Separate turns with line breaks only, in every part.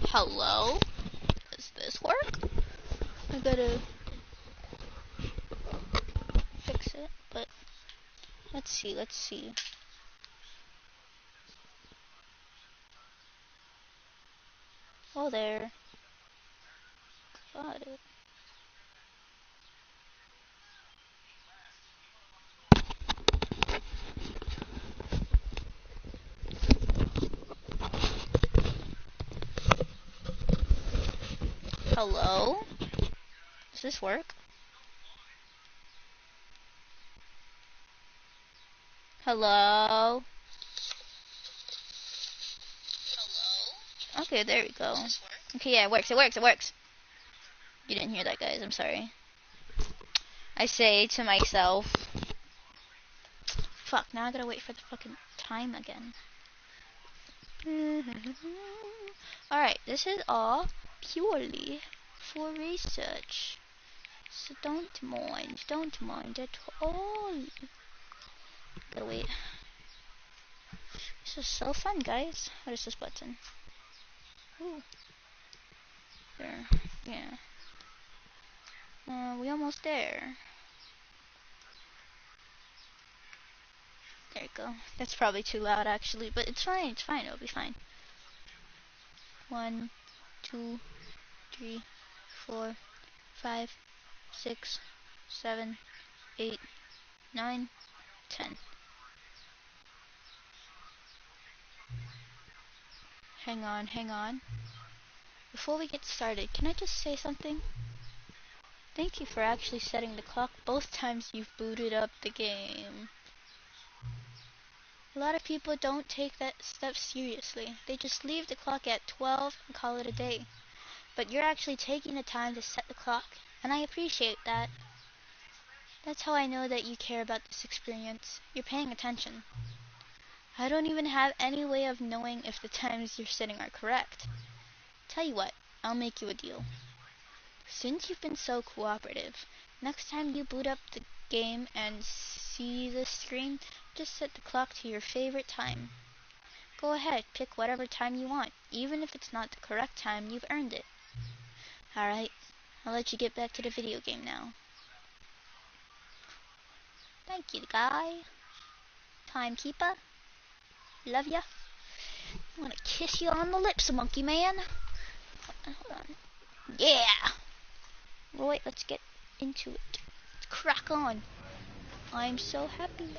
Hello? Does this work? I gotta fix it, but let's see. Oh, there. Got it. Hello? Does this work? Hello? Okay, there we go. Okay, yeah, it works. You didn't hear that, guys, I'm sorry. I say to myself, fuck, now I gotta wait for the fucking time again. Alright, this is all purely for research. So don't mind at all. Gotta wait. This is so fun, guys. What is this button? Ooh. There. Yeah. We almost there. There you go. That's probably too loud, actually, but it's fine. It'll be fine. 1, 2, 3, 4, 5, 6, 7, 8, 9, 10. Hang on. Before we get started, can I just say something? Thank you for actually setting the clock both times you've booted up the game. A lot of people don't take that step seriously. They just leave the clock at 12 and call it a day. But you're actually taking the time to set the clock, and I appreciate that. That's how I know that you care about this experience. You're paying attention. I don't even have any way of knowing if the times you're setting are correct. Tell you what, I'll make you a deal. Since you've been so cooperative, next time you boot up the game and see this screen, just set the clock to your favorite time. Go ahead, pick whatever time you want. Even if it's not the correct time, you've earned it. Alright, I'll let you get back to the video game now. Thank you, guy. Timekeeper. Love ya. I wanna kiss you on the lips, monkey man. Hold on. Yeah! Roy, let's get into it. Let's crack on. I'm so happy.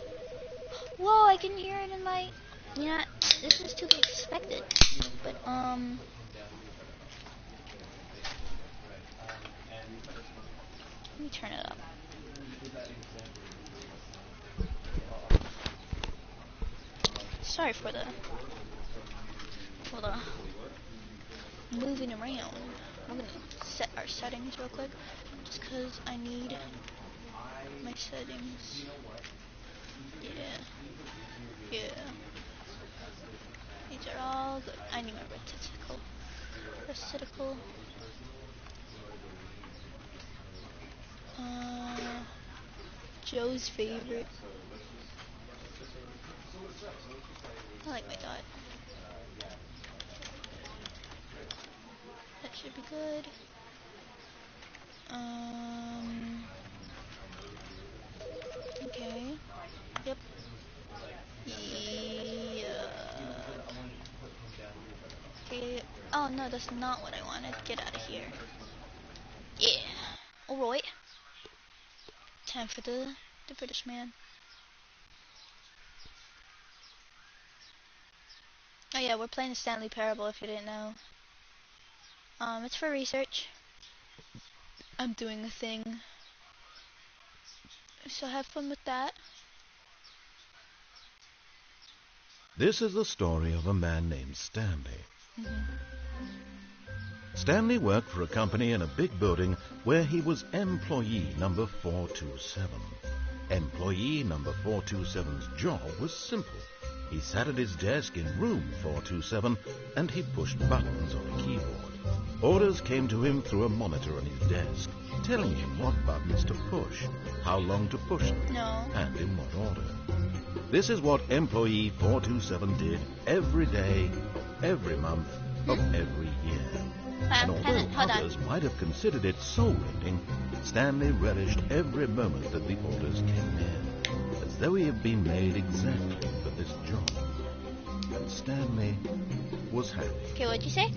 Whoa, I can hear it in my... You know, this is to be expected. But, let me turn it up. Sorry for the moving around. We're gonna set our settings real quick, just cause I need my settings. Yeah. These are all good. I need my reciprocal. Joe's favorite. I like my dot. That should be good. Okay. Yep. Yeah. Okay. Oh no, that's not what I wanted. Get out of here. Yeah. Alright. Time for the British man. Oh yeah, we're playing the Stanley Parable if you didn't know. It's for research. I'm doing a thing. So have fun with that.
This is the story of a man named Stanley. Stanley worked for a company in a big building where he was employee number 427. Employee number 427's job was simple. He sat at his desk in room 427 and he pushed buttons on a keyboard. Orders came to him through a monitor on his desk, telling him what buttons to push, how long to push them, and in what order. This is what employee 427 did every day, every month of every year. And although
Hold on.
others might have considered it soul-rending, Stanley relished every moment that the orders came in, as though he had been made exactly for this job. And Stanley was happy.
Okay, what'd you say?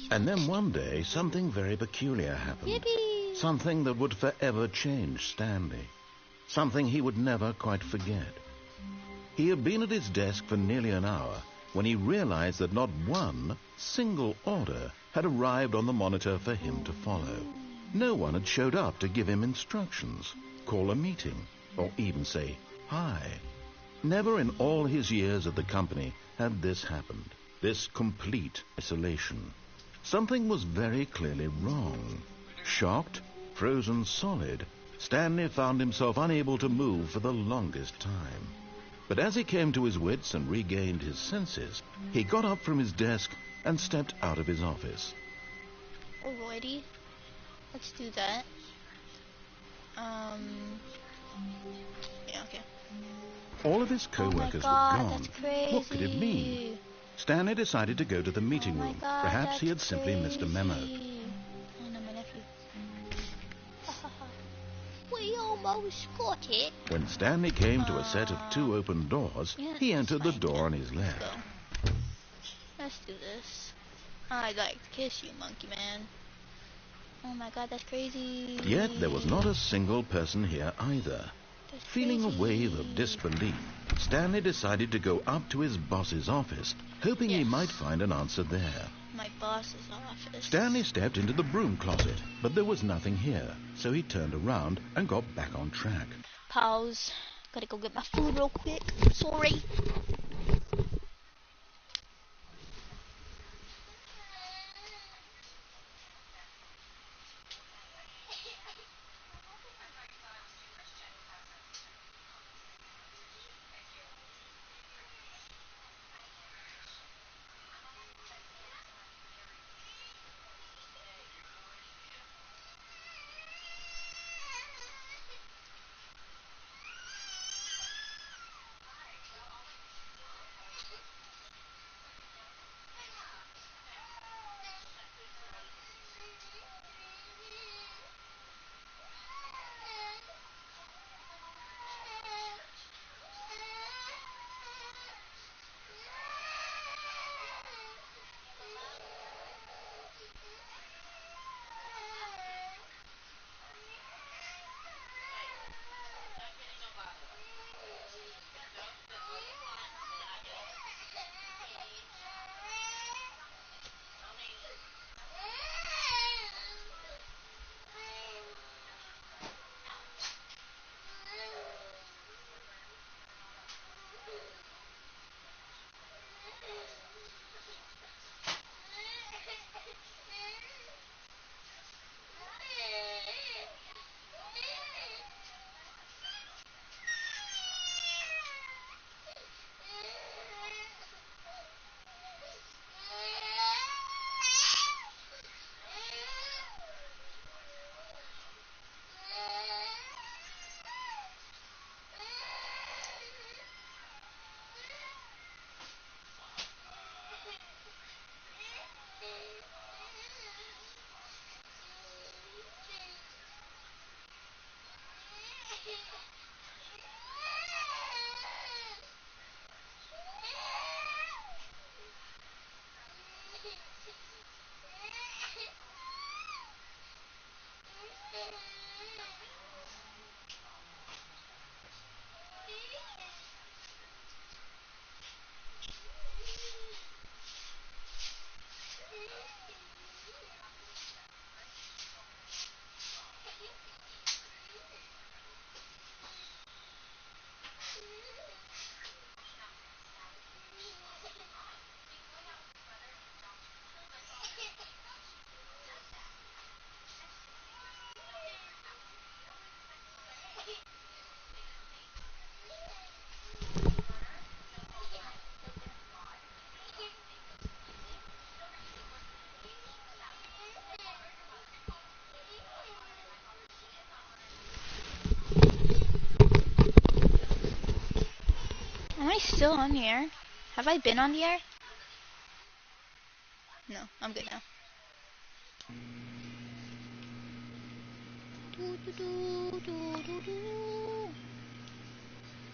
And then one day, something very peculiar happened.
Yippee!
Something that would forever change Stanley. Something he would never quite forget. He had been at his desk for nearly an hour when he realized that not one single order had arrived on the monitor for him to follow. No one had showed up to give him instructions, call a meeting, or even say hi. Never in all his years at the company had this happened, this complete isolation. Something was very clearly wrong. Shocked, frozen solid, Stanley found himself unable to move for the longest time. But as he came to his wits and regained his senses, he got up from his desk and stepped out of his office.
Alrighty. Let's do that. Yeah, okay.
All of his
Oh my
co-workers
god,
were gone.
that's crazy.
What could it mean? Stanley decided to go to the meeting
Oh my
room.
god,
Perhaps he had
that's
simply missed a memo.
crazy. Oh no, my nephew. We almost got it.
When Stanley came to a set of 2 open doors,
Yeah,
he
that's
entered the
fine.
door on his
Let's
left.
go. Let's do this. I'd like to kiss you, monkey man. Oh my god, that's crazy.
Yet there was not a single person here either.
That's
Feeling a
crazy.
wave of disbelief, Stanley decided to go up to his boss's office, hoping he
Yes.
might find an answer there.
My boss's office.
Stanley stepped into the broom closet, but there was nothing here, so he turned around and got back on track.
Pause. Gotta go get my food real quick. Sorry. still on the air? Have I been on the air? No, I'm good now.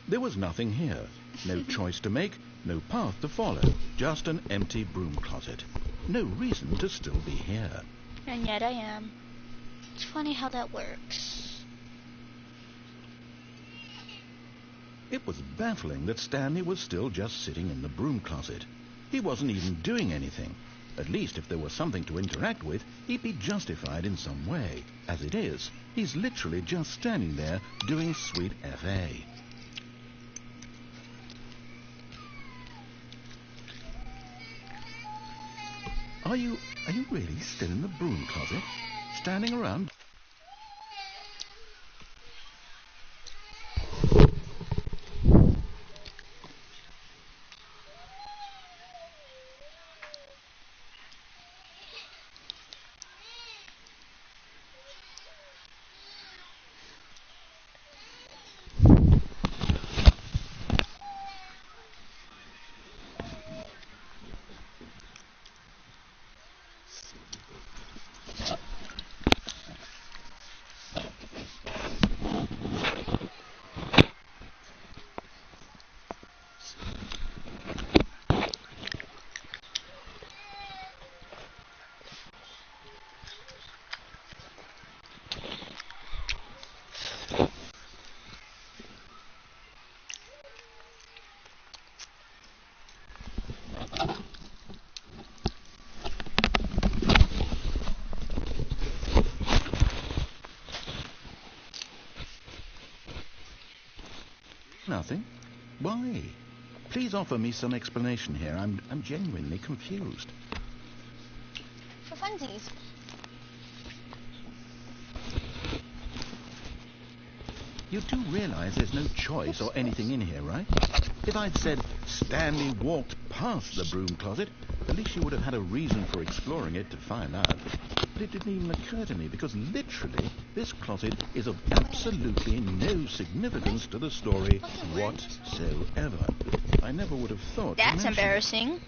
There was nothing here. No choice to make, no path to follow. Just an empty broom closet. No reason to still be here.
And yet I am. It's funny how that works.
It was baffling that Stanley was still just sitting in the broom closet. He wasn't even doing anything. At least if there was something to interact with, he'd be justified in some way. As it is, he's literally just standing there doing sweet FA. Are you really still in the broom closet? Standing around? Nothing. Why? Please offer me some explanation here. I'm genuinely confused.
For funsies.
You do realize there's no choice or anything in here, right? If I'd said Stanley walked past the broom closet, at least you would have had a reason for exploring it to find out. But it didn't even occur to me because literally this closet is of absolutely no significance to the story whatsoever. I never would have thought.
That's embarrassing.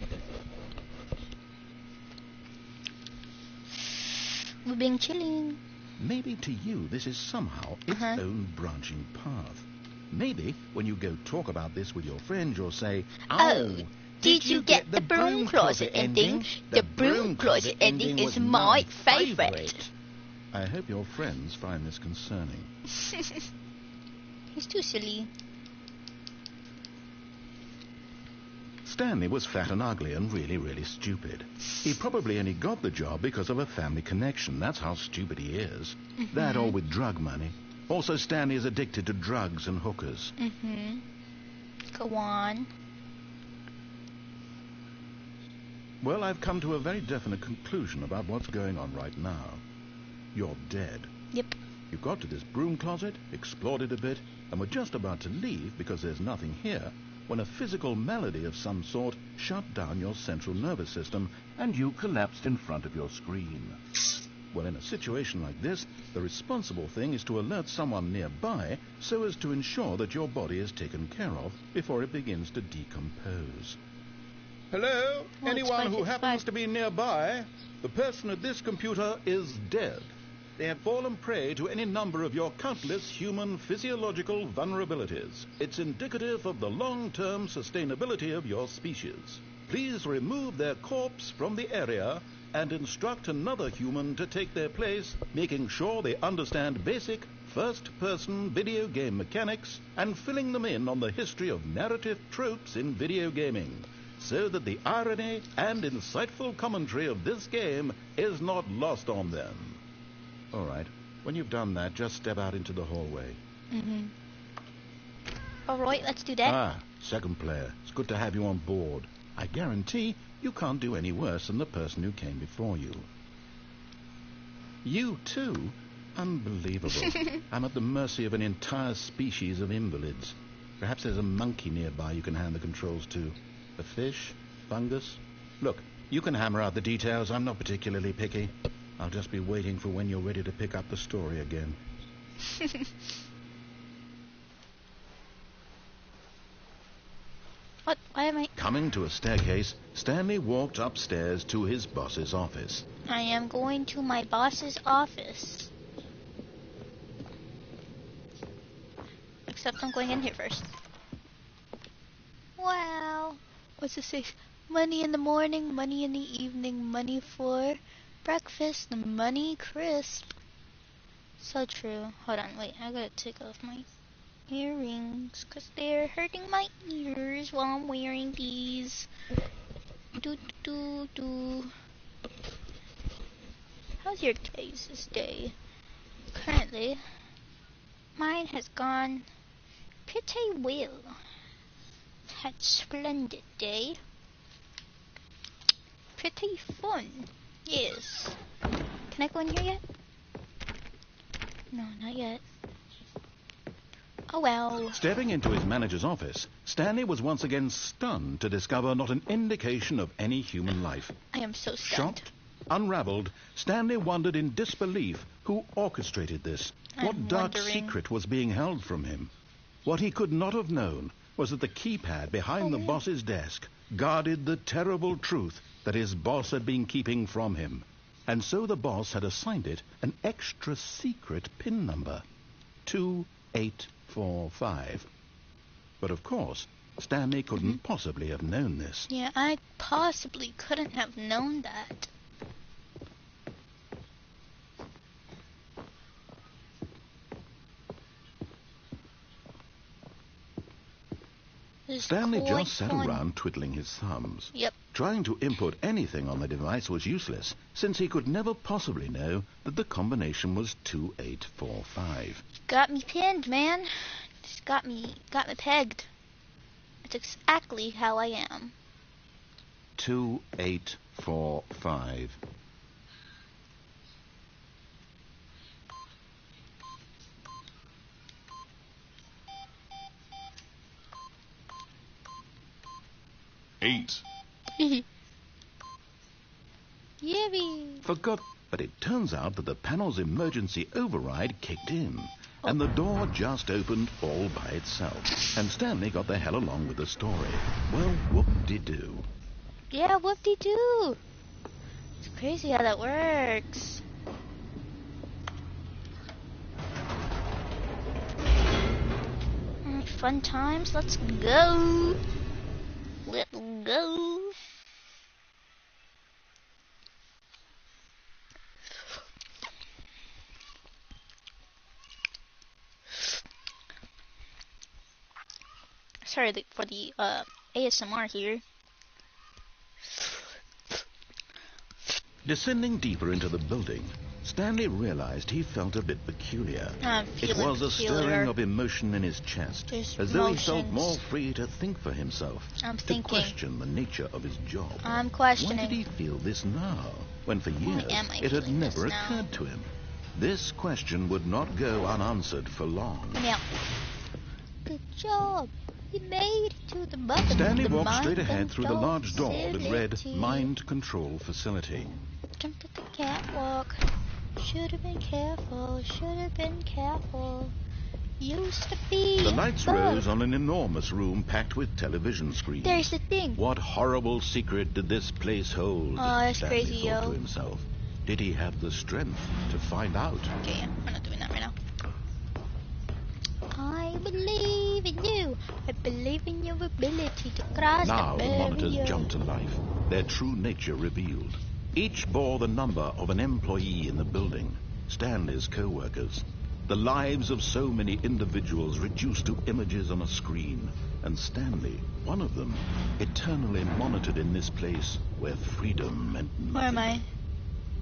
We're being chilling.
Maybe to you this is somehow its own branching path. Maybe when you go talk about this with your friends, you'll say,
"Oh, did you get the broom closet ending? The broom closet ending is my favorite."
I hope your friends find this concerning.
He's too silly.
Stanley was fat and ugly and really, really stupid. He probably only got the job because of a family connection. That's how stupid he is. That or with drug money. Also, Stanley is addicted to drugs and hookers.
Go on.
Well, I've come to a very definite conclusion about what's going on right now. You're dead.
Yep.
You got to this broom closet, explored it a bit, and were just about to leave because there's nothing here, when a physical malady of some sort shut down your central nervous system and you collapsed in front of your screen. Well, in a situation like this, the responsible thing is to alert someone nearby so as to ensure that your body is taken care of before it begins to decompose. Hello?
Oh,
Anyone who happens to be nearby? The person at this computer is dead. They have fallen prey to any number of your countless human physiological vulnerabilities. It's indicative of the long-term sustainability of your species. Please remove their corpse from the area and instruct another human to take their place, making sure they understand basic first-person video game mechanics and filling them in on the history of narrative tropes in video gaming, so that the irony and insightful commentary of this game is not lost on them. All right. When you've done that, just step out into the hallway.
All right, let's do that.
Ah, second player. It's good to have you on board. I guarantee you can't do any worse than the person who came before you. You too? Unbelievable. I'm at the mercy of an entire species of invalids. Perhaps there's a monkey nearby you can hand the controls to. A fish? Fungus? Look, you can hammer out the details. I'm not particularly picky. I'll just be waiting for when you're ready to pick up the story again.
What? Why am I...
Coming to a staircase, Stanley walked upstairs to his boss's office.
I am going to my boss's office. Except I'm going in here first. Wow. What's it say? Money in the morning, money in the evening, money for breakfast, money crisp. So true. Hold on, wait. I gotta take off my earrings because they're hurting my ears while I'm wearing these. Do do do. How's your guys' this day? Currently, mine has gone pretty well. Had splendid day. Pretty fun. Yes. Can I go in here yet? No, not yet. Oh well.
Stepping into his manager's office, Stanley was once again stunned to discover not an indication of any human life.
I am so stunned.
Shocked, unraveled, Stanley wondered in disbelief who orchestrated this. What dark secret was being held from him? What he could not have known was that the keypad behind the boss's desk guarded the terrible truth that his boss had been keeping from him. And so the boss had assigned it an extra secret PIN number, 2845. But of course, Stanley couldn't possibly have known this.
Yeah, I possibly couldn't have known that.
Stanley just sat around twiddling his thumbs.
Yep.
Trying to input anything on the device was useless, since he could never possibly know that the combination was 2845.
Got me pinned, man. Just got me pegged. It's exactly how I am.
2845.
Yippee!
Forgot, but it turns out that the panel's emergency override kicked in, and the door just opened all by itself. And Stanley got the hell along with the story. Well, whoop-de-doo.
Yeah, whoop-de-doo. It's crazy how that works. Alright, fun times. Let's go. Let's go. Sorry for the ASMR here.
Descending deeper into the building, Stanley realized he felt a bit peculiar. It was a stirring of emotion in his chest, as though he felt more free to think for himself, to question the nature of his job.
I'm questioning.
Why did he feel this now, when for years it had never occurred to him? This question would not go unanswered for long.
Yeah. Good job. You made it to the bottom.
Stanley walked straight ahead through the large door that read Mind Control Facility.
Jumped at the catwalk. Should have been careful. Should have been careful. Used to be.
The lights rose on an enormous room packed with television screens.
There's the thing.
What horrible secret did this place hold?
Oh, that's
Stanley
crazy,
thought
yo.
to himself. Did he have the strength to find out?
Okay, yeah, we're not doing that right now. I believe in you. I believe in your ability to cross
Now
the
the
barrier.
monitors jumped to life, their true nature revealed. Each bore the number of an employee in the building, Stanley's co-workers. The lives of so many individuals reduced to images on a screen, and Stanley, one of them, eternally monitored in this place where freedom meant nothing.
Where am I?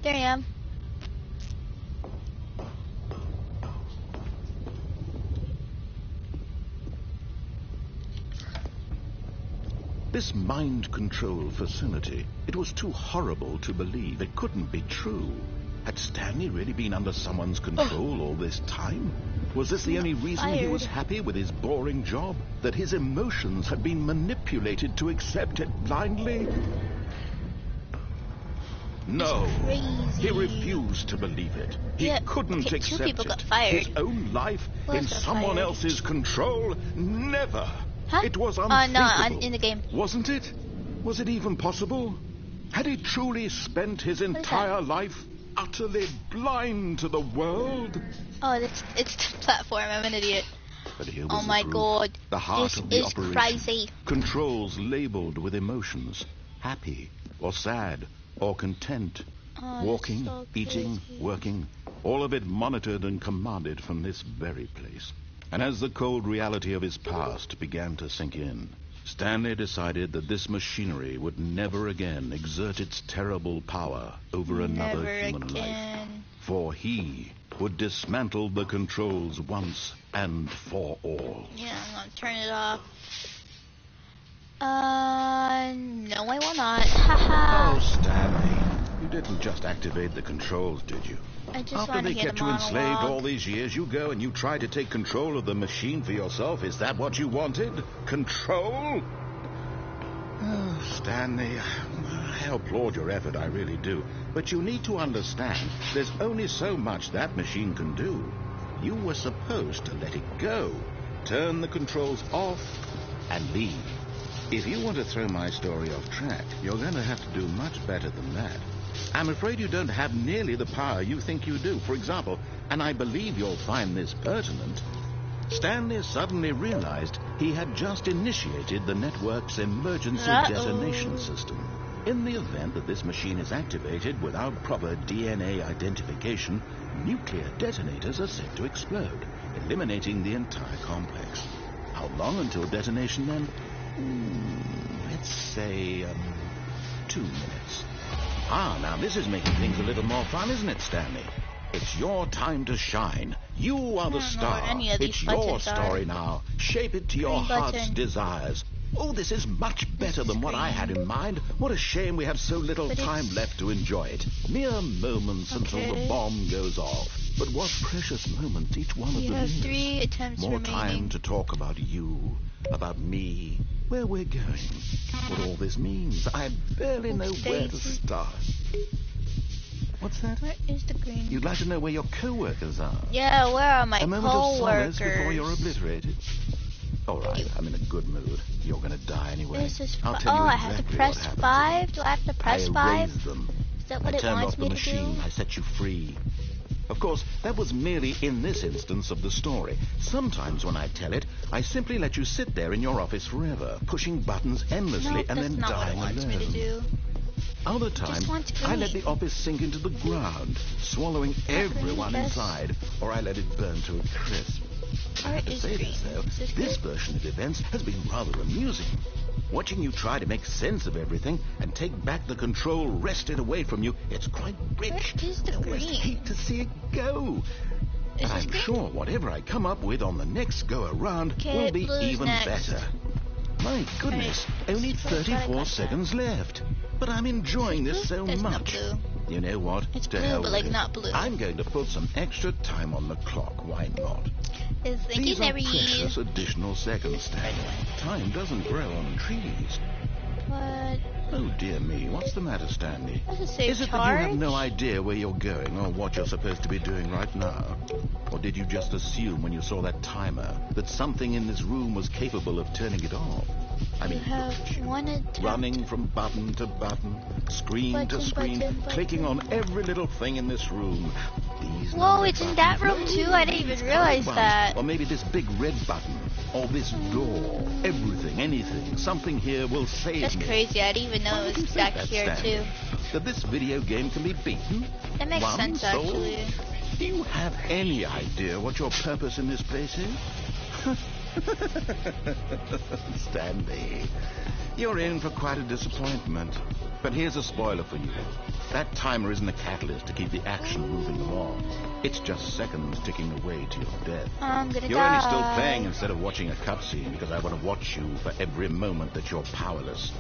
There I am.
This mind control facility, it was too horrible to believe. It couldn't be true. Had Stanley really been under someone's control all this time? Was this the only reason he was happy with his boring job? That his emotions had been manipulated to accept it blindly? No, he refused to believe it. He couldn't
two
accept
people
it.
got fired.
His own life
Both
in
got
someone
fired.
else's control? Never.
Huh?
It was
No,
unthinkable.
in the game.
Wasn't it? Was it even possible? Had he truly spent his entire life utterly blind to the world?
Oh, it's the platform. I'm an idiot.
But here was
Oh
the
my
proof.
god.
The heart
This
of the
is
operation.
crazy.
Controls labeled with emotions. Happy or sad or content.
Oh,
Walking,
so
eating,
crazy.
working. All of it monitored and commanded from this very place. And as the cold reality of his past began to sink in, Stanley decided that this machinery would never again exert its terrible power over another
Never
human life.
again.
For he would dismantle the controls once and for all.
Yeah, I'm gonna turn it off. No, I will not. Haha.
Oh, Stanley, you didn't just activate the controls, did you?
I just
After
want to
they
hear
kept
the
you enslaved all
monologue.
these years, you go and you try to take control of the machine for yourself. Is that what you wanted? Control? Oh, Stanley, I applaud your effort, I really do. But you need to understand, there's only so much that machine can do. You were supposed to let it go, turn the controls off, and leave. If you want to throw my story off track, you're going to have to do much better than that. I'm afraid you don't have nearly the power you think you do. For example, and I believe you'll find this pertinent, Stanley suddenly realized he had just initiated the network's emergency detonation system. In the event that this machine is activated without proper DNA identification, nuclear detonators are set to explode, eliminating the entire complex. How long until detonation then? Let's say 2 minutes. Ah, now this is making things a little more fun, isn't it, Stanley? It's your time to shine. You are the
I don't know
star.
what any of these
It's your
buttons are.
story now. Shape it to your
Green
heart's
button.
desires. Oh, this is much better than what I had in mind. What a shame we have so little
But
time
it's-
left to enjoy it. Mere moments until the
Okay.
bomb goes off. But what precious moments each one of
You
them
have
is.
3 attempts
More
remaining.
time to talk about you, about me, where we're going, what all this means. I barely know where to
Daisy.
start. What's that?
Where is the green?
You'd like to know where your co-workers are?
Yeah, where are my
A moment of solace
co-workers?
before you're obliterated. All right, I'm in a good mood. You're going to die anyway.
This is
I'll
fi-
tell you
I
exactly
have to
what
press
happened.
5? Do I have to press
I
5?
erased them.
Is that
I
what it
turned
wants
off
me
the
to do?
machine. I set you free. Of course, that was merely in this instance of the story. Sometimes when I tell it, I simply let you sit there in your office forever, pushing buttons endlessly
Nope,
and
that's
then
not what it
dying
wants me to
alone.
do.
Other times,
want
I let
green.
the office sink into the ground, swallowing everyone
green, yes.
inside, or I let it burn to a crisp. I
Where
have to
is
say
green?
this, though.
Is this
This
good?
version of events has been rather amusing. Watching you try to make sense of everything and take back the control wrested away from you, it's quite rich.
Where is the
I almost
green?
hate to see it go.
Is
But
this
I'm
green?
sure whatever I come up with on the next go-around
Okay,
will be
blue's
even
next.
better. My goodness,
Right.
only
Let's try to
34
like
seconds left. But I'm enjoying this so
It's not
much.
blue.
You know what?
It's
To
blue,
hell
but,
with
like,
it.
not blue.
I'm going to put some extra time on the clock. Why not?
It's
These are
very...
precious additional seconds, Stan. Time doesn't grow on trees.
What?
Oh, dear me. What's the matter, Stanley?
Does it say
Is it
charge?
that you have no idea where you're going or what you're supposed to be doing right now? Or did you just assume when you saw that timer that something in this room was capable of turning it off? I mean,
You have
look at you.
one attempt.
Running from button to button, screen to
Button,
screen,
button,
clicking on every little thing in this room. These
Whoa,
number
it's in that
buttons.
room too? I didn't even
These
realize
colored
that.
ones. Or maybe this big red button. Or this door. Everything, anything. Something here will save
That's
me.
crazy. I didn't even know
Why
it
would you
was
think
back
that,
here
Stanley?
too.
That this video game can be beaten?
That makes
One
sense,
soul?
actually.
Do you have any idea what your purpose in this place is? Stanley, you're in for quite a disappointment. But here's a spoiler for you. That timer isn't a catalyst to keep the action moving along. It's just seconds ticking away to your death.
I'm gonna
You're
die.
only still playing instead of watching a cutscene because I want to watch you for every moment that you're powerless.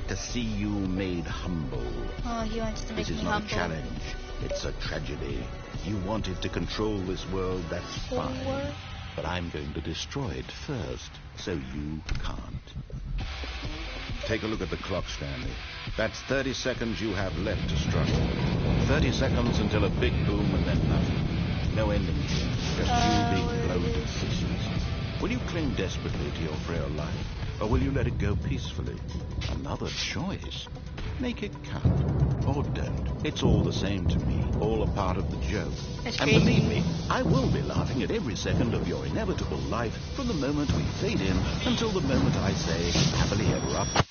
To see you made humble.
Oh, he wants to make
This is
me
not
humble.
a challenge. It's a tragedy. You wanted to control this world, that's fine.
Forward.
But I'm going to destroy it first, so you can't. Take a look at the clock, Stanley. That's 30 seconds you have left to struggle. 30 seconds until a big boom and then nothing. No ending here. Just you being blown to pieces. Will you cling desperately to your frail life? Or will you let it go peacefully? Another choice. Make it count. Or don't. It's all the same to me. All a part of the joke.
That's
And
crazy.
believe me, I will be laughing at every second of your inevitable life from the moment we fade in until the moment I say happily ever after.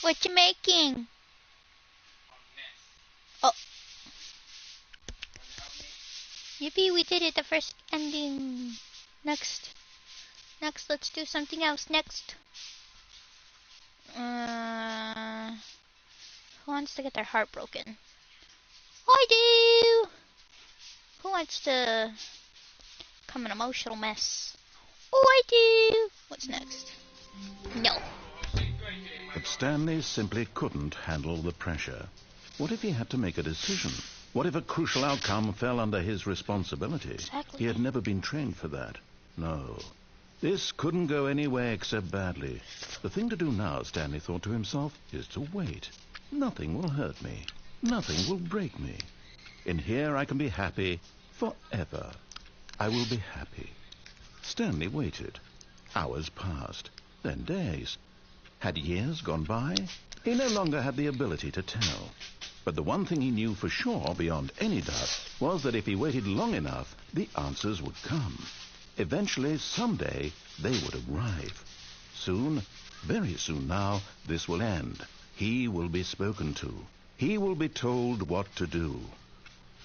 What you making? Oh. Yippee, we did it, the first ending. Next, let's do something else next. Who wants to get their heart broken? I do! Who wants to become an emotional mess? Oh, I do! What's next? No.
But Stanley simply couldn't handle the pressure. What if he had to make a decision? What if a crucial outcome fell under his responsibility?
Exactly.
He had never been trained for that. No. This couldn't go anywhere except badly. The thing to do now, Stanley thought to himself, is to wait. Nothing will hurt me. Nothing will break me. In here I can be happy forever. I will be happy. Stanley waited. Hours passed, then days. Had years gone by? He no longer had the ability to tell. But the one thing he knew for sure, beyond any doubt, was that if he waited long enough, the answers would come. Eventually, someday, they would arrive. Soon, very soon now, this will end. He will be spoken to. He will be told what to do.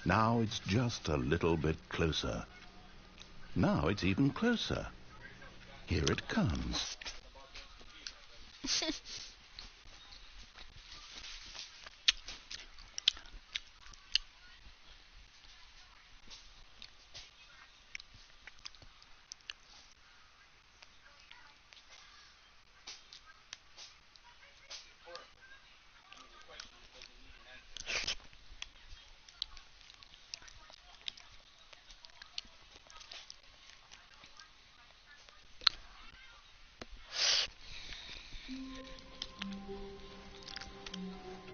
Now it's just a little bit closer. Now it's even closer. Here it comes.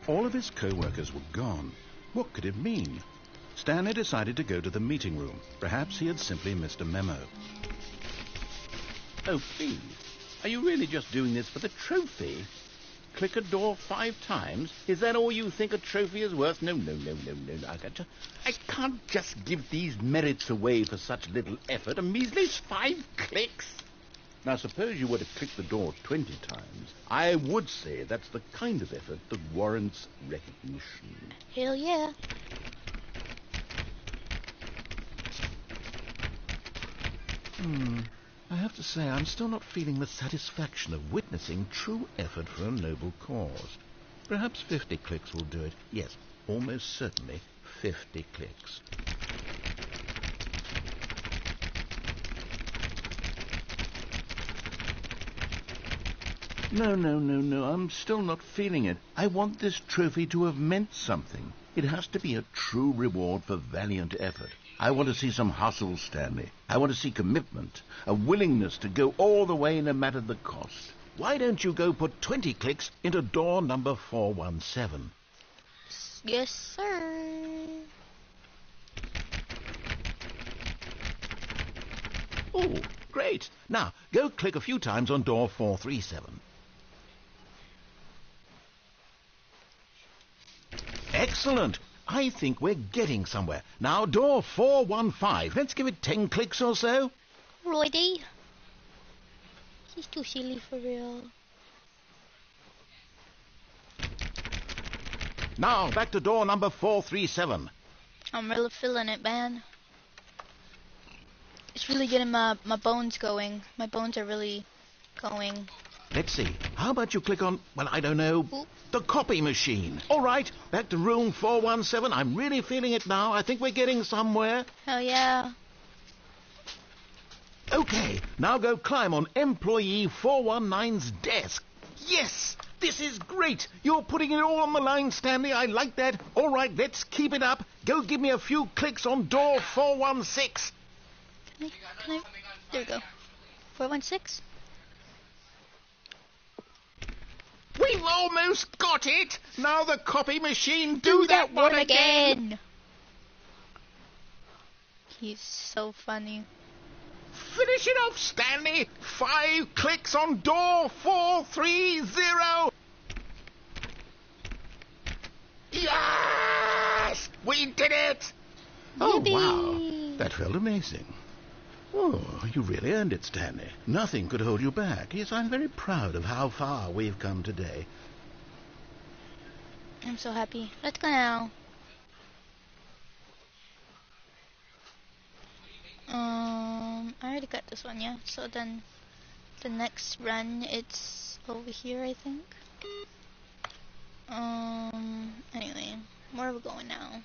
All of his co-workers were gone. What could it mean? Stanley decided to go to the meeting room. Perhaps he had simply missed a memo.
Oh, please. Are you really just doing this for the trophy? Click a door 5 times? Is that all you think a trophy is worth? No. I can't just give these merits away for such little effort. A measly 5 clicks. Now, suppose you were to click the door 20 times. I would say that's the kind of effort that warrants recognition.
Hell yeah.
I have to say, I'm still not feeling the satisfaction of witnessing true effort for a noble cause. Perhaps 50 clicks will do it. Yes, almost certainly 50 clicks. No, I'm still not feeling it. I want this trophy to have meant something. It has to be a true reward for valiant effort. I want to see some hustle, Stanley. I want to see commitment, a willingness to go all the way no matter the cost. Why don't you go put 20 clicks into door number 417?
Yes, sir.
Oh, great. Now, go click a few times on door 437. Excellent. I think we're getting somewhere. Now, door 415. Let's give it 10 clicks or so.
Roydy. He's too silly for real.
Now, back to door number 437.
I'm really feeling it, man. It's really getting my bones going. My bones are really going.
Let's see. How about you click on, well, I don't know, the copy machine. All right, back to room 417. I'm really feeling it now. I think we're getting somewhere.
Hell yeah.
Okay, now go climb on employee 419's desk. Yes, this is great. You're putting it all on the line, Stanley. I like that. All right, let's keep it up. Go give me a few clicks on door 416.
Can I? There we go. 416?
We've almost got it. Now the copy machine, do that one again.
He's so funny.
Finish it off, Stanley. 5 clicks on door 430. Yes! We did it!
Oh,
Yippee!
wow. That felt amazing. Oh, you really earned it, Stanley. Nothing could hold you back. Yes, I'm very proud of how far we've come today.
I'm so happy. Let's go now. I already got this one, yeah. So then the next run, it's over here, I think. Anyway, where are we going now?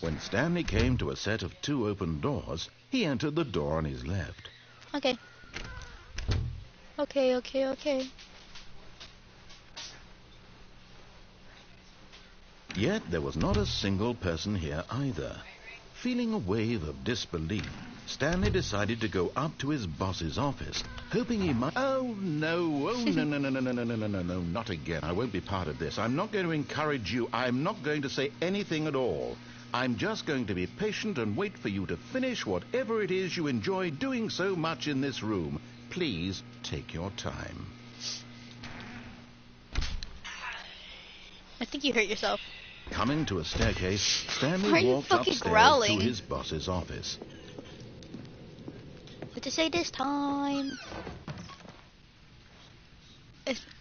When Stanley came to a set of 2 open doors, he entered the door on his left.
Okay. Okay.
Yet there was not a single person here either. Feeling a wave of disbelief, Stanley decided to go up to his boss's office, hoping he might... Oh, no, no, not again. I won't be part of this. I'm not going to encourage you. I'm not going to say anything at all. I'm just going to be patient and wait for you to finish whatever it is you enjoy doing so much in this room. Please take your time.
I think you hurt yourself.
Coming to a staircase, Stanley
Why are you
walked
fucking
upstairs
growling?
to his boss's office.
What to say this time?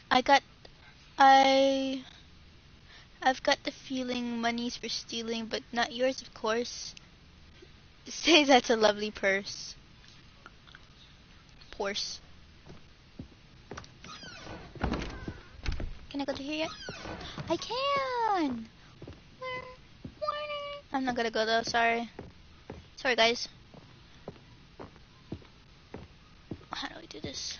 I've got the feeling money's for stealing, but not yours, of course. Say that's a lovely purse. Porse. Can I go to here yet? I can! I'm not gonna go though, sorry. Sorry guys. How do we do this?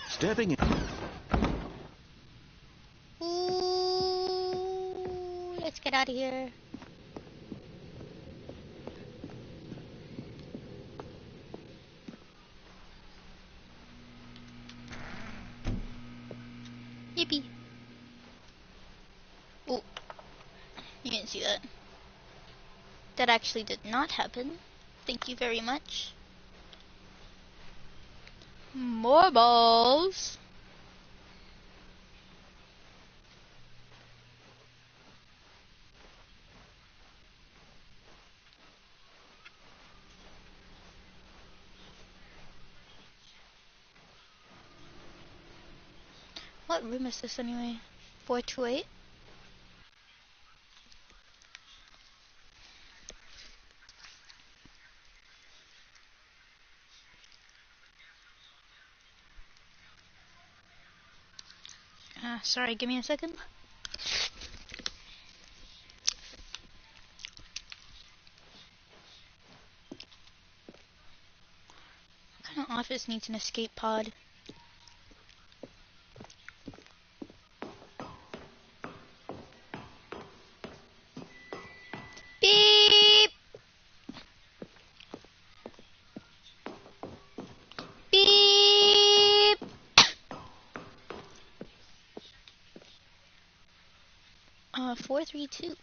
Stepping in...
Ooh, let's get out of here. Yippee. Oh, you didn't see that. That actually did not happen. Thank you very much. More balls. What room is this anyway? 428? Sorry, give me a second. What kind of office needs an escape pod? Beep! Beep! 432.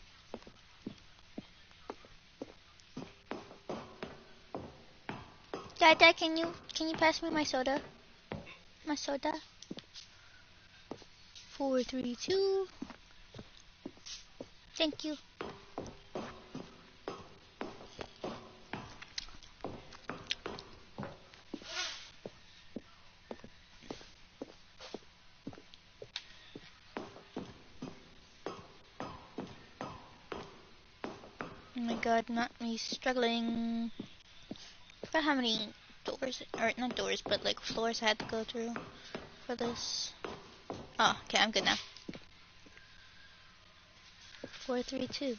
Dada, can you pass me my soda? My soda? 432. Thank you. Oh my god, not me struggling. I forgot how many doors, or not doors, but like floors I had to go through for this. Oh, okay, I'm good now. 432.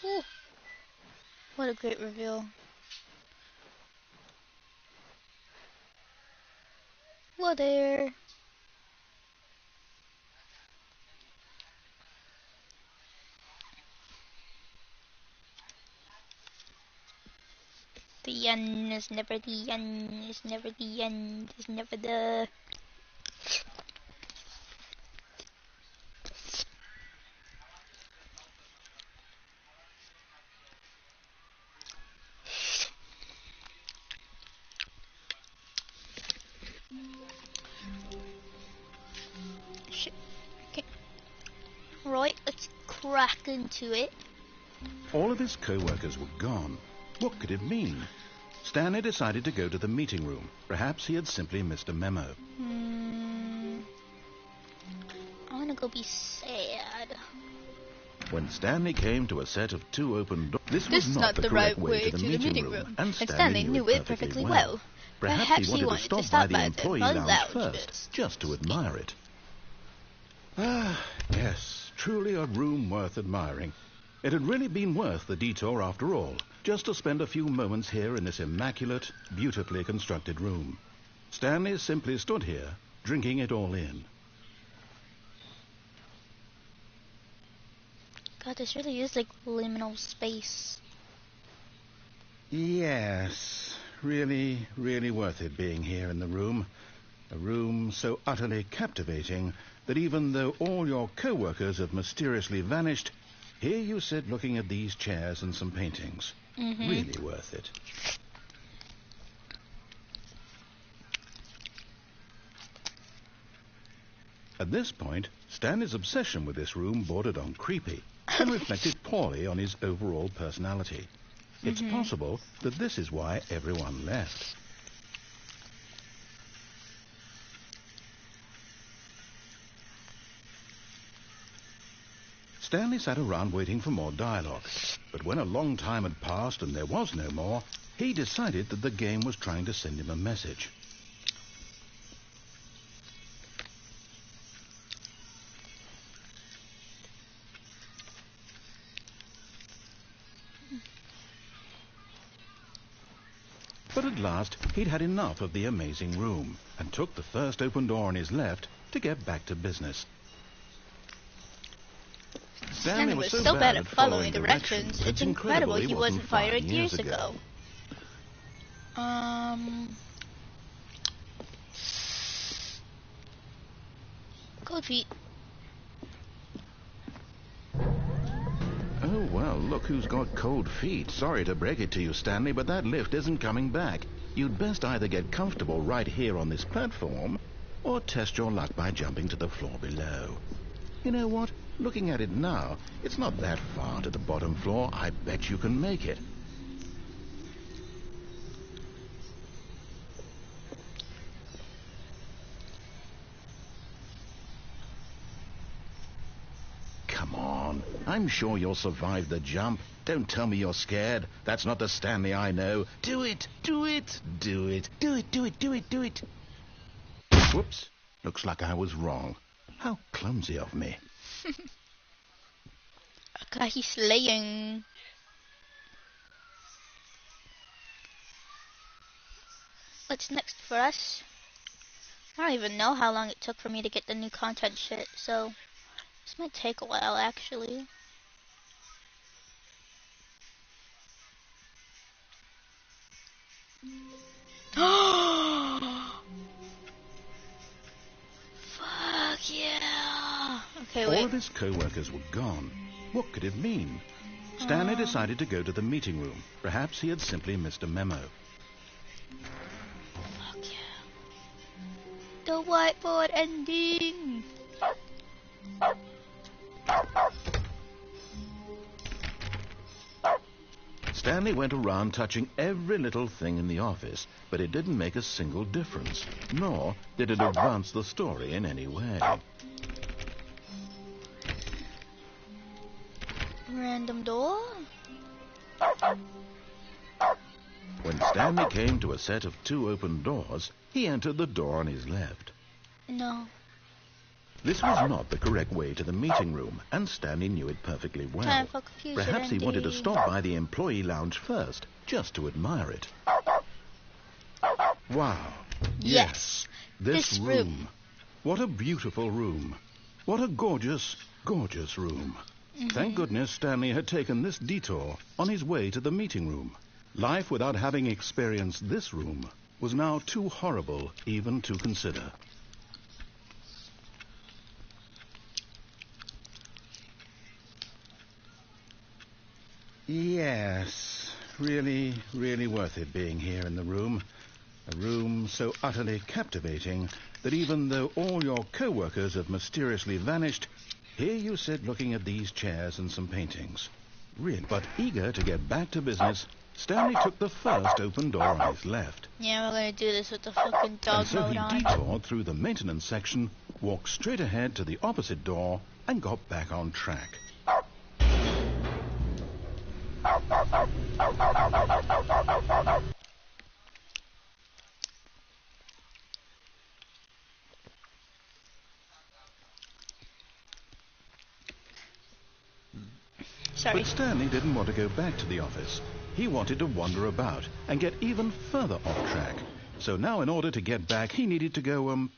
Ooh, what a great reveal. Hello there. The end is never the end, is never the end, is never the... Shit. Okay. Right, let's crack into it.
All of his co-workers were gone. What could it mean? Stanley decided to go to the meeting room. Perhaps he had simply missed a memo.
I wanna go be sad.
When Stanley came to a set of 2 open doors, this was
not
the correct way to the meeting room, and Stanley knew it perfectly well. Perhaps he wanted to stop by the employee lounge first, just to admire it. Ah, yes, truly a room worth admiring. It had really been worth the detour after all, just to spend a few moments here in this immaculate, beautifully constructed room. Stanley simply stood here, drinking it all in.
God, this really is like liminal space.
Yes, really, really worth it being here in the room. A room so utterly captivating that even though all your co-workers have mysteriously vanished, here you sit looking at these chairs and some paintings. Really worth it. At this point, Stanley's obsession with this room bordered on creepy and reflected poorly on his overall personality. It's possible that this is why everyone left. Stanley sat around waiting for more dialogue, but when a long time had passed and there was no more, he decided that the game was trying to send him a message. But at last, he'd had enough of the amazing room and took the first open door on his left to get back to business.
Stanley was so bad at following directions, it's incredible he wasn't fired years ago. Cold feet.
Oh, well, look who's got cold feet. Sorry to break it to you, Stanley, but that lift isn't coming back. You'd best either get comfortable right here on this platform or test your luck by jumping to the floor below. You know what? Looking at it now, it's not that far to the bottom floor. I bet you can make it. Come on. I'm sure you'll survive the jump. Don't tell me you're scared. That's not the Stanley I know. Do it! Do it! Do it! Do it! Do it! Do it! Do it! Whoops. Looks like I was wrong. How clumsy of me.
Okay, he's slaying. What's next for us? I don't even know how long it took for me to get the new content shit, so this might take a while actually. Fuck yeah! Okay,
All
wait.
of his co-workers were gone. What could it mean? Stanley decided to go to the meeting room. Perhaps he had simply missed a memo.
Fuck yeah. The whiteboard ending!
Stanley went around touching every little thing in the office, but it didn't make a single difference, nor did it advance the story in any way.
Random door?
When Stanley came to a set of 2 open doors, he entered the door on his left.
No.
This was not the correct way to the meeting room, and Stanley knew it perfectly well.
Time for confusion
Perhaps he wanted to
ending.
stop by the employee lounge first, just to admire it. Wow.
Yes.
This
This
room.
room.
What a beautiful room. What a gorgeous, gorgeous room. Thank goodness Stanley had taken this detour on his way to the meeting room. Life without having experienced this room was now too horrible even to consider. Yes, really, really worth it being here in the room. A room so utterly captivating that even though all your co-workers have mysteriously vanished, here you sit looking at these chairs and some paintings. Really, but eager to get back to business, Stanley took the first open door on his left.
Yeah, we're gonna do this with the fucking dog
And so
mode
he
on.
detoured through the maintenance section, walked straight ahead to the opposite door, and got back on track.
Sorry.
But Stanley didn't want to go back to the office. He wanted to wander about and get even further off track. So now in order to get back, he needed to go,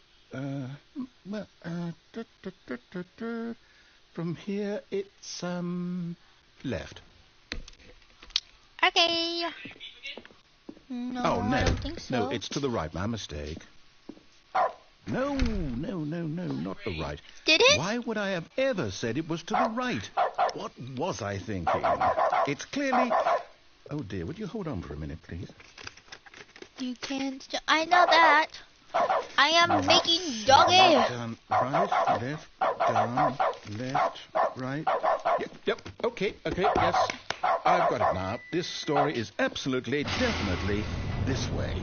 from here it's, left.
Okay. No,
Oh, no.
I don't think so.
No, it's to the right. My mistake. No, not the right.
Did it?
Why would I have ever said it was to the right? What was I thinking? It's clearly... Oh, dear, would you hold on for a minute, please?
You can't. I know that. I am making doggy.
Down, right, left, down, left, right. Yep, okay, yes. I've got it now. This story is absolutely, definitely this way.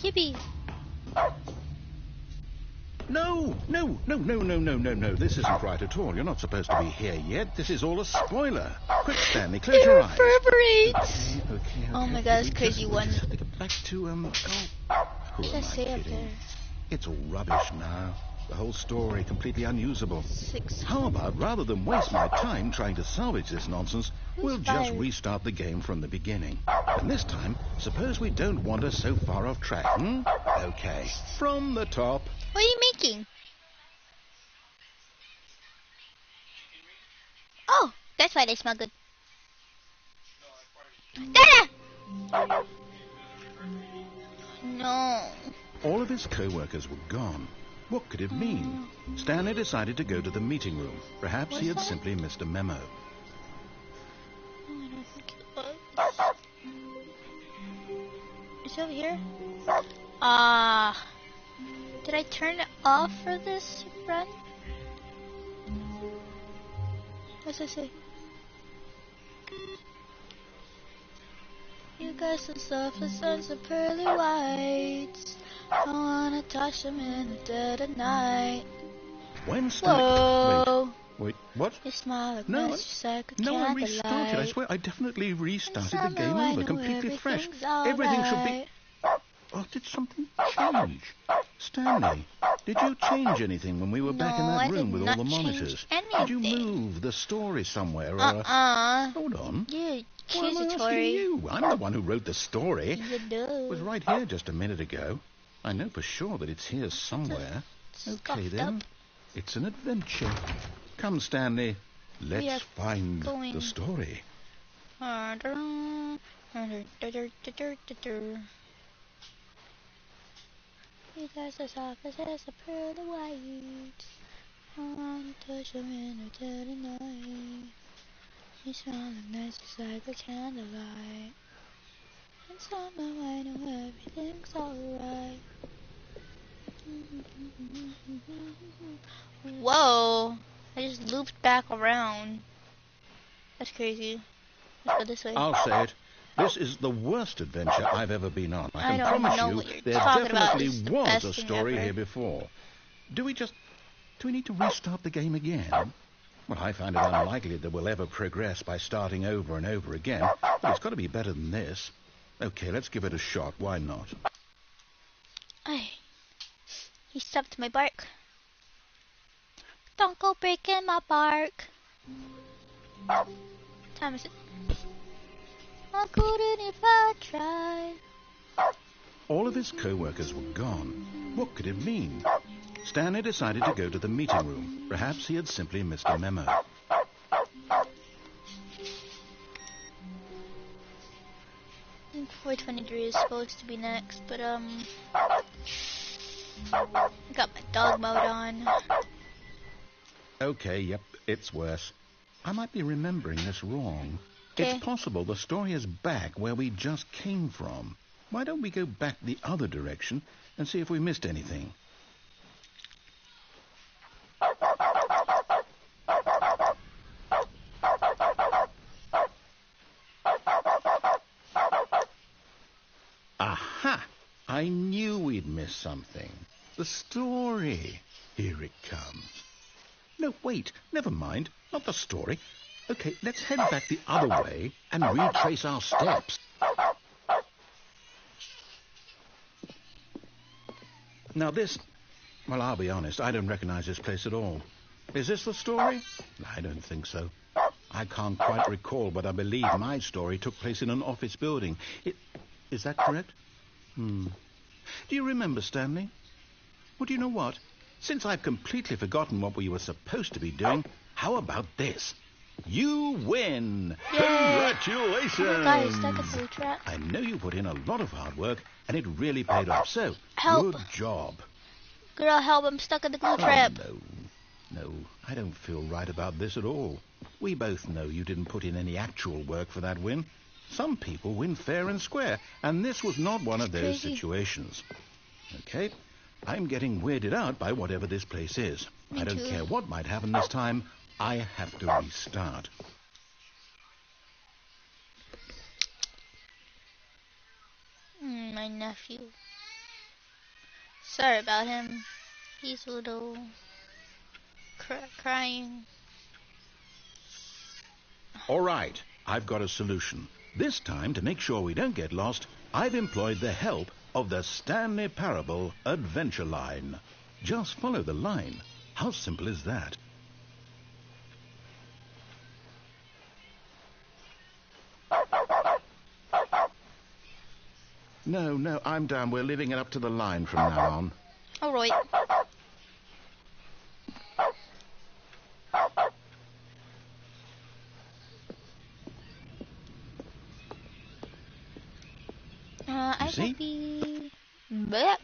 Yippee.
No. This isn't right at all. You're not supposed to be here yet. This is all a spoiler. Quick, Stanley, close
It
your eyes.
reverberates.
Okay.
Oh my God, it's crazy
We
one.
just have to get back to, who
What should I
am
say up
kidding?
there?
It's all rubbish now. The whole story completely unusable.
6.
How about, rather than waste my time trying to salvage this nonsense, we'll just
fired?
restart the game from the beginning. And this time, suppose we don't wander so far off track, Okay, from the top.
What are you making? Oh, that's why they smell good. Dada! No.
All of his co-workers were gone. What could it mean? Stanley decided to go to the meeting room. Perhaps he had
What's that?
simply missed a memo.
I don't think it was. Is it over here? Did I turn it off for this run? What's it say? You got some surface and some pearly whites. I wanna touch them in the dead of night.
When Stanley...
Whoa.
Wait, what?
You smile like
No,
just like a
No, I
candlelight.
restarted. I swear, I definitely restarted the
Somehow
game
I
over,
know
completely fresh.
everything's all
Everything should be...
right.
Oh, did something change? Stanley, did you change anything when we were back in
No,
that
I
room
did
with all the
not change
monitors? Did you
anything.
move the story somewhere? Or
Hold
on.
Yeah,
Why am I asking
accusatory.
you? I'm the one who wrote the story.
You do.
It was right here just a minute ago. I know for sure that it's here somewhere. Okay,
Stuffed
then.
up.
It's an adventure. Come, Stanley.
We
Let's
are
find
going.
the story.
He does as office as a pearly white. I want to touch him in the dead of night. He smells nice just like a candlelight. And somehow I know everything's alright. Whoa! I just looped back around. That's crazy. Let's go this way.
I'll say it. This is the worst adventure I've ever been on. I
I
can
don't
promise
know
you
what you're
there
talking about.
definitely
It's the
was
best
a
thing
story
ever.
here before. Do we need to restart the game again? Well, I find it unlikely that we'll ever progress by starting over and over again, but it's got to be better than this. Okay, let's give it a shot. Why not?
Ay. He stopped my bark. Don't go breaking my bark. Time is it? I couldn't if I tried.
All of his co-workers were gone. What could it mean? Stanley decided to go to the meeting room. Perhaps he had simply missed a memo.
think 423 is supposed to be next, but got my dog mode on.
Okay, yep, it's worse. I might be remembering this wrong.
Okay.
It's possible the story is back where we just came from. Why don't we go back the other direction and see if we missed anything? Aha! I knew we'd miss something. The story. Here it comes. No, wait, never mind. Not the story. Okay, let's head back the other way and retrace our steps. Now this... Well, I'll be honest, I don't recognize this place at all. Is this the story? I don't think so. I can't quite recall, but I believe my story took place in an office building. Is that correct? Do you remember, Stanley? Well, do you know what? Since I've completely forgotten what we were supposed to be doing, how about this? You win!
Yay!
Congratulations!
Oh my God, you're stuck at the trap.
I know you put in a lot of hard work, and it really paid off. So,
Help.
good job.
Girl, help, I'm stuck in the glue trap.
Oh, no, I don't feel right about this at all. We both know you didn't put in any actual work for that win. Some people win fair and square, and this was not one of those
Crazy.
situations. Okay, I'm getting weirded out by whatever this place is.
Me
I don't
too.
care what might happen this time. I have to restart.
My nephew. Sorry about him. He's a little crying.
All right, I've got a solution. This time, to make sure we don't get lost, I've employed the help of the Stanley Parable Adventure Line. Just follow the line. How simple is that? No, I'm down. We're leaving it up to the line from now on.
Alright. I
see?
will be back.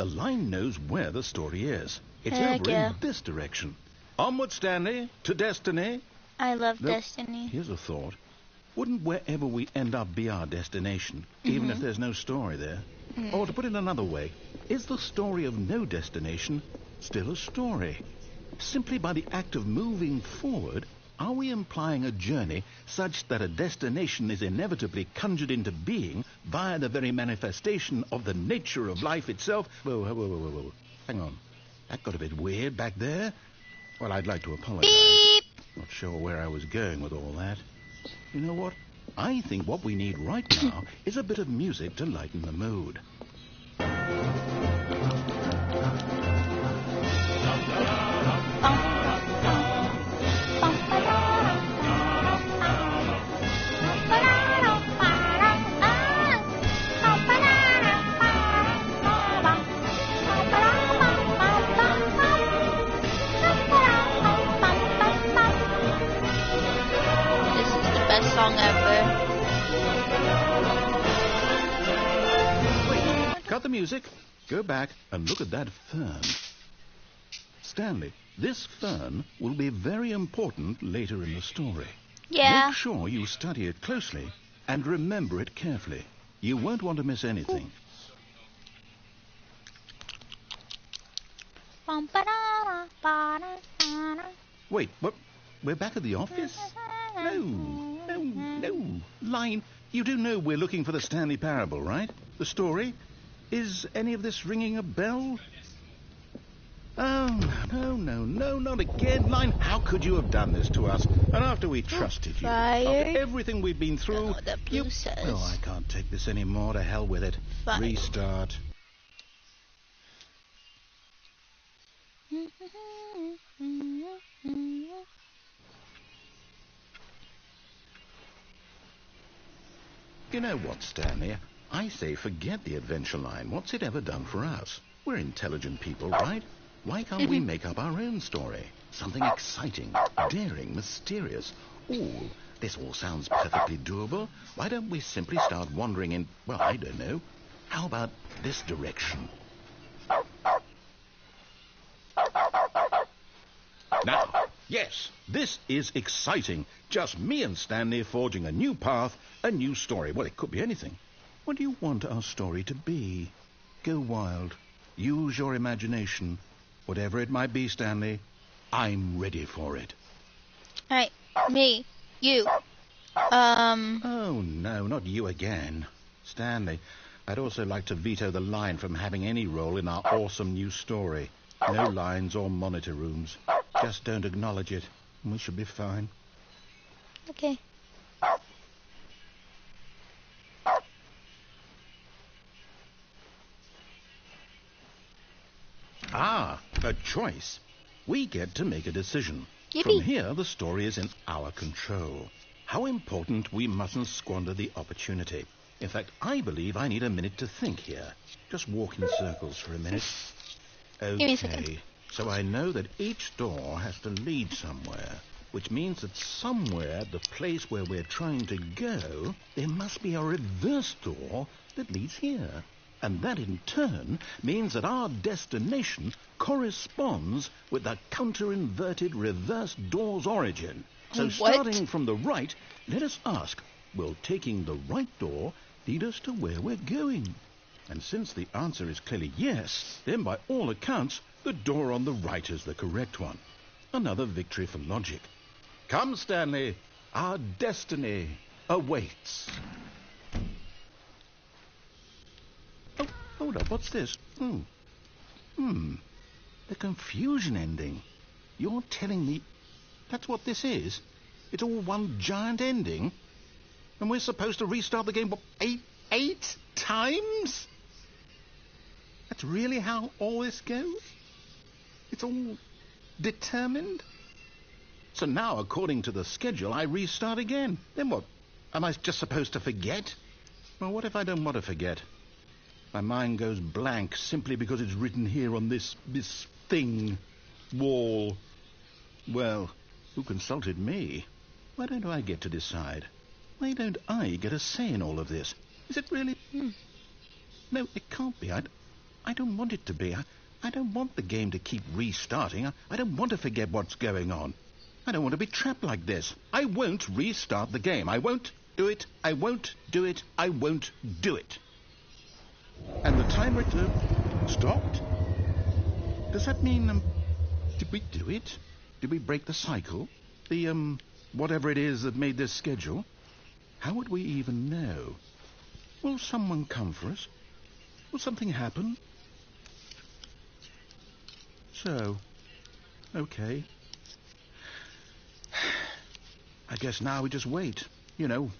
The line knows where the story is. It's
Heck
over
yeah.
in this direction. Onward, Stanley, to destiny.
I love
Nope.
Destiny.
Here's a thought. Wouldn't wherever we end up be our destination, even if there's no story there? Or to put it another way, is the story of no destination still a story? Simply by the act of moving forward,
Are we implying a journey such that a destination is inevitably conjured into being via the very manifestation of the nature of life itself? Whoa. Hang on. That got a bit weird back there. Well, I'd like to apologize.
Beep.
Not sure where I was going with all that. You know what? I think what we need right now is a bit of music to lighten the mood.
This is the best song ever.
Cut the music, go back and look at that fern. Stanley, this fern will be very important later in the story.
Yeah.
Make sure you study it closely and remember it carefully. You won't want to miss anything. Wait, what? We're back at the office? No. Line, you do know we're looking for the Stanley Parable, right? The story? Is any of this ringing a bell? Oh, no, not again. Line, how could you have done this to us? And after we trusted you,
Fire.
after everything we've been
Don't know
through,
what that blue says.
Oh, I can't take this anymore. To hell with it.
Fire.
Restart. You know what, Stanley? I say forget the adventure line. What's it ever done for us? We're intelligent people, right? Why can't we make up our own story? Something exciting, daring, mysterious. Ooh, this all sounds perfectly doable. Why don't we simply start wandering in, well, I don't know. How about this direction? Now, yes, this is exciting. Just me and Stanley forging a new path, a new story. Well, it could be anything. What do you want our story to be? Go wild. Use your imagination. Whatever it might be, Stanley, I'm ready for it.
Alright, me, you.
Oh, no, not you again. Stanley, I'd also like to veto the line from having any role in our awesome new story. No lines or monitor rooms. Just don't acknowledge it, and we should be fine.
Okay.
Ah, a choice. We get to make a decision.
Yippee.
From here, the story is in our control. How important we mustn't squander the opportunity. In fact, I believe I need a minute to think here. Just walk in circles for a minute.
me a second.
Okay, so I know that each door has to lead somewhere, which means that somewhere at the place where we're trying to go, there must be a reverse door that leads here. And that in turn means that our destination corresponds with the counter-inverted reverse door's origin. So
What?
starting from the right, let us ask, will taking the right door lead us to where we're going? And since the answer is clearly yes, then by all accounts, the door on the right is the correct one. Another victory for logic. Come, Stanley, our destiny awaits. Oh, hold up, what's this? The confusion ending. You're telling me that's what this is? It's all one giant ending? And we're supposed to restart the game, what, eight times? That's really how all this goes? It's all determined? So now, according to the schedule, I restart again. Then what? Am I just supposed to forget? Well, what if I don't want to forget? My mind goes blank simply because it's written here on this thing, wall. Well, who consulted me? Why don't I get to decide? Why don't I get a say in all of this? Is it really? No, it can't be. I don't want it to be. I don't want the game to keep restarting. I don't want to forget what's going on. I don't want to be trapped like this. I won't restart the game. I won't do it. I won't do it. I won't do it. And the timer stopped? Does that mean, did we do it? Did we break the cycle? The, whatever it is that made this schedule? How would we even know? Will someone come for us? Will something happen? So, okay. I guess now we just wait. You know,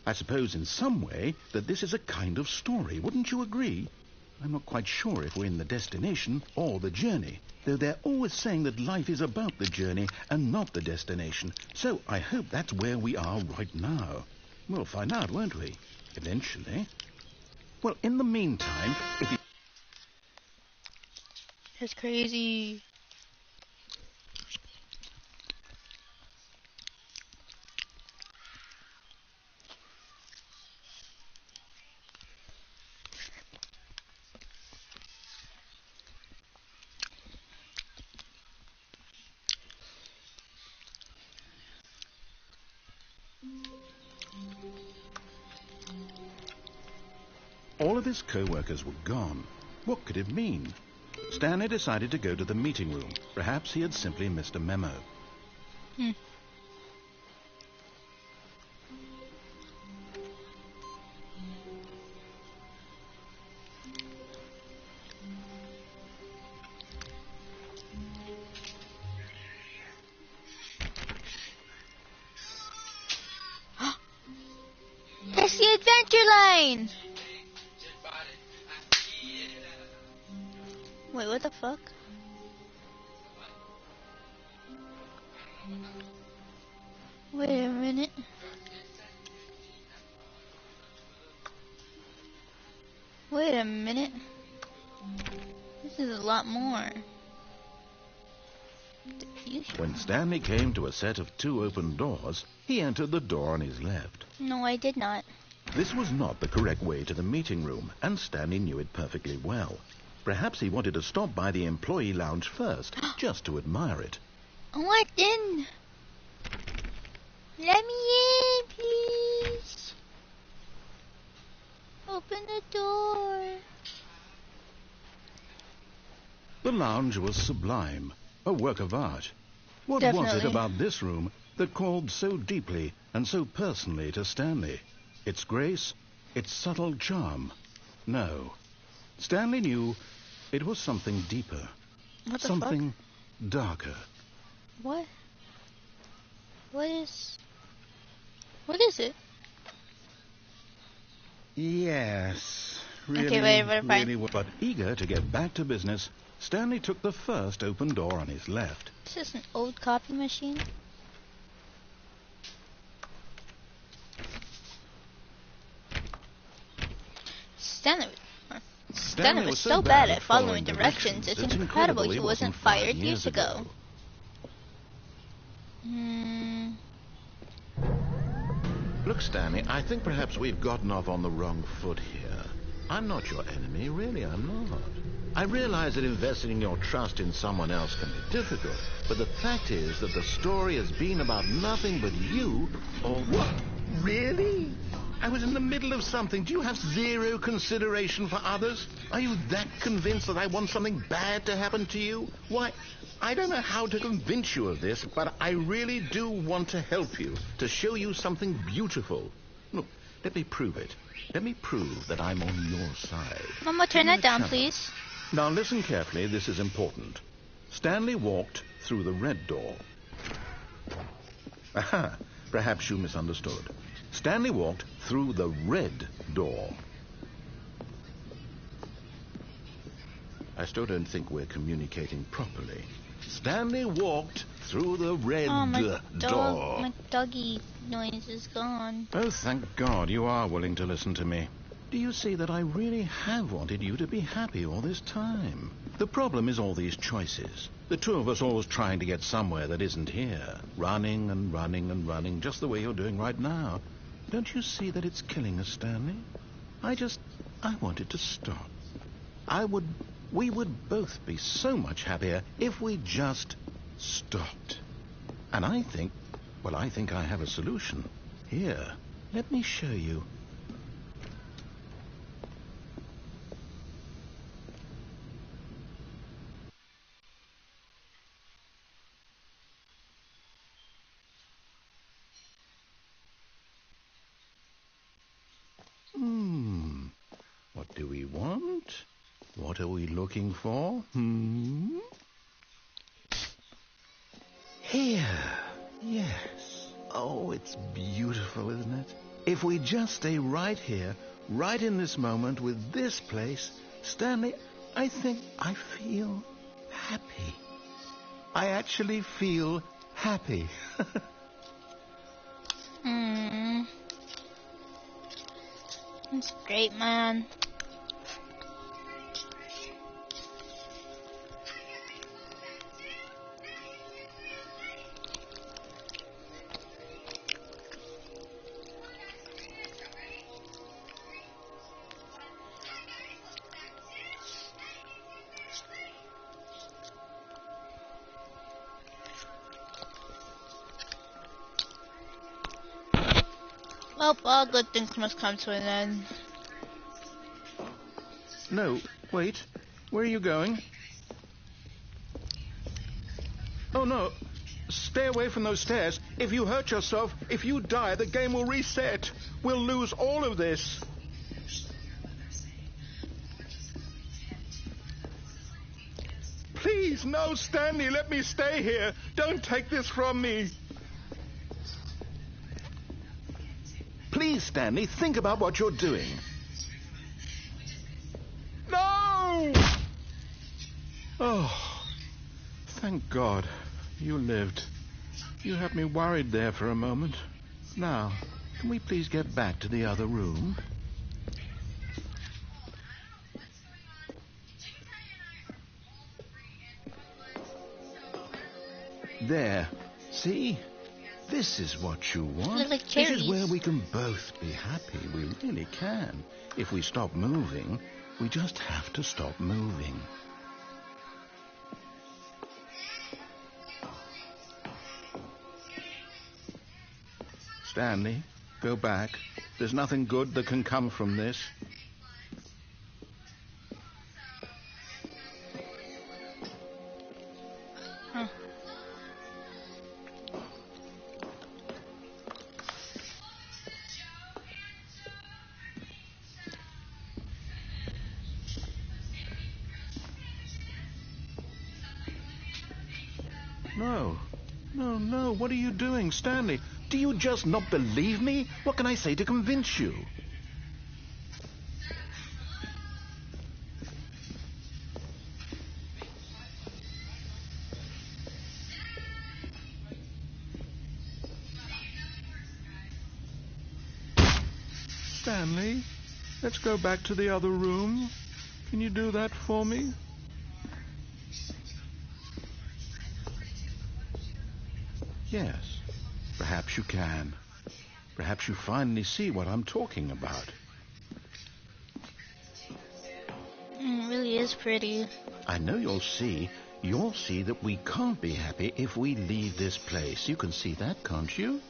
I suppose in some way that this is a kind of story. Wouldn't you agree? I'm not quite sure if we're in the destination or the journey, though they're always saying that life is about the journey and not the destination. So I hope that's where we are right now. We'll find out, won't we? Eventually. Well, in the meantime, if you...
That's crazy.
All of his co-workers were gone. What could it mean? Stanley decided to go to the meeting room. Perhaps he had simply missed a memo.
That's the adventure line! Wait, what the fuck? Wait a minute. Wait a minute. This is a lot more.
When Stanley came to a set of 2 open doors, he entered the door on his left.
No, I did not.
This was not the correct way to the meeting room, and Stanley knew it perfectly well. Perhaps he wanted to stop by the employee lounge first, just to admire it.
What in? Let me in, please. Open the door.
The lounge was sublime, a work of art. What was it
Definitely.
about this room that called so deeply and so personally to Stanley? Its grace, its subtle charm? No. Stanley knew it was something deeper,
What the
something darker.
fuck? What? What is it?
Yes, really,
Okay, wait, fine.
really. But eager to get back to business, Stanley took the first open door on his left.
Is this an old copy machine? Stanley was so bad at following directions, it's incredible he wasn't fired years ago.
Look, Stanley, I think perhaps we've gotten off on the wrong foot here. I'm not your enemy, really, I'm not. I realize that investing your trust in someone else can be difficult, but the fact is that the story has been about nothing but you or what? Really? I was in the middle of something. Do you have zero consideration for others? Are you that convinced that I want something bad to happen to you? Why, I don't know how to convince you of this, but I really do want to help you, to show you something beautiful. Look, let me prove it. Let me prove that I'm on your side.
Mama, turn that down, please.
Now listen carefully, this is important. Stanley walked through the red door. Aha, perhaps you misunderstood. Stanley walked through the red door. I still don't think we're communicating properly. Stanley walked through the red door.
My doggy noise is gone.
Oh, thank God you are willing to listen to me. Do you see that I really have wanted you to be happy all this time? The problem is all these choices. The two of us always trying to get somewhere that isn't here. Running and running and running, just the way you're doing right now. Don't you see that it's killing us, Stanley? I wanted to stop. We would both be so much happier if we just stopped. And I think I have a solution. Here, let me show you. What are we looking for? Here. Yes. Oh, it's beautiful, isn't it? If we just stay right here, right in this moment with this place, Stanley, I think I feel happy. I actually feel happy.
That's great, man. Well, all good things must come to an end.
No, wait. Where are you going? Oh, no. Stay away from those stairs. If you hurt yourself, if you die, the game will reset. We'll lose all of this. Please, no, Stanley, let me stay here. Don't take this from me. Please, Stanley, think about what you're doing. No! Oh, thank God. You lived. You had me worried there for a moment. Now, can we please get back to the other room? There. See? This is what you want.
Look like
This
cherries.
is where we can both be happy. We really can. If we stop moving, we just have to stop moving. Stanley, go back. There's nothing good that can come from this. No. No, no. What are you doing, Stanley? Do you just not believe me? What can I say to convince you? Stanley, let's go back to the other room. Can you do that for me? Yes, perhaps you can. Perhaps you finally see what I'm talking about.
It really is pretty.
I know you'll see. You'll see that we can't be happy if we leave this place. You can see that, can't you?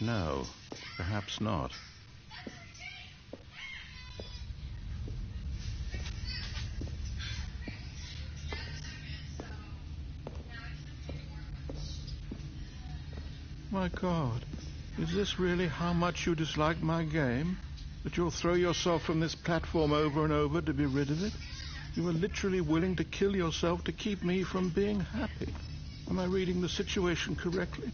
No, perhaps not. My God, is this really how much you dislike my game? That you'll throw yourself from this platform over and over to be rid of it? You are literally willing to kill yourself to keep me from being happy. Am I reading the situation correctly?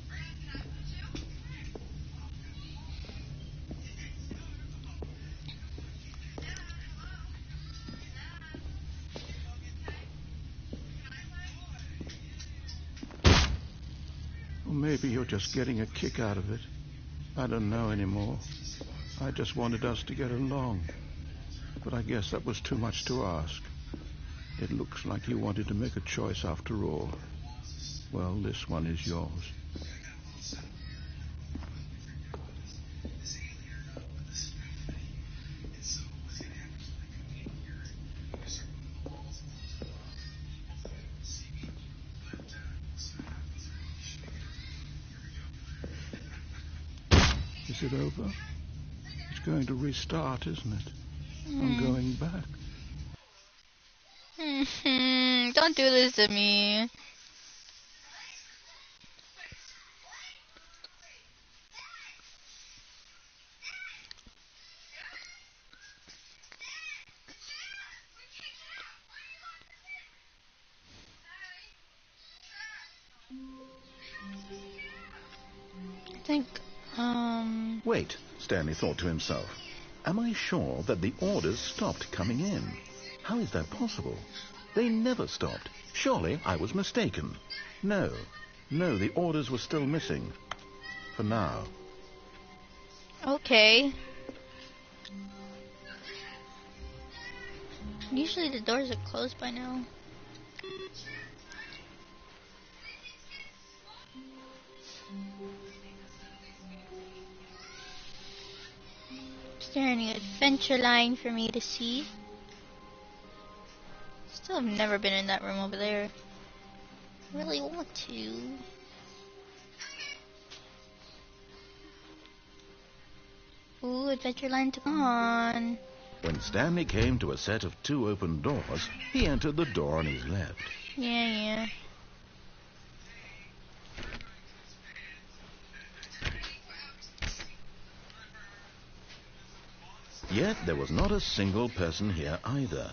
Or maybe you're just getting a kick out of it. I don't know anymore. I just wanted us to get along. But I guess that was too much to ask. It looks like you wanted to make a choice after all. Well, this one is yours. Is it over? It's going to restart, isn't it? I'm going back.
Don't do this to me. think,
Wait, Stanley thought to himself. Am I sure that the orders stopped coming in? How is that possible? They never stopped. Surely I was mistaken. No, the orders were still missing. For now.
okay. Usually the doors are closed by now. Is there any adventure line for me to see? Still have never been in that room over there. Really want to. Ooh, adventure line to come on.
When Stanley came to a set of 2 open doors, he entered the door on his left.
Yeah.
Yet there was not a single person here either.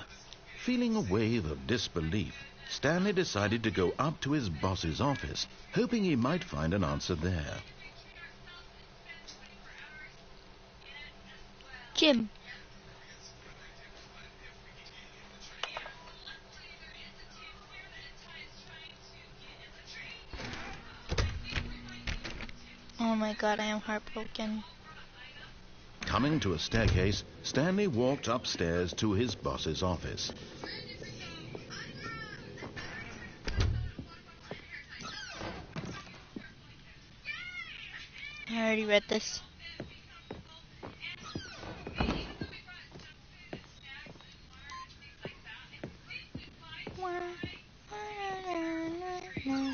Feeling a wave of disbelief, Stanley decided to go up to his boss's office, hoping he might find an answer there.
Jim. Oh my god, I am heartbroken.
Coming to a staircase, Stanley walked upstairs to his boss's office.
I already read this.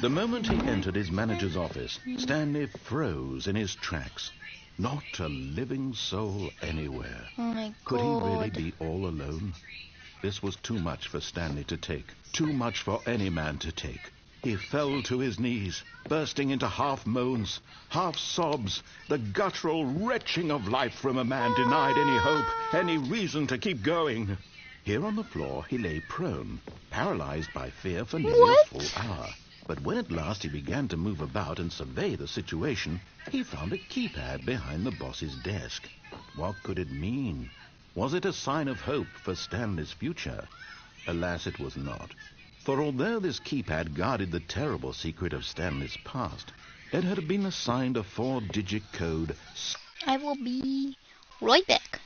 The moment he entered his manager's office, Stanley froze in his tracks. Not a living soul anywhere.
Oh my
Could he really
god.
be all alone? This was too much for Stanley to take. Too much for any man to take. He fell to his knees, bursting into half moans, half sobs, the guttural retching of life from a man denied any hope, any reason to keep going. Here on the floor he lay prone, paralyzed by fear for nearly a full hour. But when at last he began to move about and survey the situation, he found a keypad behind the boss's desk. What could it mean? Was it a sign of hope for Stanley's future? Alas, it was not. For although this keypad guarded the terrible secret of Stanley's past, it had been assigned a 4-digit code.
I will be right back.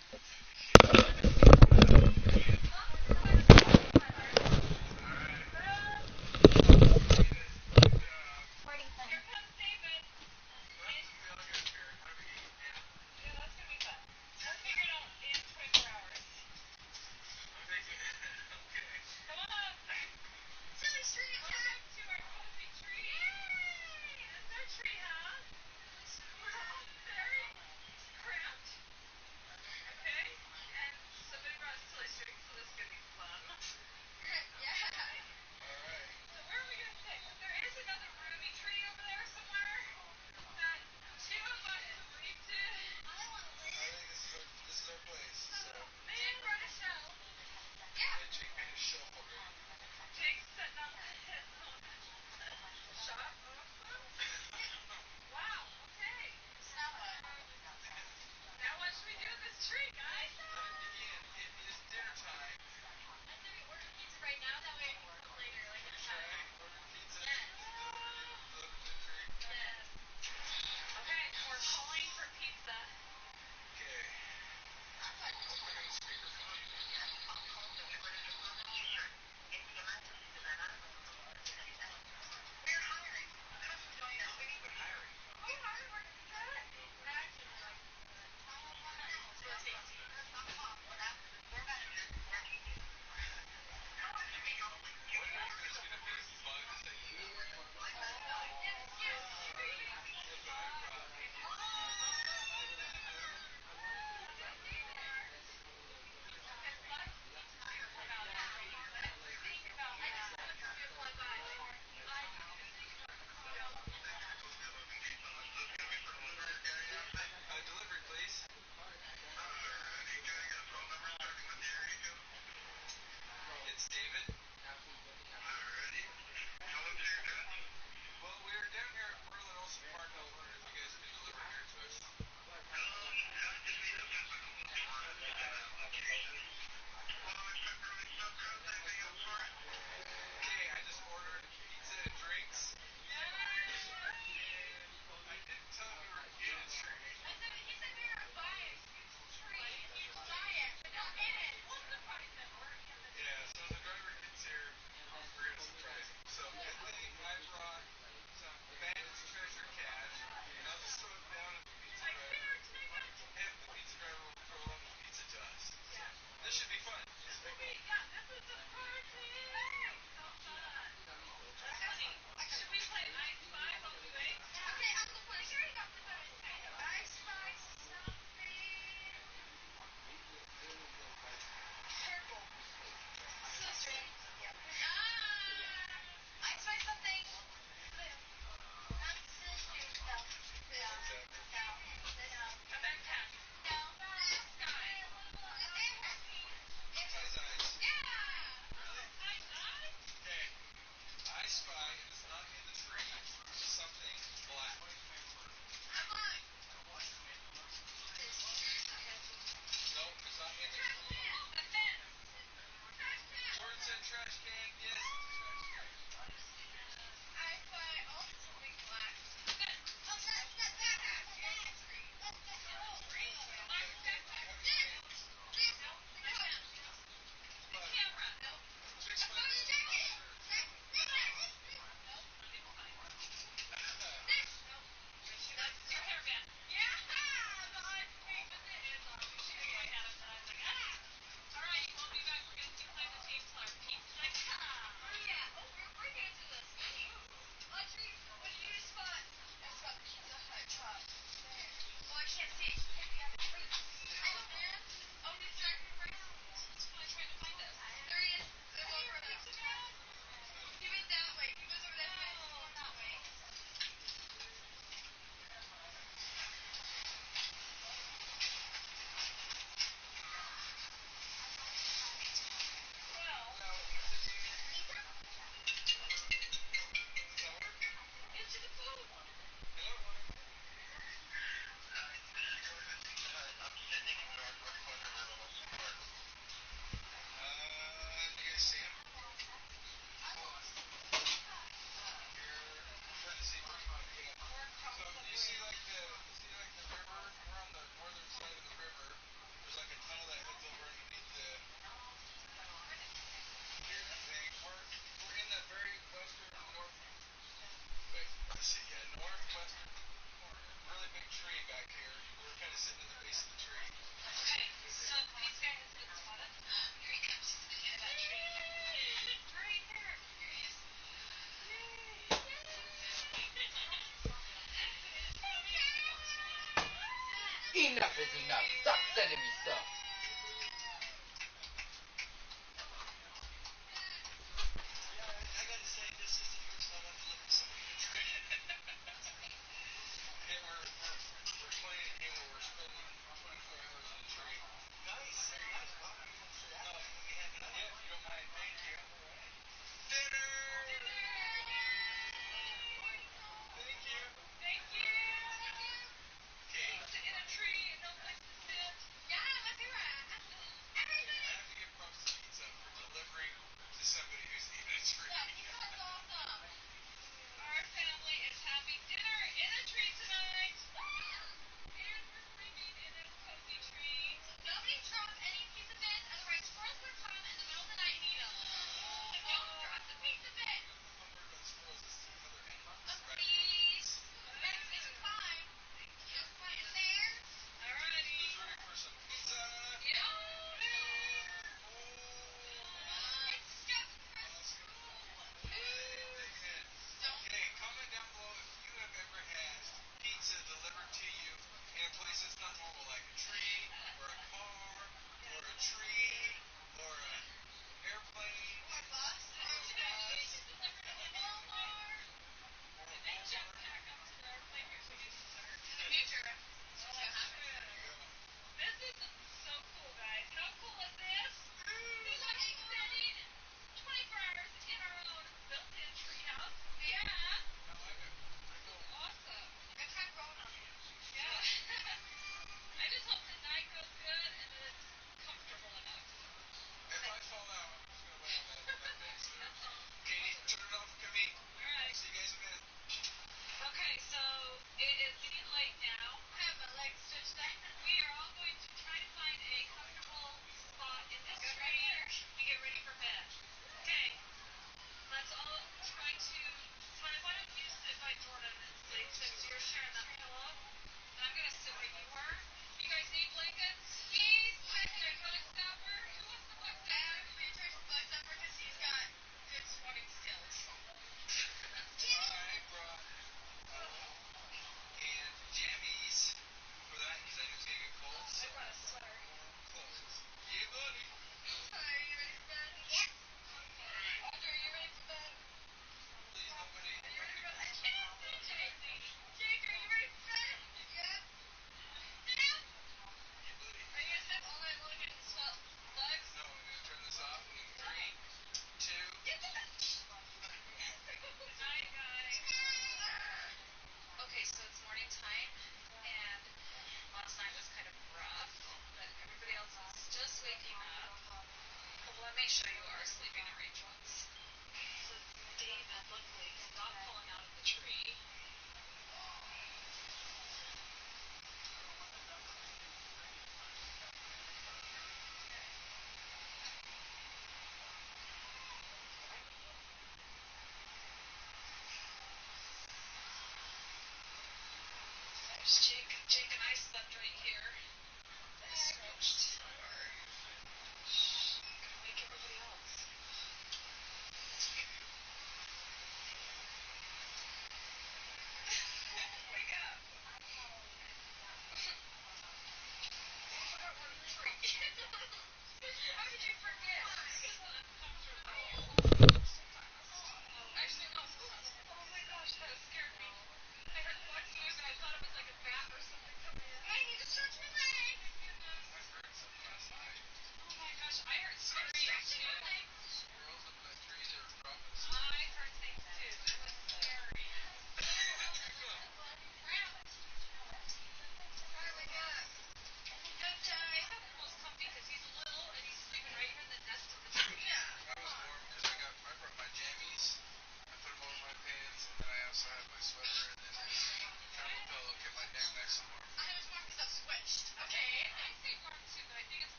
Enough is enough. Stop sending me stuff.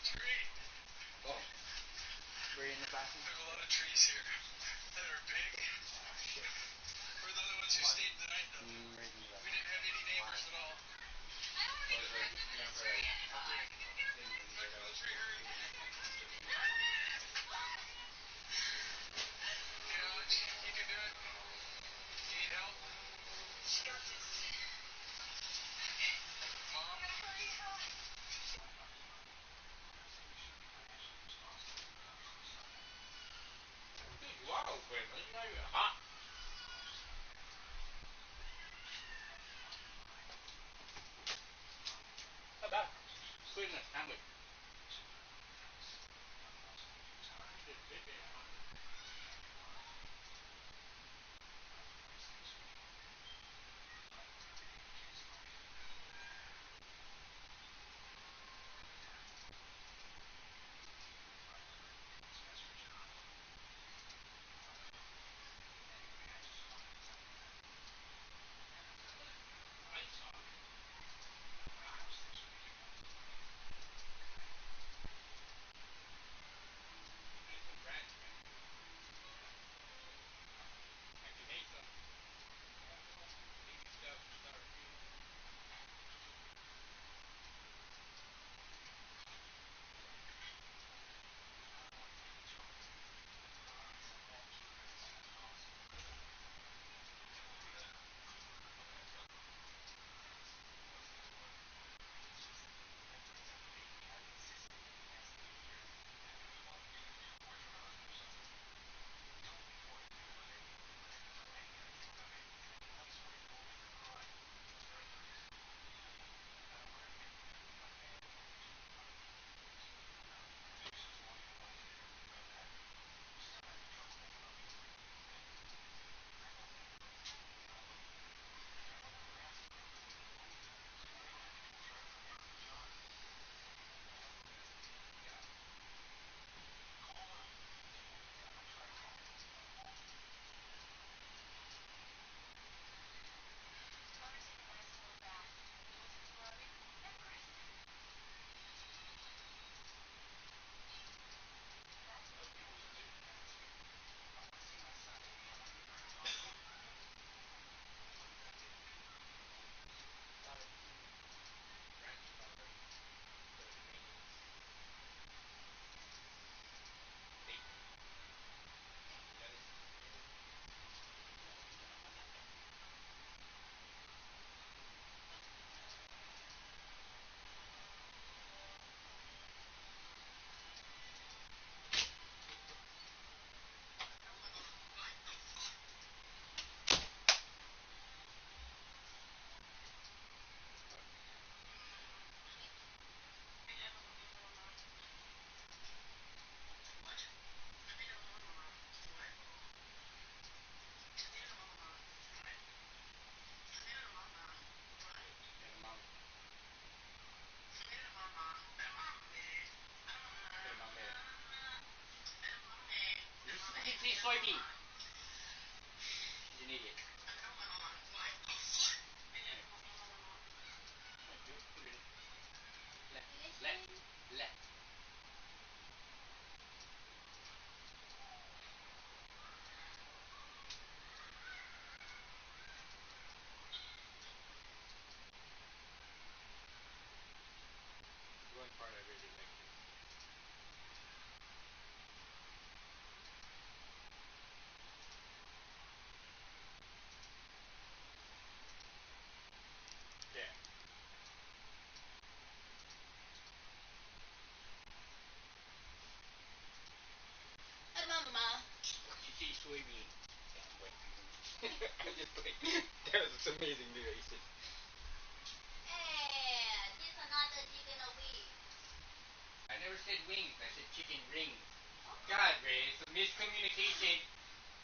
Oh. Were you in the classroom?
There are a lot of trees here that are big.
Shit.
We're the only ones who stayed the night, though.
Right in the
We didn't have any neighbors at all. Yeah, you can do it. You need help? Mom?
Dude, you are okay, man. You're not even hot. Not bad. Put it in a sandwich. Soybean. He's an idiot. Let. One part I really like. Yeah. You see soybean. Damn white people. I'm just like, that was amazing, dude. He said, I never said wings. I said chicken rings. God, Ray, it's a miscommunication.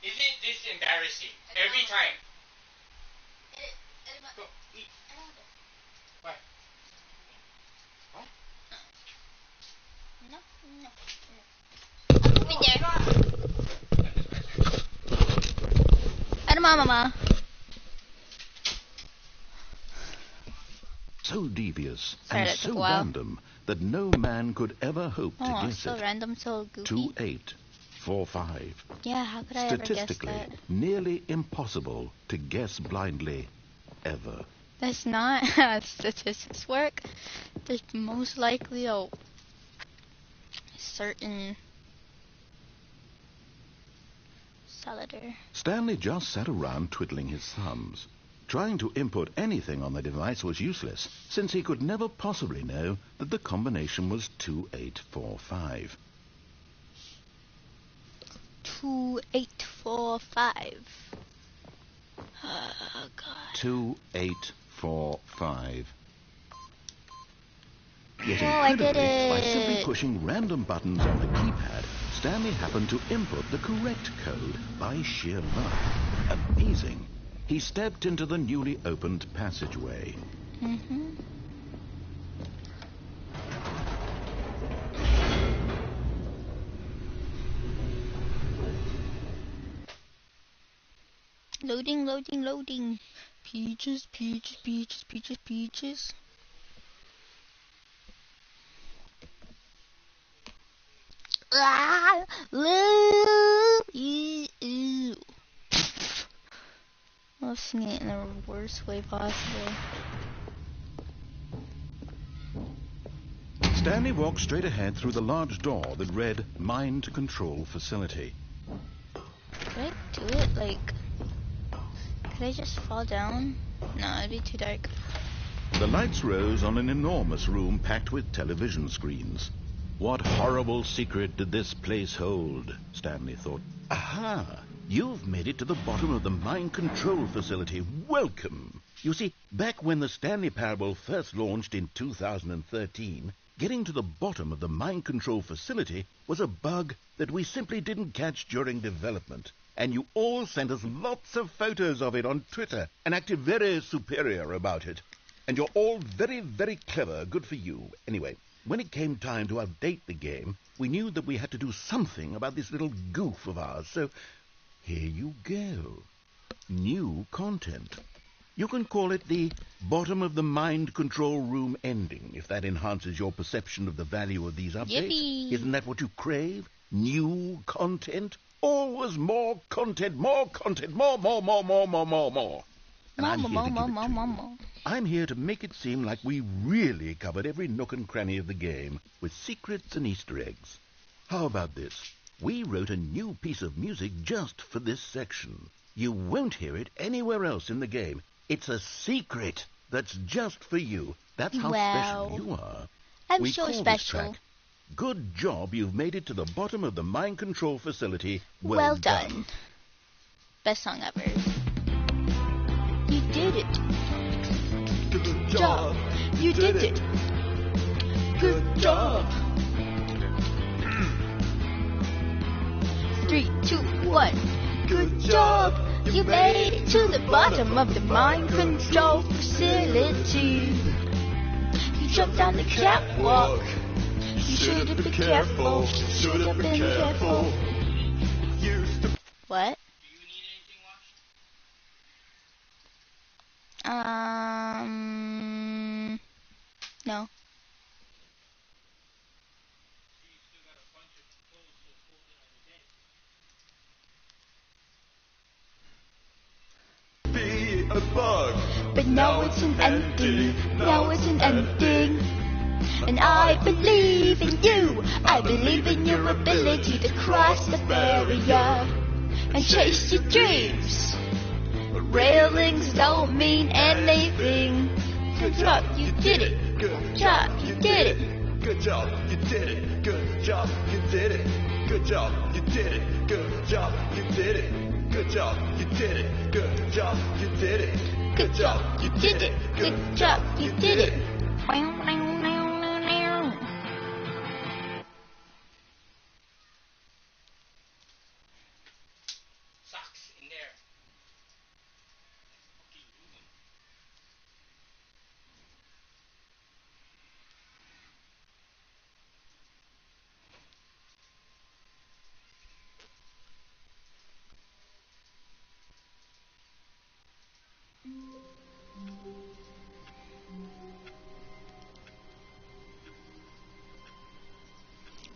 Isn't this embarrassing? Every time. Go, eat. What? What?
No, no, no. I'll move in there. Ano mama?
so devious
Sorry,
and
that took
so
a while.
random that no man could ever hope to
Oh,
guess
so
it.
random, so goofy.
2845.
Yeah, how could I ever guess
Statistically,
that?
nearly impossible to guess blindly, ever.
That's not how statistics work. There's most likely a certain solider.
Stanley just sat around twiddling his thumbs. Trying to input anything on the device was useless, since he could never possibly know that the combination was 2845.
2845. Oh, God.
2845. Yet
Oh, I did
incredibly, by simply
it.
pushing random buttons on the keypad, Stanley happened to input the correct code by sheer luck. Amazing. He stepped into the newly opened passageway.
Mm-hmm. Loading, loading, loading. Peaches, peaches, peaches, peaches, peaches. Ah, love you. I was singing it in the worst way possible.
Stanley walked straight ahead through the large door that read Mind Control Facility.
Could I do it like... Could I just fall down? No, it'd be too dark.
The lights rose on an enormous room packed with television screens. What horrible secret did this place hold? Stanley thought. Aha! You've made it to the bottom of the mind control facility. Welcome! You see, back when the Stanley Parable first launched in 2013, getting to the bottom of the mind control facility was a bug that we simply didn't catch during development. And you all sent us lots of photos of it on Twitter and acted very superior about it. And you're all very, very clever. Good for you. Anyway, when it came time to update the game, we knew that we had to do something about this little goof of ours. So here you go. New content. You can call it the bottom of the mind control room ending, if that enhances your perception of the value of these updates.
Yippee.
Isn't that what you crave? New content? Always more content, more content, more. And I'm here to give it to you. I'm here to make it seem like we really covered every nook and cranny of the game with secrets and Easter eggs. How about this? We wrote a new piece of music just for this section. You won't hear it anywhere else in the game. It's a secret that's just for you. That's how
Wow.
special you are.
I'm
We
so
call this
special.
track, Good Job You've Made It to the Bottom of the Mind Control Facility.
Well done. Best song ever. You did it.
Good
Job. You did it. Good job. 3, 2, 1. Good job. You made it to the bottom of the mind control facility. You jumped on the catwalk. You should have been careful. Should have been careful. What?
Do you need anything washed?
No.
See, you still got a bunch of clothes still folded on your bed.
Be a bug.
But now it's an ending. Now it's an ending. And I believe in you. I believe in your ability to cross the barrier and chase your dreams. Railings don't mean anything. Good job, you did it. Good job, you did it.
Good job, you did it. Good job, you did it. Good job, you did it. Good job, you did it. Good job, you did it. Good job, you did it.
Good job, you did it. Good job, you did it.
Socks in there. Fucking human.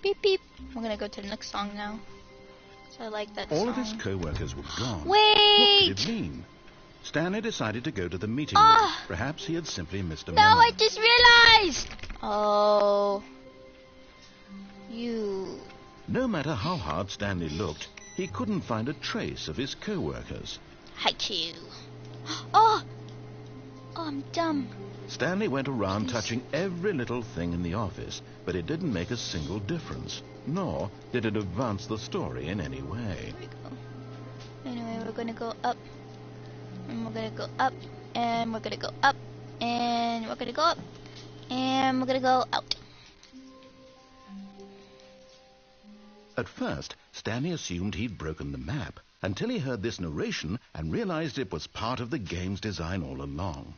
Beep beep. We're gonna go to the next song now. So I like that
All
song.
of his co-workers were gone.
Wait!
What could it mean? Stanley decided to go to the meeting room.
Ah!
Perhaps he had simply missed a
No,
memo.
I just realized! Oh. You.
No matter how hard Stanley looked, he couldn't find a trace of his co-workers.
Haichu. Oh! Oh, I'm dumb.
Stanley went around touching every little thing in the office, but it didn't make a single difference, nor did it advance the story in any way.
Here we go. Anyway, we're gonna go up. And we're gonna go up. And we're gonna go up. And we're gonna go up. And we're gonna go out.
At first, Stanley assumed he'd broken the map, until he heard this narration and realized it was part of the game's design all along.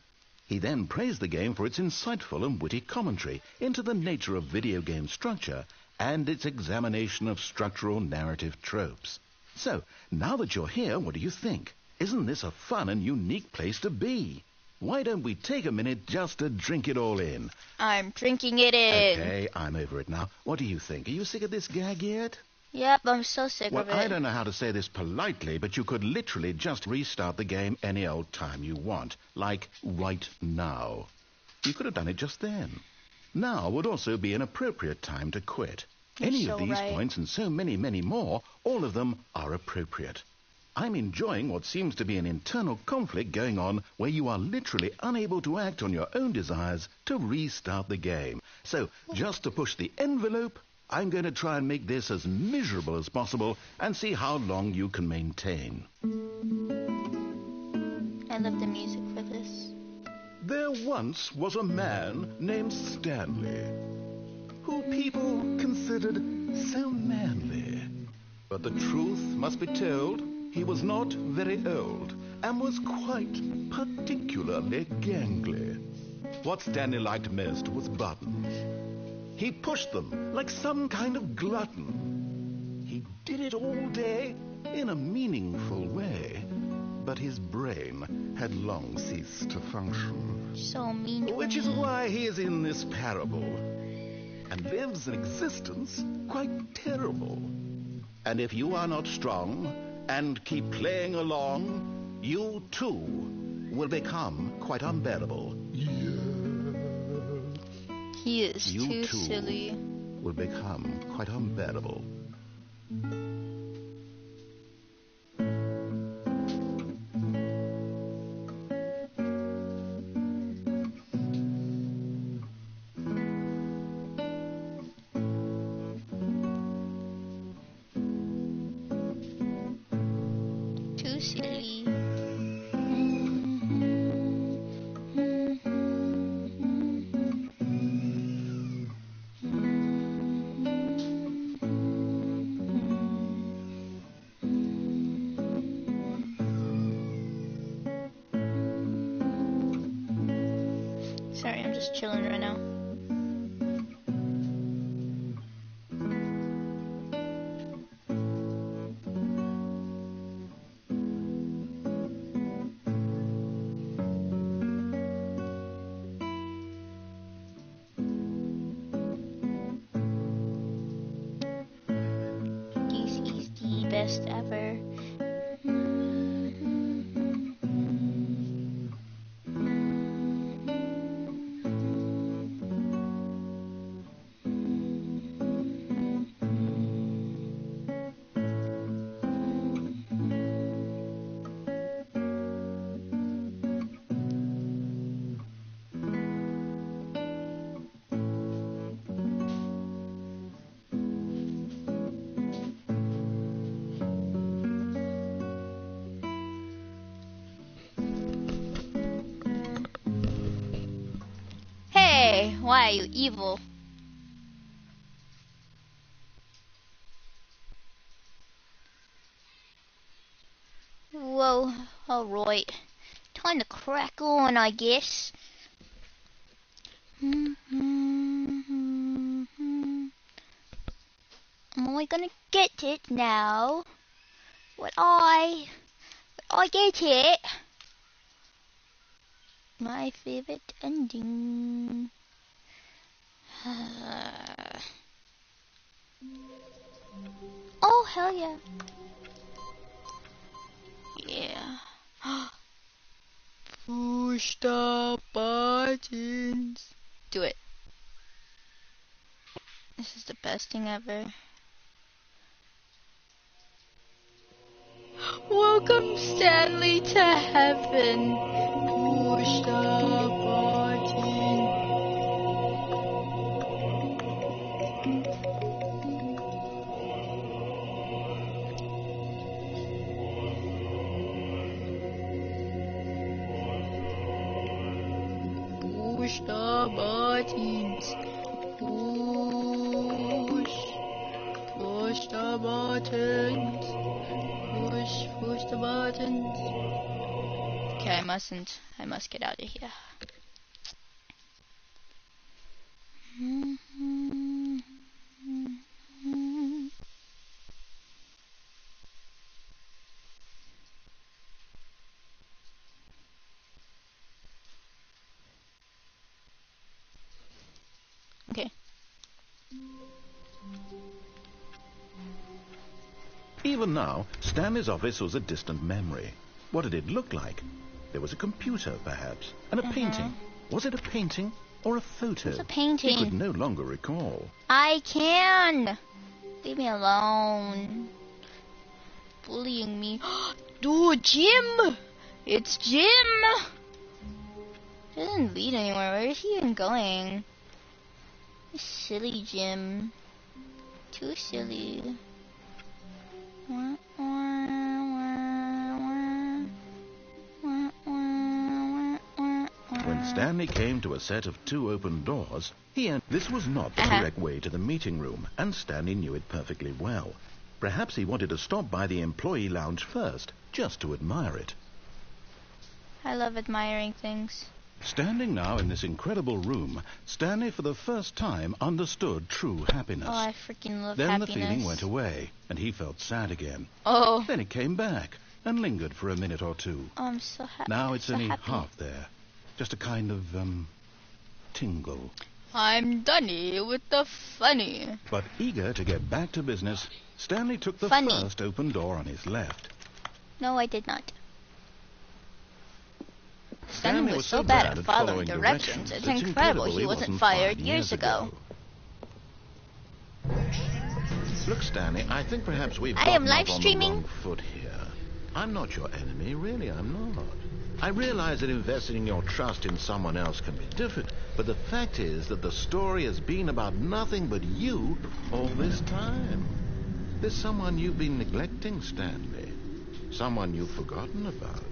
He then praised the game for its insightful and witty commentary into the nature of video game structure and its examination of structural narrative tropes. So, now that you're here, what do you think? Isn't this a fun and unique place to be? Why don't we take a minute just to drink it all in?
I'm drinking it in.
Okay, I'm over it now. What do you think? Are you sick of this gag yet?
Yep, I'm so sick
Well,
of it.
I don't know how to say this politely, but you could literally just restart the game any old time you want, like right now. You could have done it just then. Now would also be an appropriate time to quit.
You're
Any
so
of these
right.
points and so many, many more, all of them are appropriate. I'm enjoying what seems to be an internal conflict going on where you are literally unable to act on your own desires to restart the game. So, just to push the envelope, I'm going to try and make this as miserable as possible and see how long you can maintain.
I love the music for this.
There once was a man named Stanley, who people considered so manly. But the truth must be told, he was not very old and was quite particularly gangly. What Stanley liked most was buttons. He pushed them like some kind of glutton. He did it all day in a meaningful way, but his brain had long ceased to function.
So mean to
Which
me.
is why he is in this parable and lives an existence quite terrible. And if you are not strong and keep playing along, you too will become quite unbearable.
He is
You
too
too
silly.
will become quite unbearable.
Too silly. Sorry, I'm just chilling right now. This is the best ever. Hey, why are you evil? Whoa, alright. Time to crack on, I guess. Am I gonna get it now? Would I get it? My favorite ending. Oh, yeah. Yeah. Push the buttons. Do it. This is the best thing ever. Welcome, Stanley, to heaven. Push the button. Push the buttons. Push the buttons. Push the buttons. Okay, I must get out of here. Okay.
Even now, Stanley's office was a distant memory. What did it look like? There was a computer, perhaps, and a painting. Was it a painting or a photo?
It's a painting.
He could no longer recall.
I can. Leave me alone. Bullying me. Dude, Jim! It's Jim! It doesn't lead anywhere. Where is he even going? Silly Jim. Too silly.
When Stanley came to a set of 2 open doors, this was not the correct way to the meeting room, and Stanley knew it perfectly well. Perhaps he wanted to stop by the employee lounge first, just to admire it.
I love admiring things.
Standing now in this incredible room, Stanley for the first time understood true happiness.
Oh, I freaking love
Then
happiness.
the feeling went away, and he felt sad again.
Oh.
Then it came back, and lingered for a minute or two.
Oh, I'm so happy.
Now it's
so
only
happy.
half there. Just a kind of, tingle.
I'm Dunny with the funny.
But eager to get back to business, Stanley took the
Funny.
first open door on his left.
No, I did not.
Stanley
Stanley was so bad at following directions. It's incredible he wasn't fired years ago.
Look, Stanley, I think perhaps we've
I am
gotten
live
off on
streaming.
the wrong foot here. I'm not your enemy, really, I'm not. I realize that investing your trust in someone else can be difficult, but the fact is that the story has been about nothing but you all this time. There's someone you've been neglecting, Stanley. Someone you've forgotten about.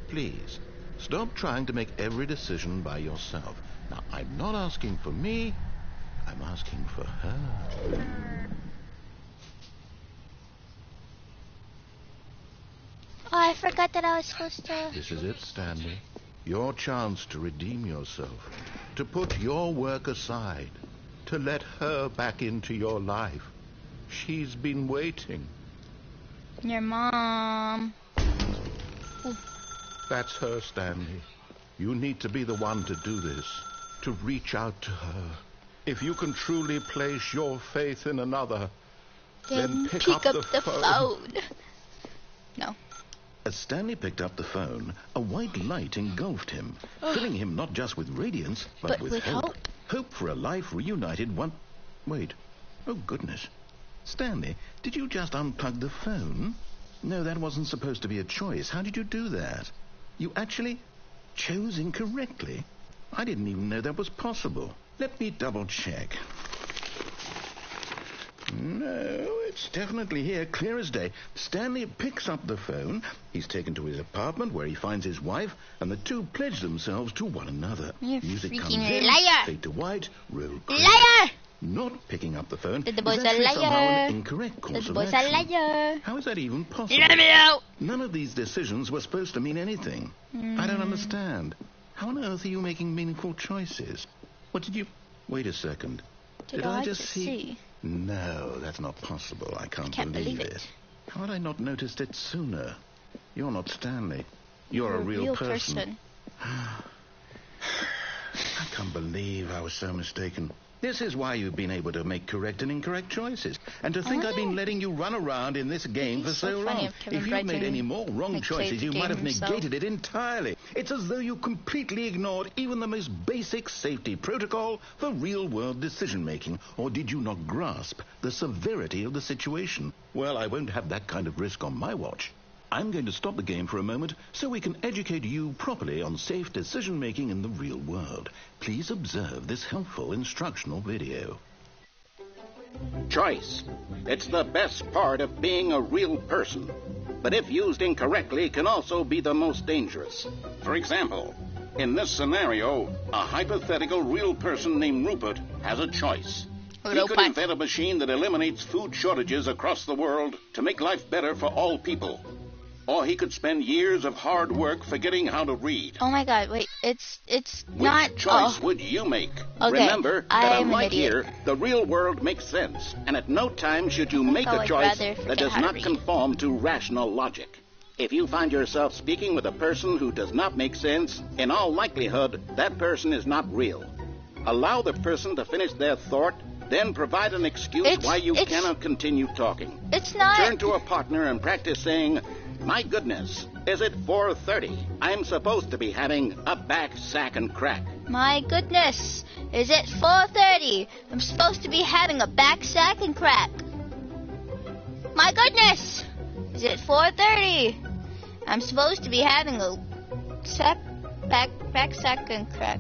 Please, stop trying to make every decision by yourself. Now, I'm not asking for me, I'm asking for her.
Oh, I forgot that I was supposed to...
This is it, Stanley. Your chance to redeem yourself. To put your work aside. To let her back into your life. She's been waiting.
Your mom.
That's her, Stanley. You need to be the one to do this. To reach out to her. If you can truly place your faith in another, then pick up the phone.
No.
As Stanley picked up the phone, a white light engulfed him, filling him not just with radiance, but with hope. Hope for a life reunited one... Wait. Oh, goodness. Stanley, did you just unplug the phone? No, that wasn't supposed to be a choice. How did you do that? You actually chose incorrectly? I didn't even know that was possible. Let me double check. No, it's definitely here, clear as day. Stanley picks up the phone. He's taken to his apartment where he finds his wife, and the two pledge themselves to one another.
You
Music comes
freaking
in,
liar!
fade to white, roll credits.
Liar!
Not picking up the phone
The
is
boy's a
actually somehow
liar.
an incorrect course
The
of
boy's a
action.
liar.
How is that even possible?
Let me out!
None of these decisions were supposed to mean anything. I don't understand. How on earth are you making meaningful choices? What did you... Wait a second.
Did I just see?
No, that's not possible. I can't
believe it.
How had I not noticed it sooner? You're not Stanley. You're a real person. I can't believe I was so mistaken. This is why you've been able to make correct and incorrect choices. And to think I've been letting you run around in this game for so long. If you'd made any more wrong choices, you might have negated it entirely. It's as though you completely ignored even the most basic safety protocol for real-world decision-making. Or did you not grasp the severity of the situation? Well, I won't have that kind of risk on my watch. I'm going to stop the game for a moment so we can educate you properly on safe decision-making in the real world. Please observe this helpful instructional video.
Choice. It's the best part of being a real person. But if used incorrectly, can also be the most dangerous. For example, in this scenario, a hypothetical real person named Rupert has a choice. He could invent a machine that eliminates food shortages across the world to make life better for all people. Or he could spend years of hard work forgetting how to read.
Oh my god, wait, it's not...
Which choice would you make?
Okay,
Remember that
I'm
unlike
an idiot.
here, the real world makes sense. And at no time should you make a
I'd
choice
rather
that
forget
does
how to
not
read.
conform to rational logic. If you find yourself speaking with a person who does not make sense, in all likelihood, that person is not real. Allow the person to finish their thought, then provide an excuse why you cannot continue talking.
It's not...
Turn to a partner and practice saying, "My goodness, is it 4:30? I'm supposed to be having a back sack and crack."
My goodness, is it 4:30? I'm supposed to be having a back sack and crack. My goodness, is it 4:30? I'm supposed to be having a back sack and crack.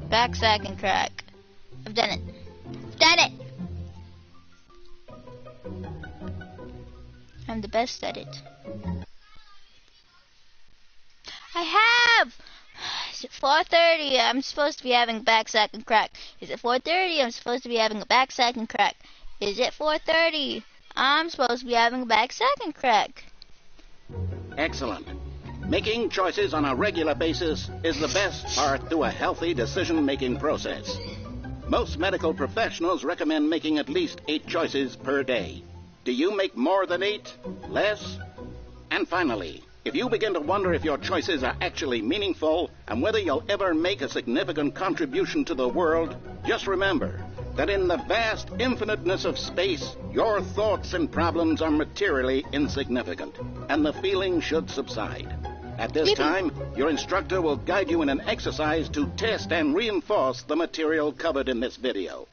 Back sack and crack. I've done it. Done it! I'm the best at it. I have! Is it 4:30? I'm supposed to be having a back sack and crack. Is it 4:30? I'm supposed to be having a back sack and crack. Is it 4:30? I'm supposed to be having a back sack and crack.
Excellent. Making choices on a regular basis is the best part to a healthy decision-making process. Most medical professionals recommend making at least 8 choices per day. Do you make more than 8? Less? And finally, if you begin to wonder if your choices are actually meaningful and whether you'll ever make a significant contribution to the world, just remember that in the vast infiniteness of space, your thoughts and problems are materially insignificant, and the feeling should subside. At this time, your instructor will guide you in an exercise to test and reinforce the material covered in this video.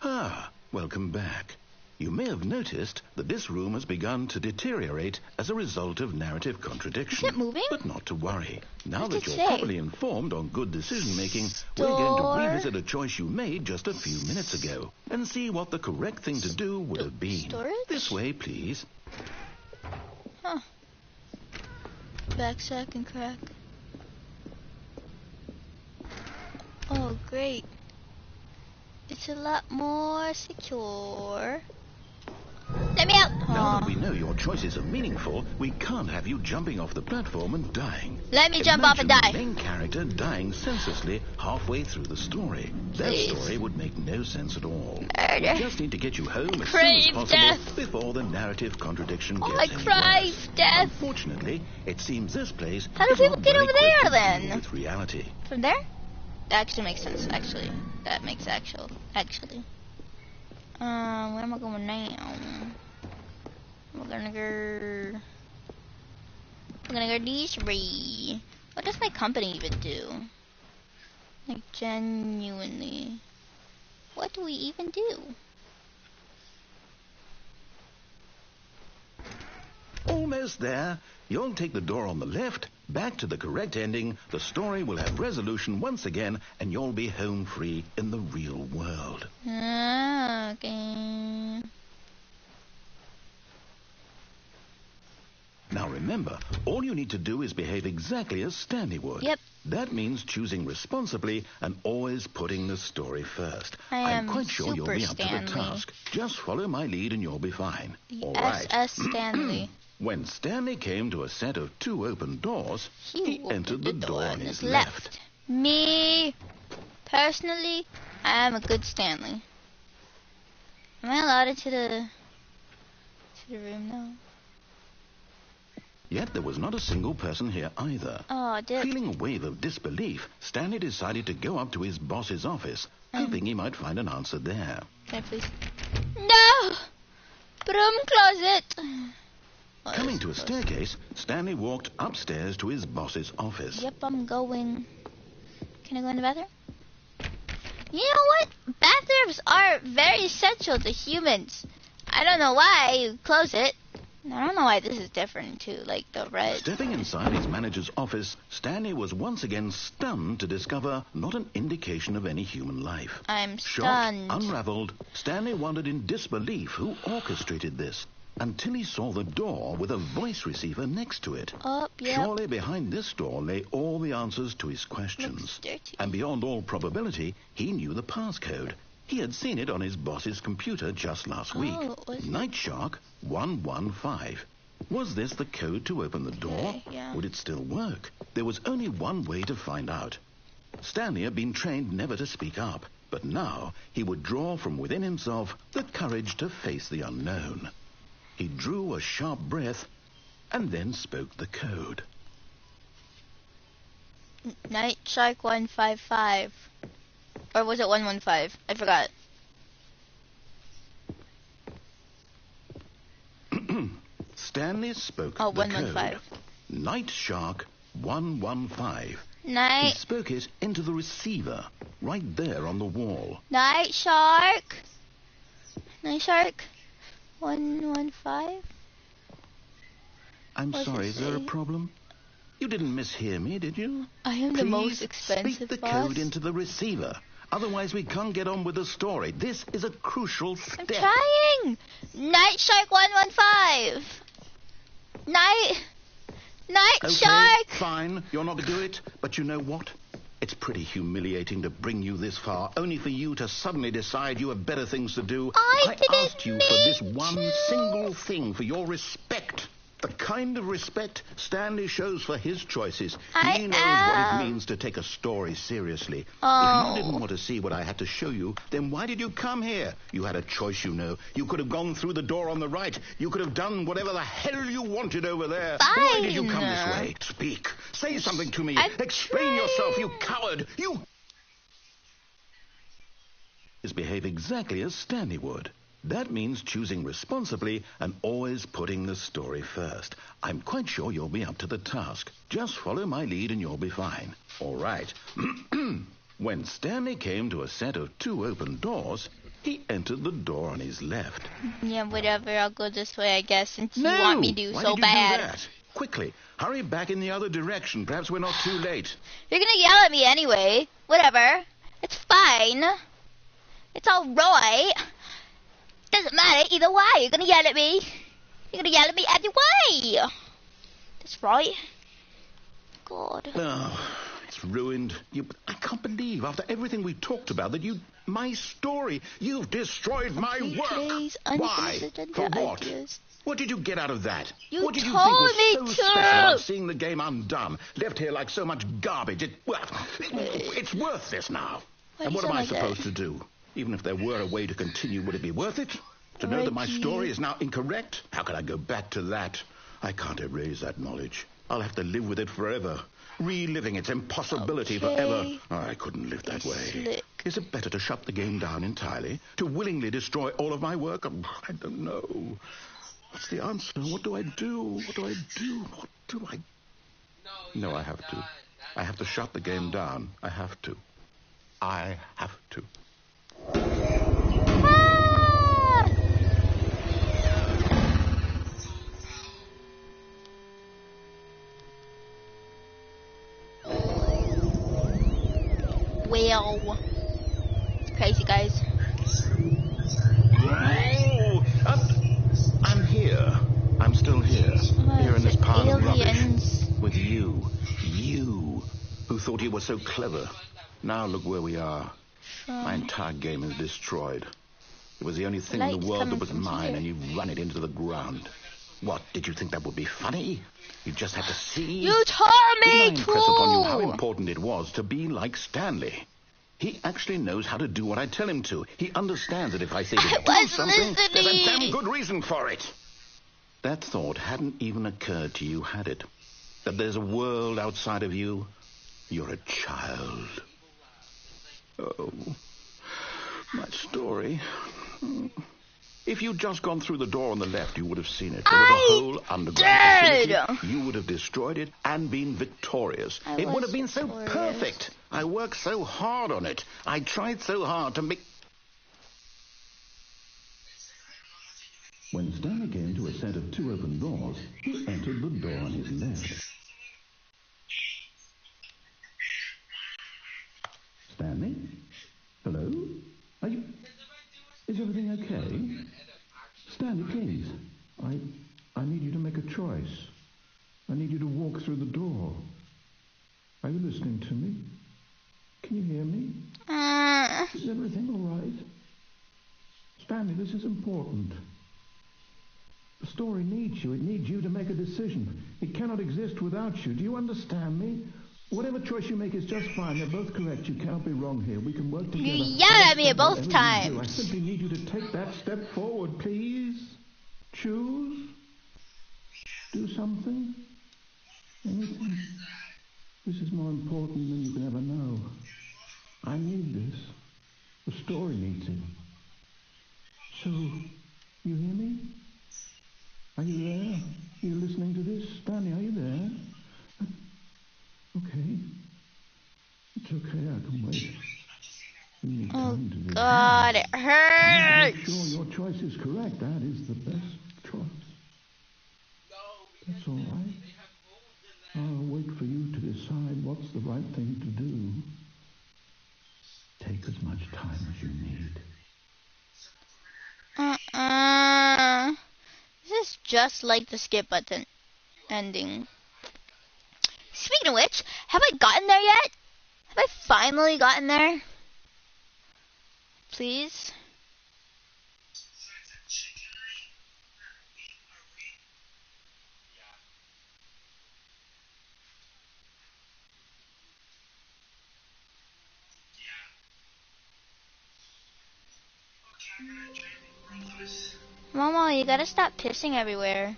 Ah, welcome back. You may have noticed that this room has begun to deteriorate as a result of narrative contradiction.
Is it moving?
But not to worry. Now
What
that
did it
you're
say?
properly informed on good decision-making, we're going to revisit a choice you made just a few minutes ago and see what the correct thing to do would have been.
Storage?
This way, please.
Huh. Back sack and crack. Oh, great. It's a lot more secure. Let me out!
Now that
Aw.
we know your choices are meaningful, we can't have you jumping off the platform and dying.
Let me jump off and
Imagine
die.
the main character dying senselessly halfway through the story. That
Please.
story would make no sense at all.
Murder.
We just need to get you home as soon as
Crave
possible
death.
before the narrative contradiction
Oh,
gets
I
any
crave
worse.
death.
Unfortunately, it seems this place
How do
is
people
not
get
very
over there,
equipped to
then?
deal with reality.
From there? That actually makes sense, actually. That makes actually. Where am I going now? We're gonna go this way. What does my company even do? Like, genuinely. What do we even do?
Almost there. You'll take the door on the left, back to the correct ending, the story will have resolution once again, and you'll be home free in the real world.
Okay.
Now remember, all you need to do is behave exactly as Stanley would.
Yep.
That means choosing responsibly and always putting the story first.
I'm
I'm quite sure you'll be
super
up to the
Stanley.
task. Just follow my lead and you'll be fine. All right.
SS Stanley.
When Stanley came to a set of 2 open doors, he entered the door on his left.
Me, personally, I am a good Stanley. Am I allowed into the room now?
Yet there was not a single person here either.
Oh, dip.
Feeling a wave of disbelief, Stanley decided to go up to his boss's office, hoping he might find an answer there.
Can I please? No! Broom closet! Oh,
Coming to a staircase, Stanley walked upstairs to his boss's office.
Yep, I'm going. Can I go in the bathroom? You know what? Bathrooms are very essential to humans. I don't know why you close it. I don't know why this is different too, like the red.
Stepping inside his manager's office, Stanley was once again stunned to discover not an indication of any human life.
I'm
Shocked,
stunned.
unraveled, Stanley wondered in disbelief who orchestrated this, until he saw the door with a voice receiver next to it.
Oh, yep.
Surely behind this door lay all the answers to his
Looks
questions.
dirty.
And beyond all probability, he knew the passcode. He had seen it on his boss's computer just last week.
was it?
Night Shark 115. Was this the code to open the door?
Okay, yeah.
Would it still work? There was only one way to find out. Stanley had been trained never to speak up, but now he would draw from within himself the courage to face the unknown. He drew a sharp breath and then spoke the code.
Night Shark 155. Or was it 115? I forgot.
Stanley spoke
Oh,
the
115.
code. Night Shark 115. He
Night
spoke it into the receiver, right there on the wall.
Night Shark. Night Shark 115.
I'm
What does
sorry,
it
is there a
say?
problem? You didn't mishear me, did you?
I am the
Please
most expensive
speak the
boss.
code into the receiver. Otherwise, we can't get on with the story. This is a crucial step.
I'm trying. Night Shark 115. Night
Okay,
Shark.
fine. You're not to do it. But you know what? It's pretty humiliating to bring you this far, only for you to suddenly decide you have better things to do.
I didn't
asked you for this
mean
one
to.
single thing, for your respect. The kind of respect Stanley shows for his choices.
I
He knows what it means to take a story seriously.
Oh.
If you didn't want to see what I had to show you, then why did you come here? You had a choice, you know. You could have gone through the door on the right. You could have done whatever the hell you wanted over there. Why did you come this way? Speak. Say something to me.
I'm
Explain yourself, you coward. You behave exactly as Stanley would. That means choosing responsibly and always putting the story first. I'm quite sure you'll be up to the task. Just follow my lead and you'll be fine. All right. When Stanley came to a set of 2 open doors, he entered the door on his left.
Yeah, whatever. I'll go this way, I guess, since
No!
you want me to
Why
so
did you
bad.
do that? Quickly, hurry back in the other direction. Perhaps we're not too late.
You're gonna yell at me anyway. Whatever. It's fine. It's all right. Doesn't matter either way. You're gonna yell at me. You're gonna yell at me anyway. That's right. God.
Oh, it's ruined. I can't believe, after everything we talked about, that my story, you've destroyed my work.
Please,
Why?
unsolicited
For what?
ideas.
What did you get out of that?
You
what did you
told
think was
me
so
to.
special about seeing the game undone, left here like so much garbage? It's worth this now.
Why
And
do
what
you
am I
sound like
supposed to do? Even if there were a way to continue, would it be worth it? To know that my
Reggie.
story is now incorrect? How can I go back to that? I can't erase that knowledge. I'll have to live with it forever, reliving its impossibility
Okay.
forever. Oh, I couldn't live that way.
Slick.
Is it better to shut the game down entirely? To willingly destroy all of my work? I don't know. What's the answer? What do I do? What do I do? What do I... No, I have to. I have to shut the game down. I have to. I have to.
Ah! Well, it's crazy, guys.
Oh, I'm here. I'm still here. Here in this pile of rubbish.
Aliens.
With you. You, who thought you were so clever. Now look where we are. My entire game is destroyed. It was the only thing in
Light's
the world that
coming
was
from
mine,
here.
and you've run it into the ground. What, did you think that would be funny? You just had to see?
You told
Didn't I
me
impress upon you how
to.
important it was to be like Stanley? He actually knows how to do what I tell him to. He understands that if I say to
I
do
was
something, there's a damn
listening.
good reason for it.
That thought hadn't even occurred to you, had it? That there's a world outside of you? You're a child. Oh, my story. If you'd just gone through the door on the left, you would have seen it. There was a whole underground facility. You would have destroyed it and been victorious. It would have been so perfect. I worked so hard on it. I tried so hard to make...
When Stanley came to a set of 2 open doors, he entered the door on his left. Stanley? Hello? Are you... Is everything okay? Stanley, please. I need you to make a choice. I need you to walk through the door. Are you listening to me? Can you hear me? Is everything all right? Stanley, this is important. The story needs you. It needs you to make a decision. It cannot exist without you. Do you understand me? Whatever choice you make is just fine. You're both correct. You cannot be wrong here. We can work together.
You yelled at me both times.
I simply need you to take that step forward, please. Choose. Do something. Anything. This is more important than you can ever know. I need this. The story needs it. So, you hear me? Are you there? Are you listening to this? Stanley, are you there? Okay. It's okay, I can wait.
Oh, God, it hurts.
Make sure your choice is correct. That is the best choice. That's all right. I'll wait for you to decide what's the right thing to do. Take as much time as you need.
This is just like the skip button ending. Speaking of which, have I gotten there yet? Have I finally gotten there? Please? Mama, you gotta stop pissing everywhere.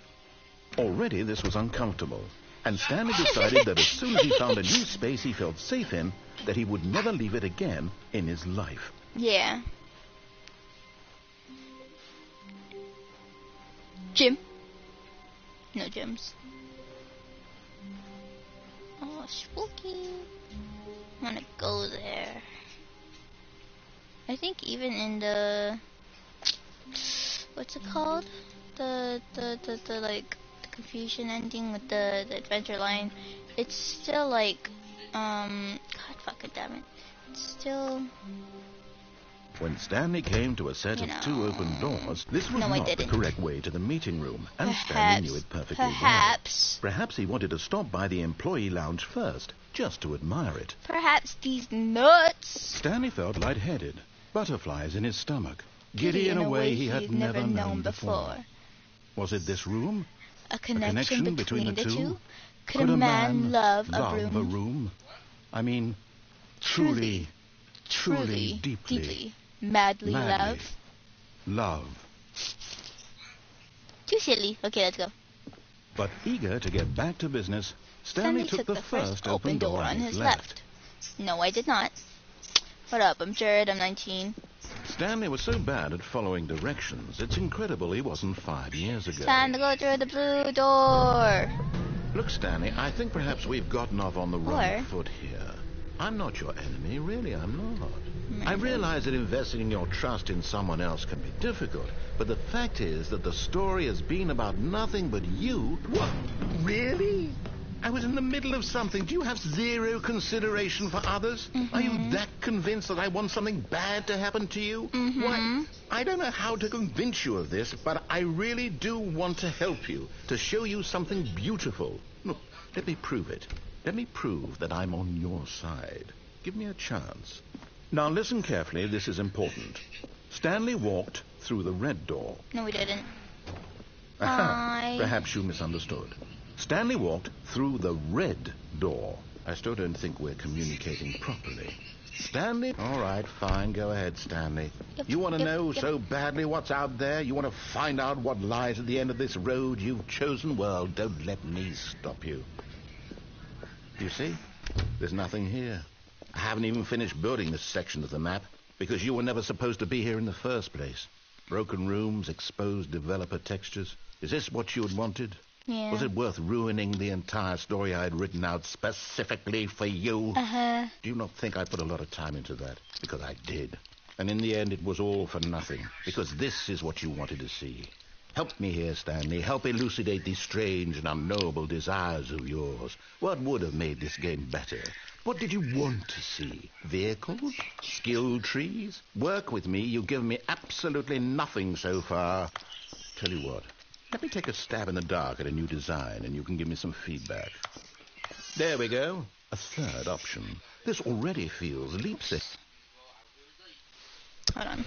Already this was uncomfortable, and Stanley decided that as soon as he found a new space he felt safe in, that he would never leave it again in his life.
Yeah. Gym. No gyms. Oh, spooky. I wanna go there. I think even in the... What's it called? The like, the confusion ending with the adventure line. It's still like, God fucking damn it. It's still...
When Stanley came to a set of 2 open doors, this was not the correct way to the meeting room, and Stanley knew it perfectly well. Perhaps he wanted to stop by the employee lounge first, just to admire it.
Perhaps these nuts.
Stanley felt lightheaded, butterflies in his stomach, giddy in a way he had never known before. Was it this room?
A connection between the two? Could a man love a room?
I mean, truly, deeply,
madly
love.
Too silly. Okay, let's go.
But eager to get back to business, Stanley took the first open door on his left.
No, I did not. What up? I'm Jared. I'm 19.
Stanley was so bad at following directions, it's incredible he wasn't 5 years ago.
Time to go through the blue door.
Look, Stanley, I think perhaps we've gotten off on the wrong foot here. I'm not your enemy, really, I'm not. I realize that investing in your trust in someone else can be difficult, but the fact is that the story has been about nothing but you. What? Really? I was in the middle of something. Do you have zero consideration for others? Are you that convinced that I want something bad to happen to you? Why, I don't know how to convince you of this, but I really do want to help you, to show you something beautiful. Look, let me prove it. Let me prove that I'm on your side. Give me a chance. Now listen carefully, this is important. Stanley walked through the red door.
No, we didn't.
Perhaps you misunderstood. Stanley walked through the red door. I still don't think we're communicating properly. Stanley? All right, fine. Go ahead, Stanley.
Yep,
You want to
yep,
know
yep.
so badly what's out there? You want to find out what lies at the end of this road you've chosen? Well, don't let me stop you. You see? There's nothing here. I haven't even finished building this section of the map because you were never supposed to be here in the first place. Broken rooms, exposed developer textures. Is this what you had wanted?
Yeah.
Was it worth ruining the entire story I had written out specifically for you?
Uh-huh.
Do you not think I put a lot of time into that? Because I did. And in the end, it was all for nothing. Because this is what you wanted to see. Help me here, Stanley. Help elucidate these strange and unknowable desires of yours. What would have made this game better? What did you want to see? Vehicles? Skill trees? Work with me. You've given me absolutely nothing so far. Tell you what. Let me take a stab in the dark at a new design, and you can give me some feedback. There we go. A third option. This already feels leaps ahead.
Hold on.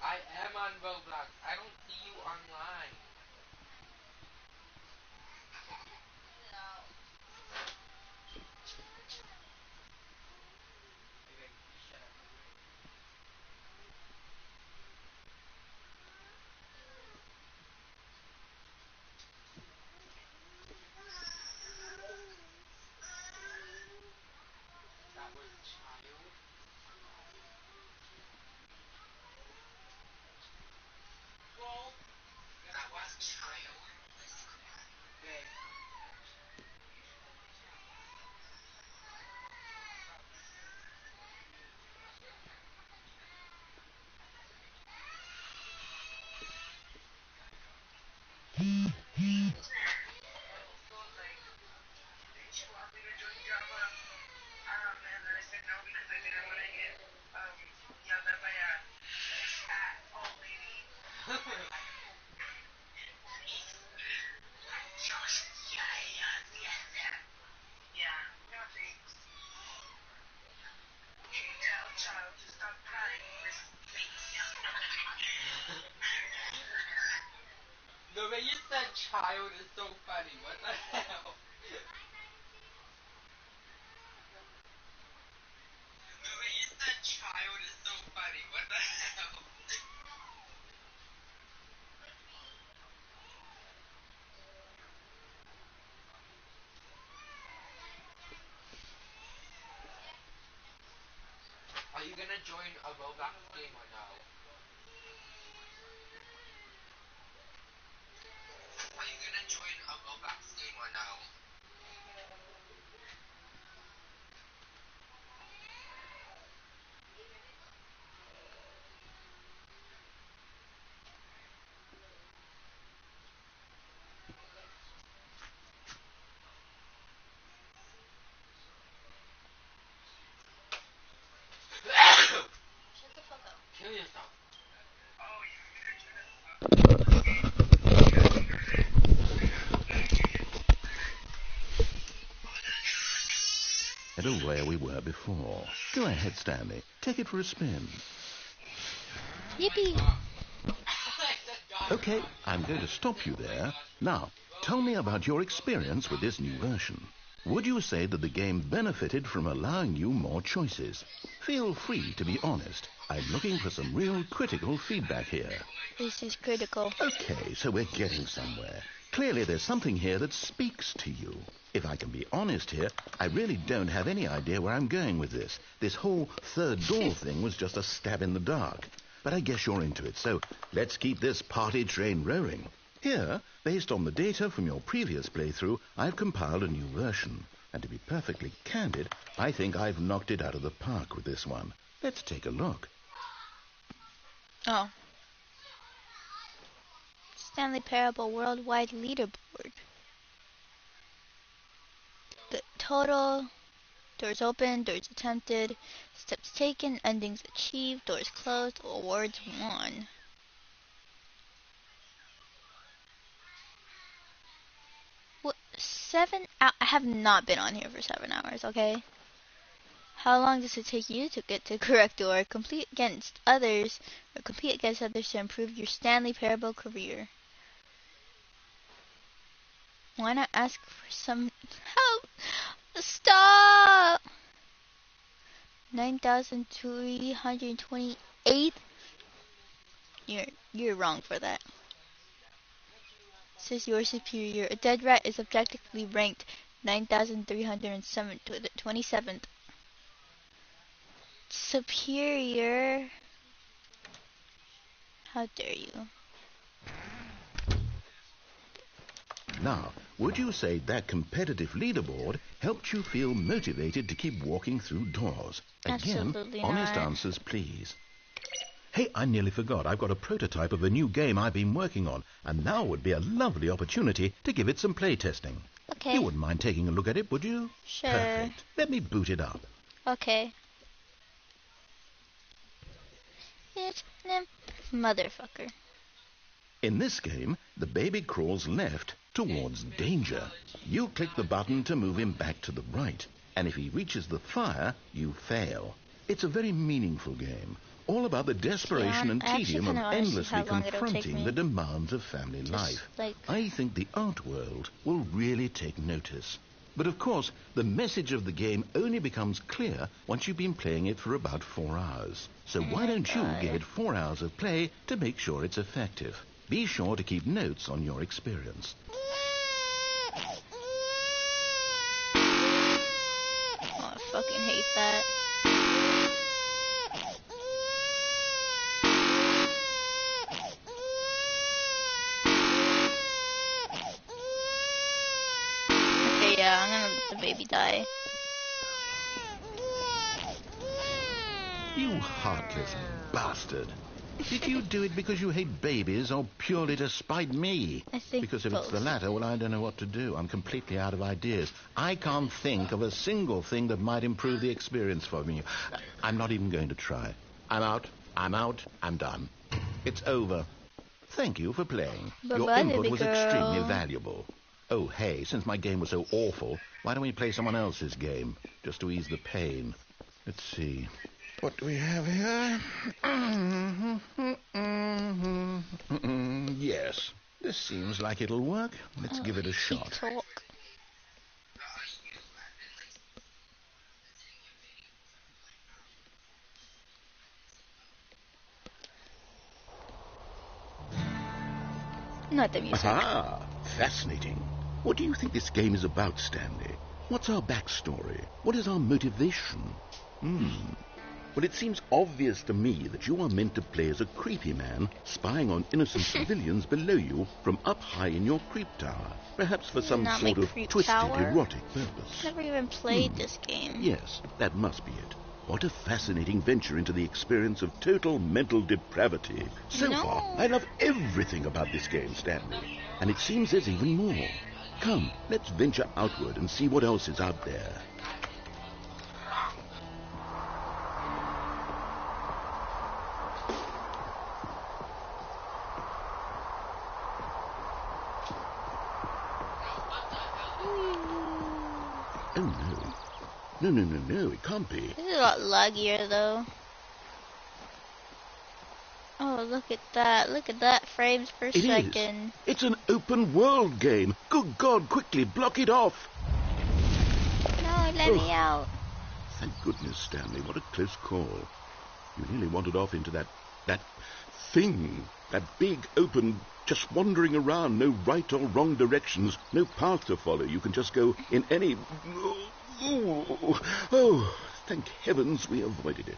I am on Roblox. I don't see you online. That was child. Well, that was child. Babe. The way you said child is so funny. What the hell? The way you said child is so funny. What the hell? Are you gonna join a Roblox game or no? Are you gonna join a Roblox game or no? Kill yourself.
To where we were before. Go ahead, Stanley. Take it for a spin.
Yippee!
Okay, I'm going to stop you there. Now, tell me about your experience with this new version. Would you say that the game benefited from allowing you more choices? Feel free to be honest. I'm looking for some real critical feedback here.
This is critical.
Okay, so we're getting somewhere. Clearly there's something here that speaks to you. If I can be honest here, I really don't have any idea where I'm going with this. This whole third door thing was just a stab in the dark. But I guess you're into it, so let's keep this party train rolling. Here, based on the data from your previous playthrough, I've compiled a new version. And to be perfectly candid, I think I've knocked it out of the park with this one. Let's take a look.
Oh. Stanley Parable Worldwide Leaderboard. The total. Doors open, doors attempted, steps taken, endings achieved, doors closed, awards won. What? 7 hours? I have not been on here for 7 hours, okay? How long does it take you to get to correct door? Compete against others to improve your Stanley Parable career. Why not ask for some help? Stop! 9,328. You're wrong for that. Says your superior. A dead rat is objectively ranked 9,327th. Superior. How dare you?
Now, would you say that competitive leaderboard helped you feel motivated to keep walking through doors? Again,
Absolutely
honest
not.
answers, please. Hey, I nearly forgot. I've got a prototype of a new game I've been working on, and now would be a lovely opportunity to give it some play testing.
Okay.
You wouldn't mind taking a look at it, would you?
Sure.
Perfect. Let me boot it up.
Okay. It's motherfucker.
In this game, the baby crawls left towards danger. You click the button to move him back to the right, and if he reaches the fire, you fail. It's a very meaningful game, all about the desperation and
I actually
tedium of
kinda wanna see
endlessly
how long it'll take
confronting
me.
the demands of family life. I think the art world will really take notice. But of course, the message of the game only becomes clear once you've been playing it for about 4 hours. So why don't you give it 4 hours of play to make sure it's effective? Be sure to keep notes on your experience.
Oh, I fucking hate that. Okay, yeah, I'm gonna let the baby die.
You heartless bastard. Did you do it because you hate babies or purely to spite me?
I think
Because if it's the
both.
latter, well, I don't know what to do. I'm completely out of ideas. I can't think of a single thing that might improve the experience for me. I'm not even going to try. I'm out. I'm done. It's over. Thank you for playing. Your
Bye-bye,
input
baby
was
girl.
extremely valuable. Oh, hey, since my game was so awful, why don't we play someone else's game, just to ease the pain? Let's see. What do we have here? Yes, this seems like it'll work. Let's give it a shot.
Talk. Not the music.
Aha! Fascinating. What do you think this game is about, Stanley? What's our backstory? What is our motivation? Well, it seems obvious to me that you are meant to play as a creepy man spying on innocent civilians below you from up high in your creep tower, perhaps for some
Not
sort
my
of
creep
twisted
tower.
erotic purpose.
Never even played this game.
Yes, that must be it. What a fascinating venture into the experience of total mental depravity. So
No.
far, I love everything about this game, Stanley. And it seems there's even more. Come, let's venture outward and see what else is out there. Oh, no. No, it can't be.
This is a lot laggier though. Oh, look at that. Look at that. Frames per
It is.
second.
It's an open world game. Good God, quickly, block it off.
No, let me out.
Thank goodness, Stanley. What a close call. You nearly wandered off into that thing. That big, open, just wandering around. No right or wrong directions. No path to follow. You can just go in any... Oh, thank heavens we avoided it.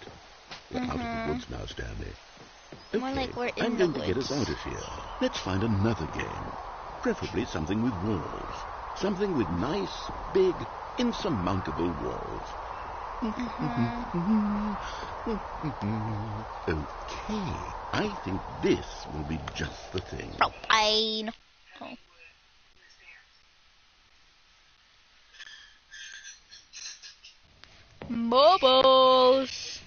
We're out of the woods now, Stanley. Okay,
More like we're in
I'm
the
going to get us
woods.
out of here. Let's find another game. Preferably something with walls. Something with nice, big, insurmountable walls. Okay, I think this will be just the thing.
Propane. Oh. Bubbles.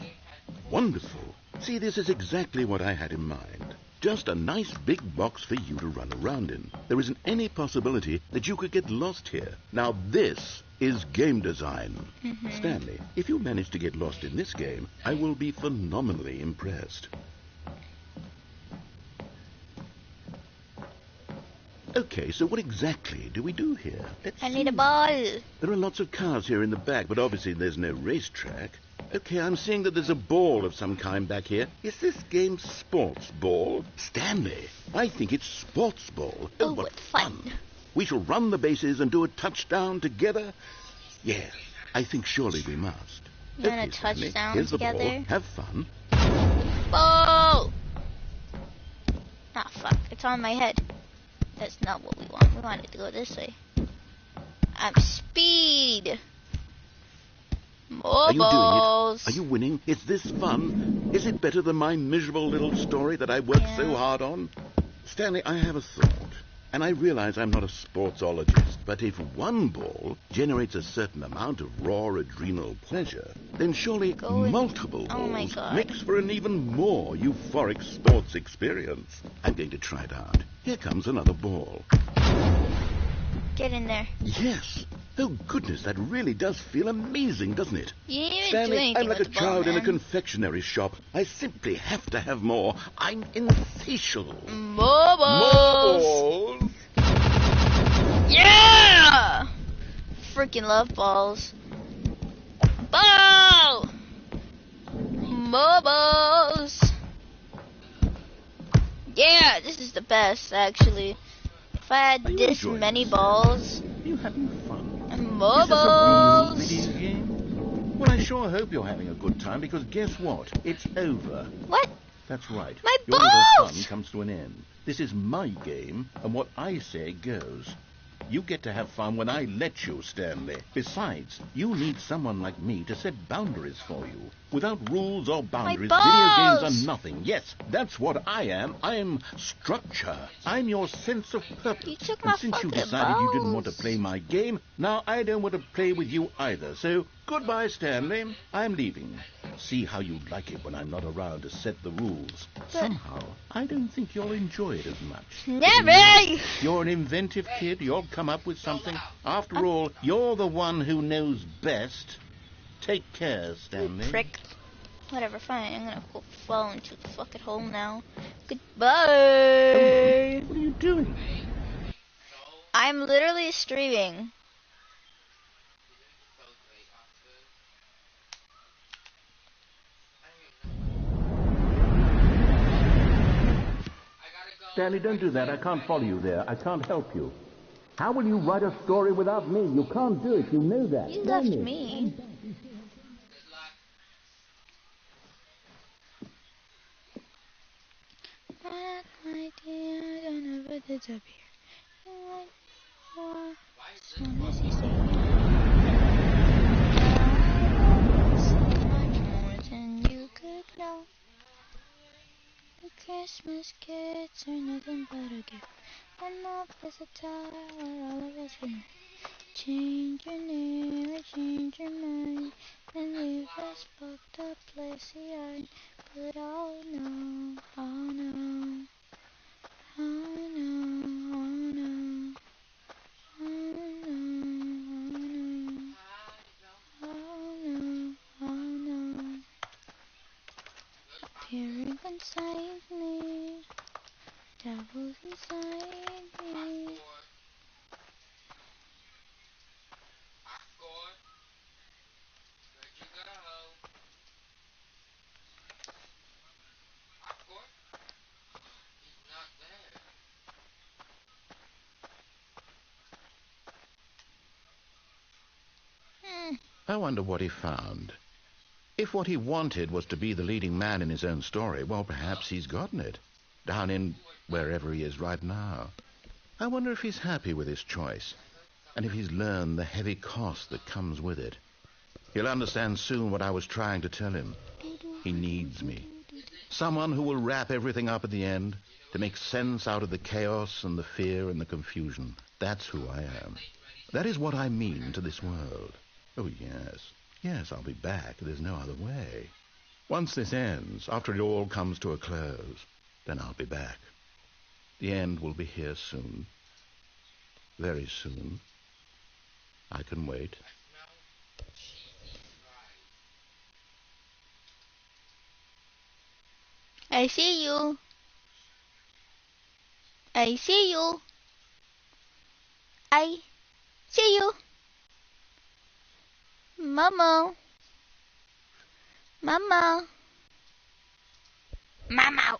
Wonderful. See, this is exactly what I had in mind. Just a nice big box for you to run around in. There isn't any possibility that you could get lost here. Now this is game design. Stanley, if you manage to get lost in this game, I will be phenomenally impressed. Okay, so what exactly do we do here? Let's
I
see.
need a ball.
There are lots of cars here in the back, but obviously there's no racetrack. Okay, I'm seeing that there's a ball of some kind back here. Is this game sports ball? Stanley, I think it's sports ball.
Oh,
what
what fun.
We shall run the bases and do a touchdown together? Yes, I think surely we must.
You want a
Okay, Stanley,
touchdown
here's the ball.
together?
Have fun.
Ball! Ah, fuck. It's on my head. That's not what we want. We want it to go this way. I'm speed. More
Are you
balls.
doing it? Are you winning? Is this fun? Is it better than my miserable little story that I worked so hard on? Stanley, I have a thought. And I realize I'm not a sportsologist, but if one ball generates a certain amount of raw adrenal pleasure, then surely multiple balls makes for an even more euphoric sports experience. I'm going to try it out. Here comes another ball.
Get in there.
Yes. Oh, goodness, that really does feel amazing, doesn't it?
You didn't even do
Stanley,
anything
I'm like a
with the ball,
child in a
man.
confectionery shop. I simply have to have more. I'm insatiable.
More balls.
More balls.
Yeah! Freaking love balls. Ball! More balls. Yeah, this is the best, actually. If I had
Are you
this
enjoying
many
this?
balls.
Are you having fun?
More
Is this a real
balls.
video game? Well, I sure hope you're having a good time, because guess what? It's over.
What?
That's right.
My
Your little
balls!
fun comes to an end. This is my game, and what I say goes. You get to have fun when I let you, Stanley. Besides, you need someone like me to set boundaries for you. Without rules or boundaries, video
balls!
games are nothing. Yes, that's what I am. I'm structure. I'm your sense of purpose.
You took my
and since you
fucking
decided you didn't want to
balls.
play my game, now I don't want to play with you either. So, goodbye, Stanley. I'm leaving. See how you like it when I'm not around to set the rules. Somehow, I don't think you'll enjoy it as much.
Never!
You're an inventive kid. You'll come up with something. After all, you're the one who knows best. Take care, Stanley.
Prick. Whatever, fine. I'm gonna go fall into the fucking hole now. Goodbye!
What are you doing?
I'm literally streaming.
Stanley, don't do that. I can't follow you there. I can't help you. How will you write a story without me? You can't do it. You know that.
You left me. My dear, don't ever disappear. So much more than you could know. The Christmas kids are nothing but a gift. And love is a tie where all of us can change your name or change your mind and leave this fucked up place behind. But oh no, oh no, oh no, oh no, oh no, oh no, oh no. Tearing inside me, devils inside me.
I wonder what he found. If what he wanted was to be the leading man in his own story, well, perhaps he's gotten it. Down in wherever he is right now. I wonder if he's happy with his choice, and if he's learned the heavy cost that comes with it. He'll understand soon what I was trying to tell him. He needs me. Someone who will wrap everything up at the end, to make sense out of the chaos and the fear and the confusion. That's who I am. That is what I mean to this world. Oh, yes. Yes, I'll be back. There's no other way. Once this ends, after it all comes to a close, then I'll be back. The end will be here soon. Very soon. I can wait.
I see you. I see you. I see you. Mama. Mama. Mama.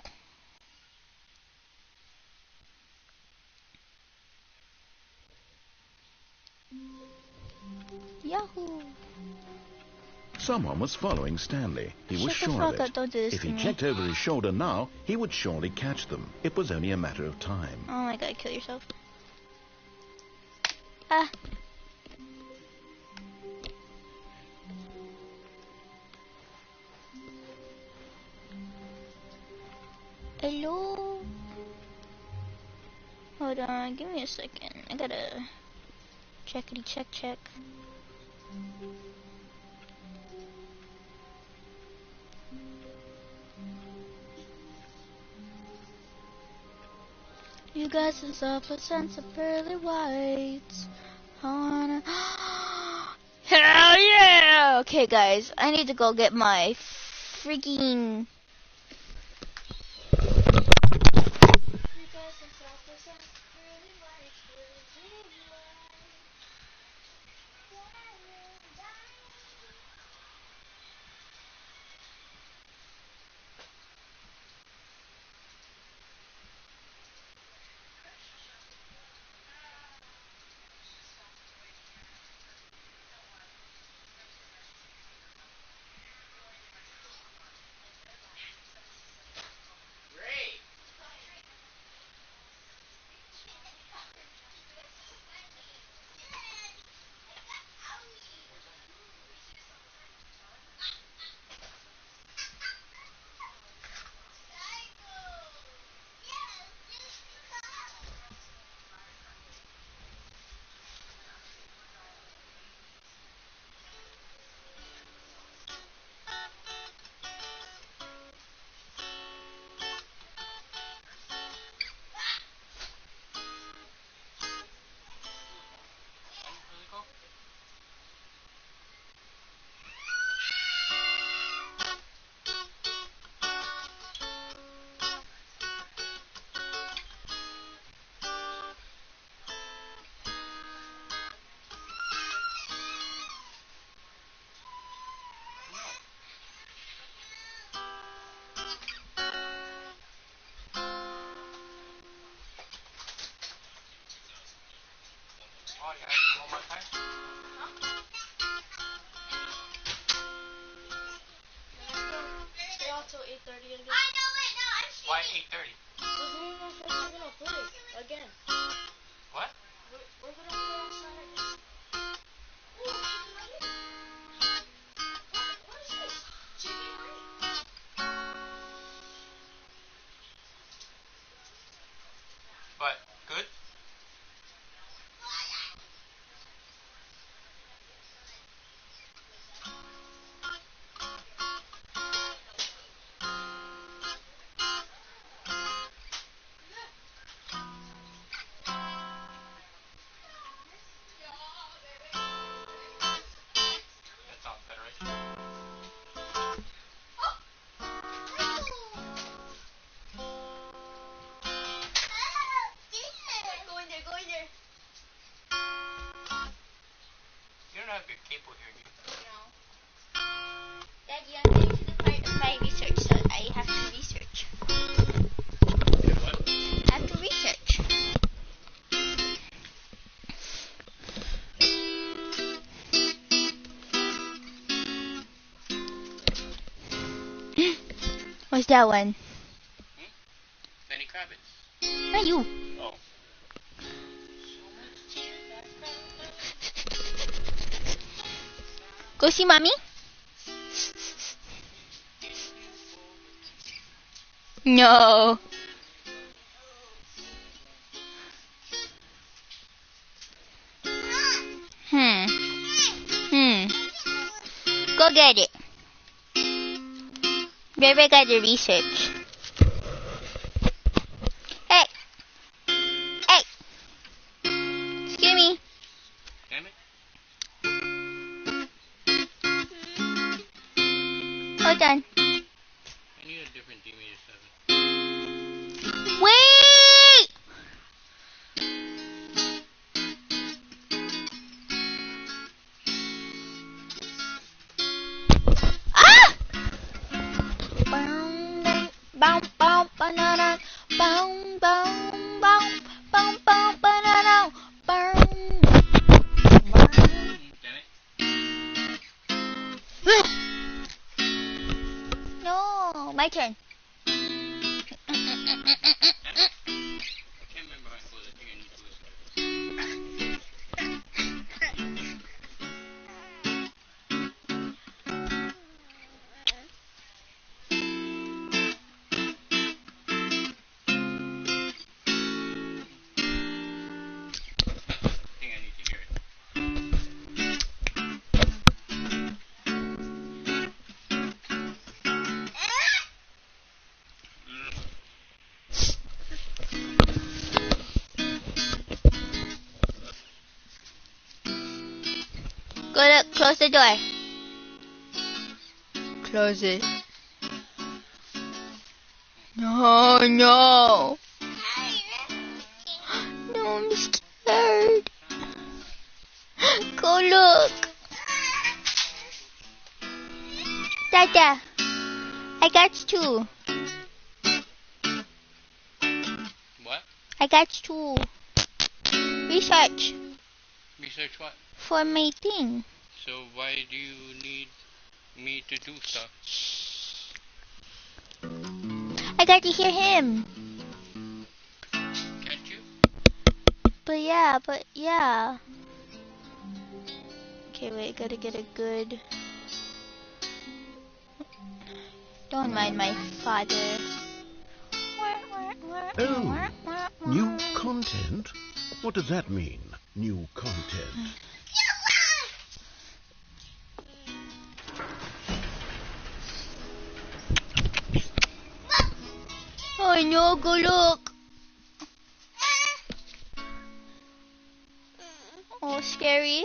Yahoo.
Someone was following Stanley. He was
Shut the
sure of
fuck up,
it.
don't do this
If
to
he
me.
checked over his shoulder now, he would surely catch them. It was only a matter of time.
Oh my god, kill yourself. Ah. Hello? Hold on, give me a second. I gotta checkity check. You guys is up a sense of pearly whites. I wanna. Hell yeah! Okay, guys, I need to go get my freaking.
Oh, you have one more time?
Stay out till 8:30 again.
Why 8:30?
Because me and my friends are gonna play again.
What?
We're gonna play outside. What is this? Chicken wings?
But good? That sounds better, right?
Go in there.
You don't have your cable here, do you?
No. Daddy, I'm going to the part of my research, so I have to research.
What?
I have to research. What's that one?
Lenny Kravitz.
Not you.
Oh.
Go see mommy? No. Go get it. Baby got the research. Hey. Hey. Excuse me.
Damn it.
Hold on.
I need a different D-meter 7.
Wait! Ah! Bow, bow, banana, bow, bow, bow, bow, bow, banana, bow.
Damn it.
No, my turn.
I can't remember how it was. I think I need to listen. I think I need to hear it.
Go to close the door. Close it. No, no. No, I'm scared. Go look. Dada, I got two.
What?
I got two. Research
Research what?
for my thing.
So why do you need me to do stuff?
I got to hear him.
Can't you?
But yeah. Okay, wait, gotta get a good... Don't mind my father.
Oh, new content? What does that mean, new content?
Oh no, go look. Oh, scary.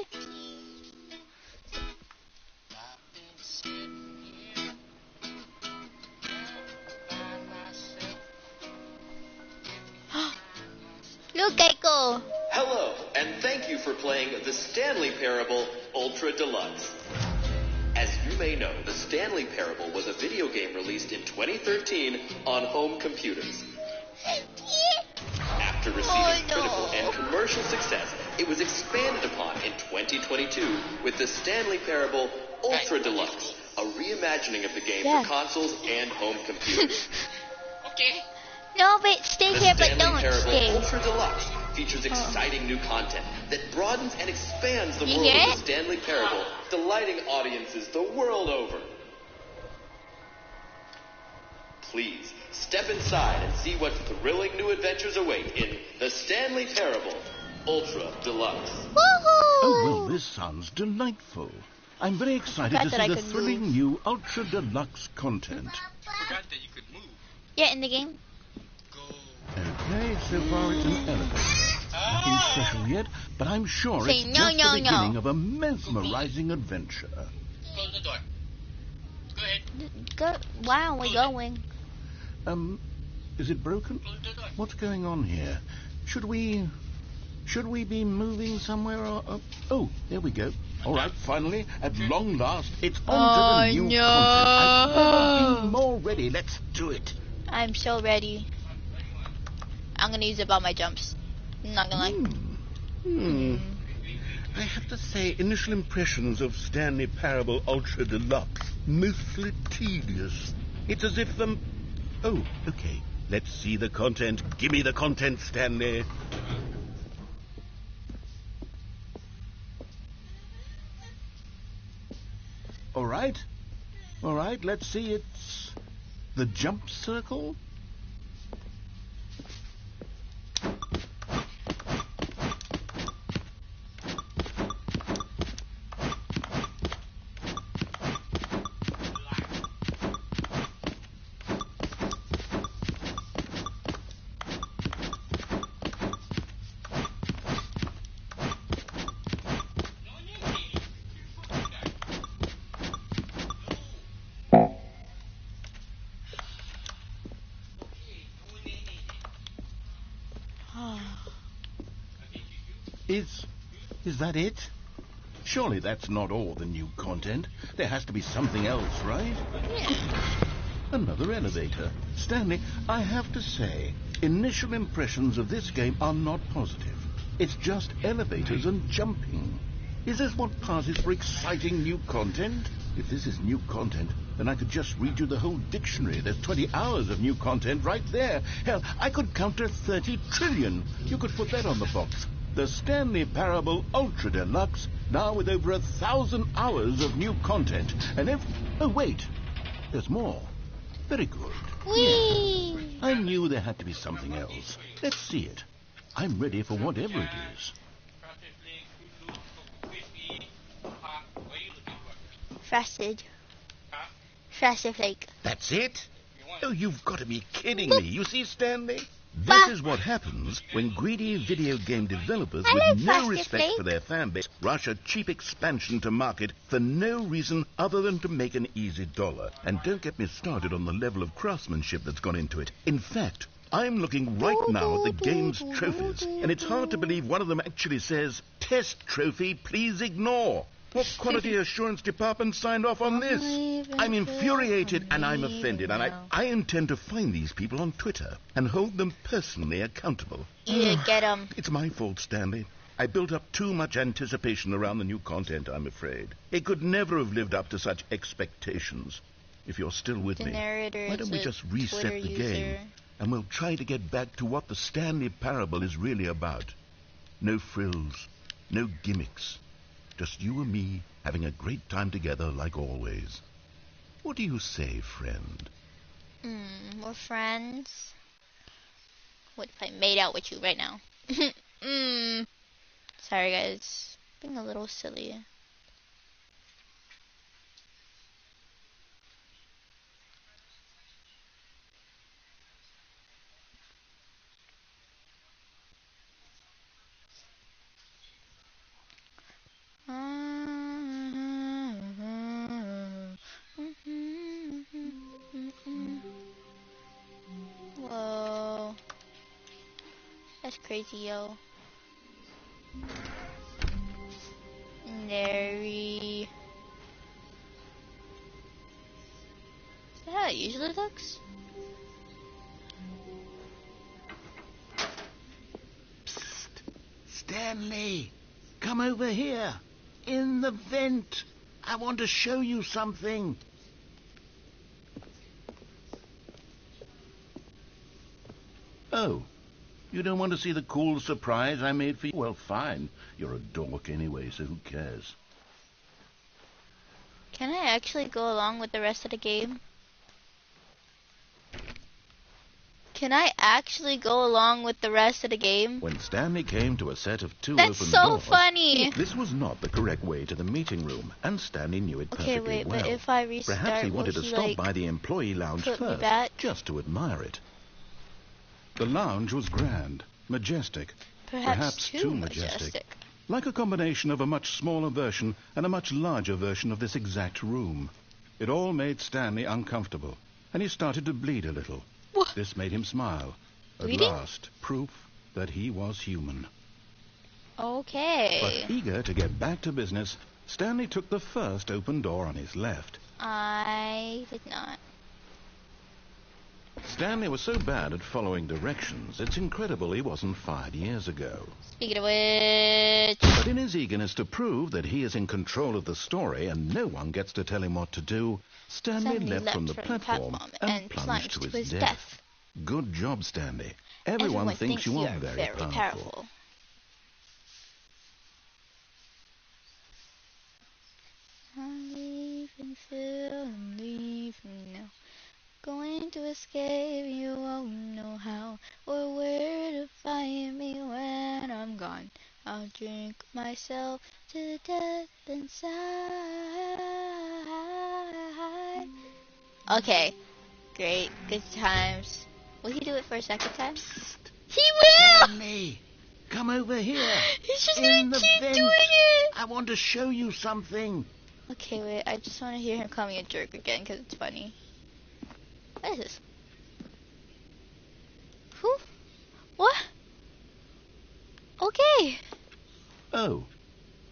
Look, Gecko.
Hello, and thank you for playing the Stanley Parable Ultra Deluxe. As you may know, the Stanley Parable was a video game released in 2013 on home computers. After receiving critical and commercial success, it was expanded upon in 2022 with the Stanley Parable Ultra Deluxe, a reimagining of the game for consoles and home computers.
Okay.
No, but stay
The
here, but
Stanley
don't
Parable
stay.
Ultra Deluxe features exciting new content that broadens and expands the
You
world
hear
of
it?
the Stanley Parable, delighting audiences the world over. Please, step inside and see what thrilling new adventures await in the Stanley Parable Ultra Deluxe.
Woohoo!
Oh, well, this sounds delightful. I'm very excited to
Forgot that I
see the
could
thrilling
move.
new Ultra Deluxe content.
Forgot that you could move.
Yeah, in the game.
Go.
Okay, so far it's an elevator. Nothing special yet, but I'm sure
Say
it's
no,
just
no,
the
no.
beginning of a mesmerizing adventure.
Close the door. Go ahead.
Go. Wow, we're going.
Is it broken?
Close the door.
What's going on here? Should we be moving somewhere? Or, oh, there we go. All right, finally, at long last, it's on to the new
no.
content. I've never been more ready. Let's do it.
I'm so ready. I'm gonna use up all my jumps. I'm not gonna lie.
I have to say, initial impressions of Stanley Parable Ultra Deluxe, mostly tedious. It's as if oh, okay. Let's see the content. Give me the content, Stanley.
All right, let's see. It's the jump circle. Is that it? Surely that's not all the new content. There has to be something else, right?
Yeah.
Another elevator. Stanley, I have to say, initial impressions of this game are not positive. It's just elevators and jumping. Is this what passes for exciting new content? If this is new content, then I could just read you the whole dictionary. There's 20 hours of new content right there. Hell, I could count to 30 trillion. You could put that on the box. The Stanley Parable Ultra Deluxe, now with over 1,000 hours of new content. And oh, wait. There's more. Very good.
Whee!
Yeah. I knew there had to be something else. Let's see it. I'm ready for whatever it is.
Frosted. Frosted flake.
That's it? Oh, you've got to be kidding me. You see, Stanley? This is what happens when greedy video game developers with no respect for their fan base rush a cheap expansion to market for no reason other than to make an easy dollar. And don't get me started on the level of craftsmanship that's gone into it. In fact, I'm looking right now at the game's trophies, and it's hard to believe one of them actually says, "Test trophy, please ignore." What quality assurance department signed off on this? I'm infuriated and I'm offended, and I intend to find these people on Twitter and hold them personally accountable.
Yeah, get them.
It's my fault, Stanley. I built up too much anticipation around the new content, I'm afraid. It could never have lived up to such expectations. If you're still with me, why don't we just reset the game, and we'll try to get back to what the Stanley Parable is really about. No frills, no gimmicks. Just you and me having a great time together like always. What do you say, friend?
We're friends. What if I made out with you right now? Sorry, guys. Being a little silly. Whoa. That's crazy, yo. Nary. Is that how it usually looks?
Psst. Stanley, come over here. In the vent. I want to show you something. Oh, you don't want to see the cool surprise I made for you? Well, fine. You're a dork anyway, so who cares?
Can I actually go along with the rest of the game? Can I actually go along with the rest of the game?
When Stanley came to a set of two
That's
open
so
doors,
funny.
This was not the correct way to the meeting room, and Stanley knew it perfectly
Okay, wait,
well.
but if I restart,
Perhaps he
will
wanted to
he,
stop
like,
by the employee lounge
put me
first,
back?
just to admire it. The lounge was grand, majestic,
Perhaps
too majestic.
majestic.
Like a combination of a much smaller version and a much larger version of this exact room. It all made Stanley uncomfortable, and he started to bleed a little.
What?
This made him smile. At
Bleeding?
last, proof that he was human.
Okay.
But eager to get back to business, Stanley took the first open door on his left.
I did not.
Stanley was so bad at following directions, it's incredible he wasn't fired years ago.
Speaking of which...
But in his eagerness to prove that he is in control of the story and no one gets to tell him what to do, Stanley leapt from the platform and plunged to his death. Good job, Stanley. Everyone thinks you are very powerful. I live in
till I'm leaving now. Going to escape, you won't know how or where to find me when I'm gone. I'll drink myself to death inside. Okay, great, good times. Will he do it for a second time? He will!
Danny, come over here.
He's just
In
gonna
the
keep
vent.
doing it!
I want to show you something.
Okay, wait, I just want to hear him call me a jerk again because it's funny. What is this? Who? What? Okay.
Oh,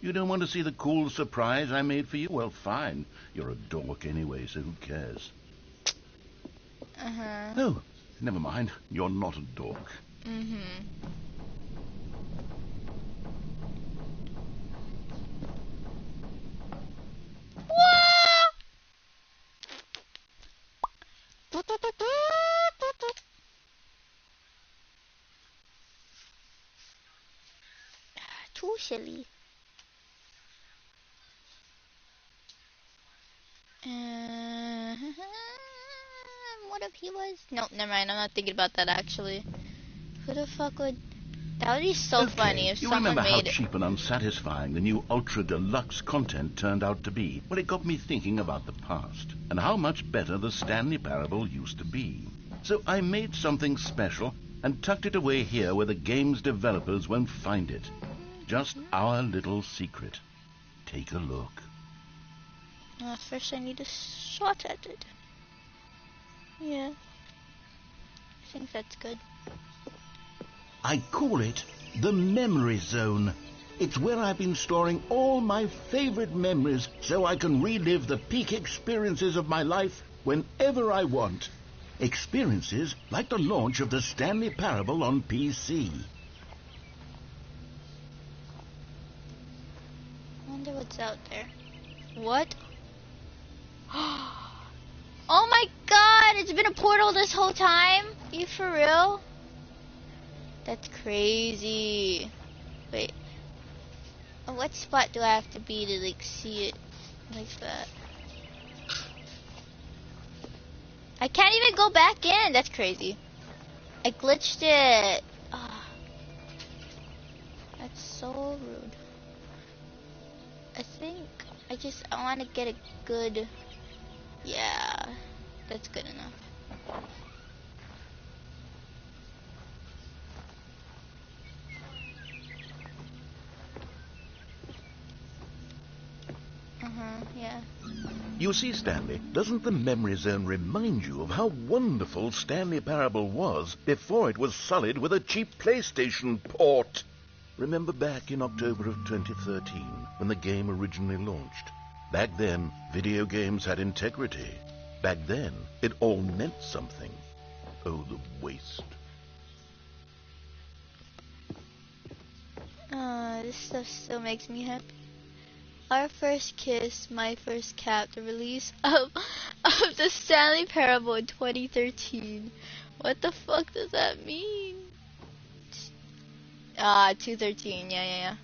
you don't want to see the cool surprise I made for you? Well, fine. You're a dork anyway, so who cares?
Uh-huh.
Oh, never mind. You're not a dork.
Mm-hmm. Too silly. What if he was? Nope, never mind. I'm not thinking about that actually. Who the fuck would? That would be so
Okay,
funny if
you
someone
remember how
made.
cheap and unsatisfying the new Ultra Deluxe content turned out to be? Well, it got me thinking about the past and how much better the Stanley Parable used to be. So I made something special and tucked it away here where the game's developers won't find it. Just our little secret. Take a look.
First, I need a shot at it. Yeah, I think that's good.
I call it the Memory Zone. It's where I've been storing all my favorite memories so I can relive the peak experiences of my life whenever I want. Experiences like the launch of the Stanley Parable on PC.
Wonder what's out there. What? Oh my god, it's been a portal this whole time? You for real? That's crazy. Wait. What spot do I have to be to like see it like that? I can't even go back in. That's crazy. I glitched it. Ah, that's so rude. I think I want to get a good. Yeah, that's good enough. Yeah.
You see, Stanley, doesn't the Memory Zone remind you of how wonderful Stanley Parable was before it was sullied with a cheap PlayStation port? Remember back in October of 2013, when the game originally launched? Back then, video games had integrity. Back then, it all meant something. Oh, the waste.
This stuff still makes me happy. Our first kiss, my first cap, the release of the Stanley Parable in 2013. What the fuck does that mean? 213, yeah.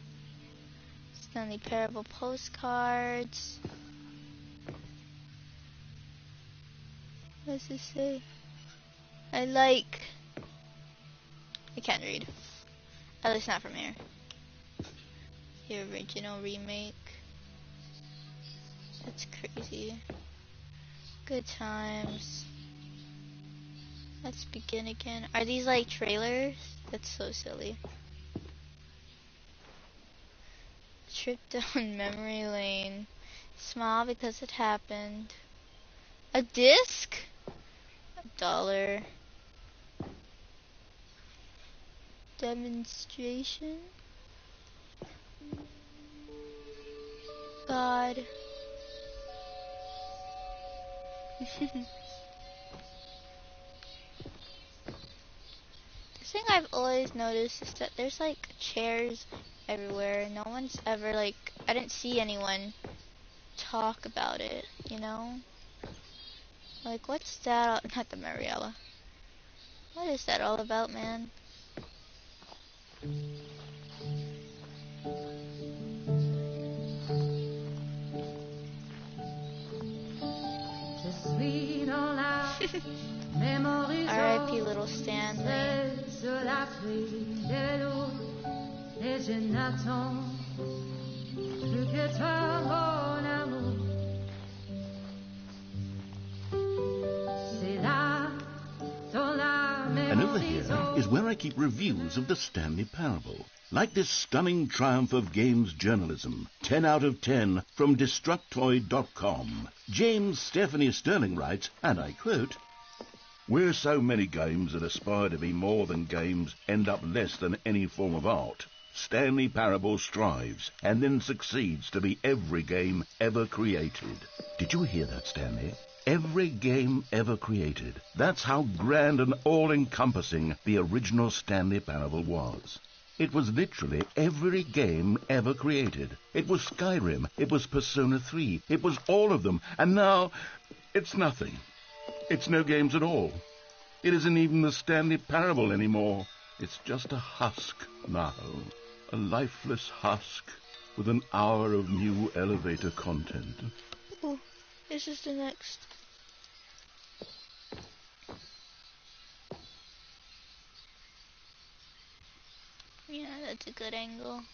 Stanley Parable postcards. What does this say? I can't read. At least not from here. The original remake. That's crazy. Good times. Let's begin again. Are these like trailers? That's so silly. Trip down memory lane. Smile because it happened. A disc? $1. Demonstration? God. The thing I've always noticed is that there's like chairs everywhere. No one's ever I didn't see anyone talk about it, you know? Like, what's that? Not the Mariella. What is that all about, man? R.I.P. little Stanley.
And over here is where I keep reviews of the Stanley Parable. Like this stunning triumph of games journalism, 10 out of 10 from Destructoid.com. James Stephanie Sterling writes, and I quote, "Where so many games that aspire to be more than games end up less than any form of art, Stanley Parable strives and then succeeds to be every game ever created." Did you hear that, Stanley? Every game ever created. That's how grand and all-encompassing the original Stanley Parable was. It was literally every game ever created. It was Skyrim. It was Persona 3. It was all of them. And now, it's nothing. It's no games at all. It isn't even the Stanley Parable anymore. It's just a husk now. A lifeless husk with an hour of new elevator content.
Oh, this is the next. Yeah, that's a good angle.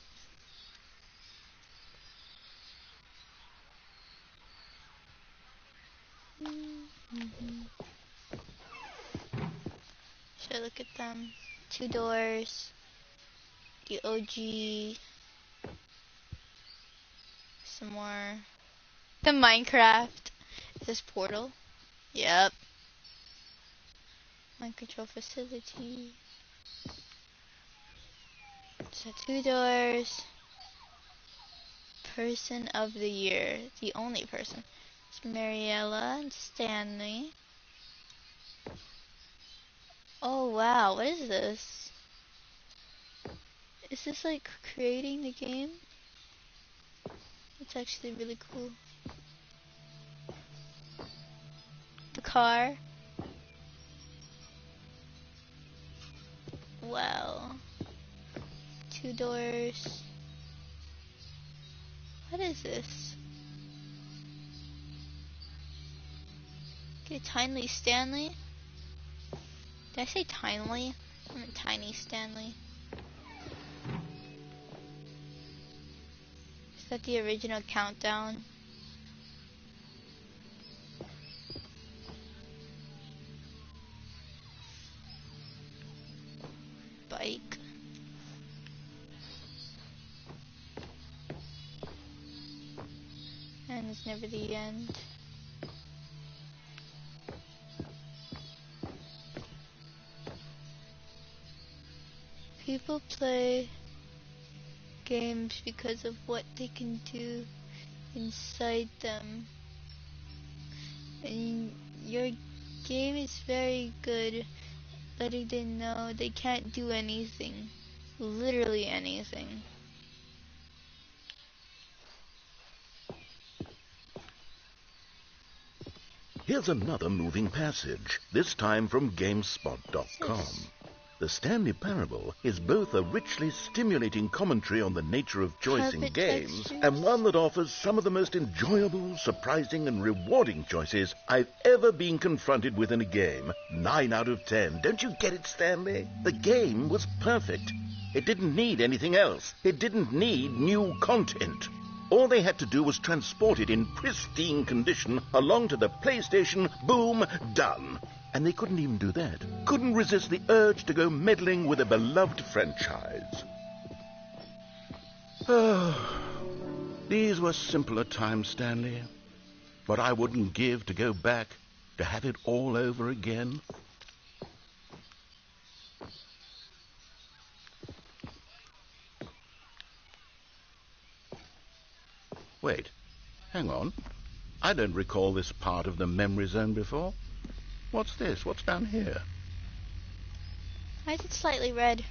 So look at them. 2 doors. The OG. Some more. The Minecraft. Is this Portal? Yep. Mind control facility. So 2 doors. Person of the year. The only person. It's Mariella and Stanley. Oh wow, what is this? Is this like creating the game? It's actually really cool. The car. Wow. 2 doors. What is this? Okay, Tiny Stanley. Did I say Tiny? I meant Tiny Stanley. Is that the original countdown? Bike. And it's never the end. People play games because of what they can do inside them. And your game is very good, letting them know they can't do anything. Literally anything.
Here's another moving passage, this time from GameSpot.com. The Stanley Parable is both a richly stimulating commentary on the nature of choice in games and one that offers some of the most enjoyable, surprising, and rewarding choices I've ever been confronted with in a game. 9 out of 10. Don't you get it, Stanley? The game was perfect. It didn't need anything else. It didn't need new content. All they had to do was transport it in pristine condition along to the PlayStation. Boom, done. And they couldn't even do that. Couldn't resist the urge to go meddling with a beloved franchise. Oh, these were simpler times, Stanley. But I wouldn't give to go back to have it all over again. Wait, hang on. I don't recall this part of the memory zone before. What's this? What's down here?
Why is it slightly red?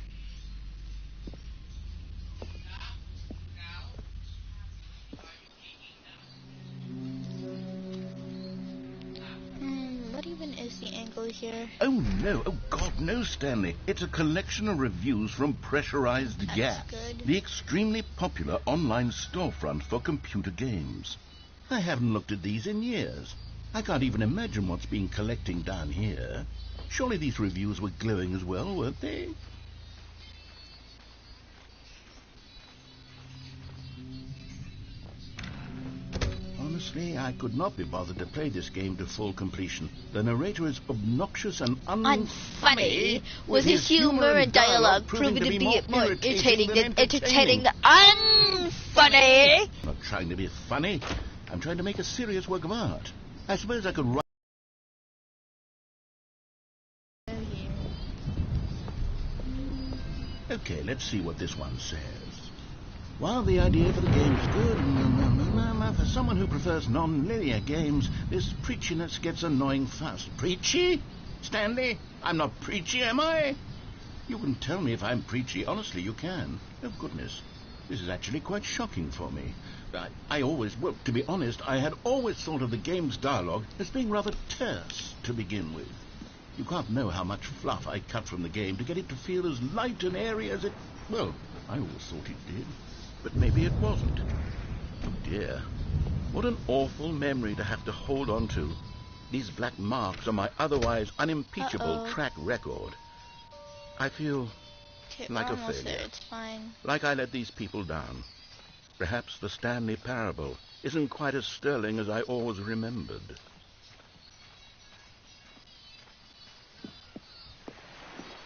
What even is the angle here?
Oh no, oh God, no, Stanley. It's a collection of reviews from Pressurized Gas, the extremely popular online storefront for computer games. I haven't looked at these in years. I can't even imagine what's been collecting down here. Surely these reviews were glowing as well, weren't they? Honestly, I could not be bothered to play this game to full completion. The narrator is obnoxious and
unfunny, with his humor and dialogue proving to be more irritating than entertaining. Unfunny!
I'm not trying to be funny. I'm trying to make a serious work of art. I suppose I could write... Okay, let's see what this one says. While the idea for the game is good, for someone who prefers non-linear games, this preachiness gets annoying fast. Preachy? Stanley? I'm not preachy, am I? You can tell me if I'm preachy. Honestly, you can. Oh, goodness. This is actually quite shocking for me. I always, well, to be honest, I had always thought of the game's dialogue as being rather terse to begin with. You can't know how much fluff I cut from the game to get it to feel as light and airy as it... Well, I always thought it did. But maybe it wasn't. Oh, dear. What an awful memory to have to hold on to. These black marks on my otherwise unimpeachable track record. I feel like a failure.
There. It's fine.
Like I let these people down. Perhaps the Stanley Parable isn't quite as sterling as I always remembered.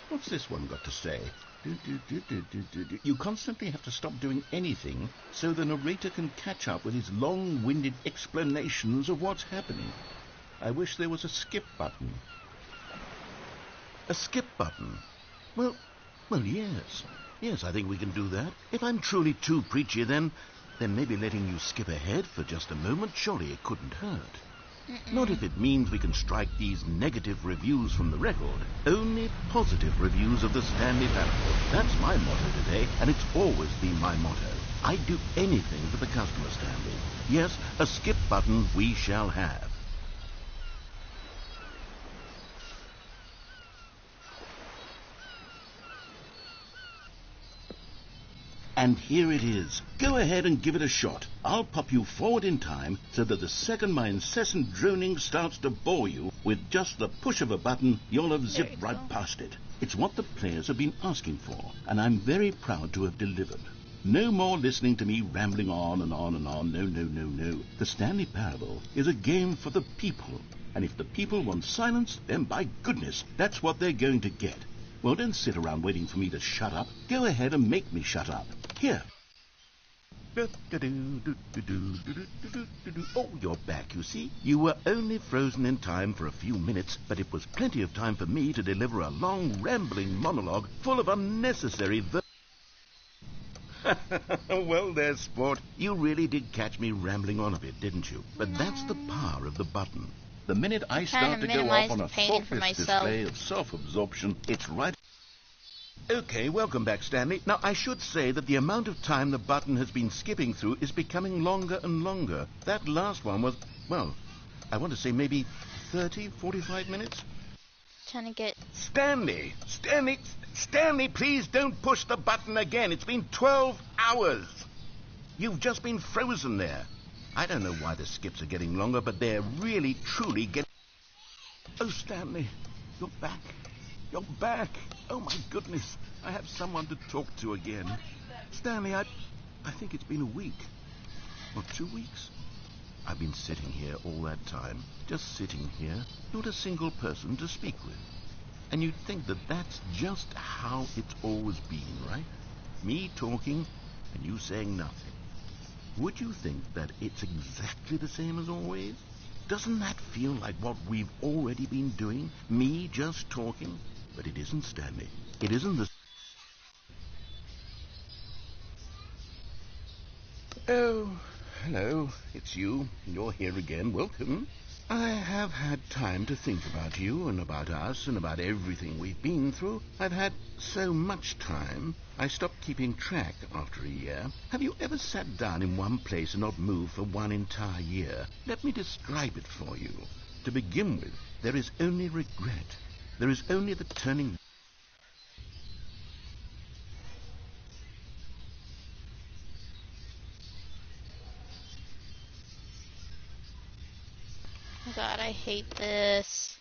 What's this one got to say? You constantly have to stop doing anything so the narrator can catch up with his long-winded explanations of what's happening. I wish there was a skip button. A skip button? Well, yes. Yes, I think we can do that. If I'm truly too preachy, then maybe letting you skip ahead for just a moment, surely it couldn't hurt. Not if it means we can strike these negative reviews from the record. Only positive reviews of the Stanley Parable. That's my motto today, and it's always been my motto. I'd do anything for the customer, Stanley. Yes, a skip button we shall have. And here it is. Go ahead and give it a shot. I'll pop you forward in time so that the second my incessant droning starts to bore you, with just the push of a button, you'll have zipped right past it. It's what the players have been asking for, and I'm very proud to have delivered. No more listening to me rambling on and on and on. No. The Stanley Parable is a game for the people, and if the people want silence, then by goodness, that's what they're going to get. Well, don't sit around waiting for me to shut up. Go ahead and make me shut up. Here. Oh, you're back, you see. You were only frozen in time for a few minutes, but it was plenty of time for me to deliver a long, rambling monologue full of unnecessary... Well, there's sport. You really did catch me rambling on a bit, didn't you? But that's the power of the button. The minute I start to go off on a thoughtless display of self-absorption, it's right... Okay, welcome back, Stanley. Now, I should say that the amount of time the button has been skipping through is becoming longer and longer. That last one was, well, I want to say maybe 30, 45 minutes?
Trying to get...
Stanley, please don't push the button again. It's been 12 hours. You've just been frozen there. I don't know why the skips are getting longer, but they're really, truly getting... Oh, Stanley, you're back. You're back. Oh, my goodness. I have someone to talk to again. Stanley, I think it's been a week. Or 2 weeks. I've been sitting here all that time. Just sitting here. Not a single person to speak with. And you'd think that that's just how it's always been, right? Me talking and you saying nothing. Would you think that it's exactly the same as always? Doesn't that feel like what we've already been doing? Me just talking? But it isn't, Stanley. It isn't the... Oh, hello. It's you. You're here again. Welcome. I have had time to think about you and about us and about everything we've been through. I've had so much time, I stopped keeping track after a year. Have you ever sat down in one place and not moved for one entire year? Let me describe it for you. To begin with, there is only regret. There is only the turning...
God, I hate this.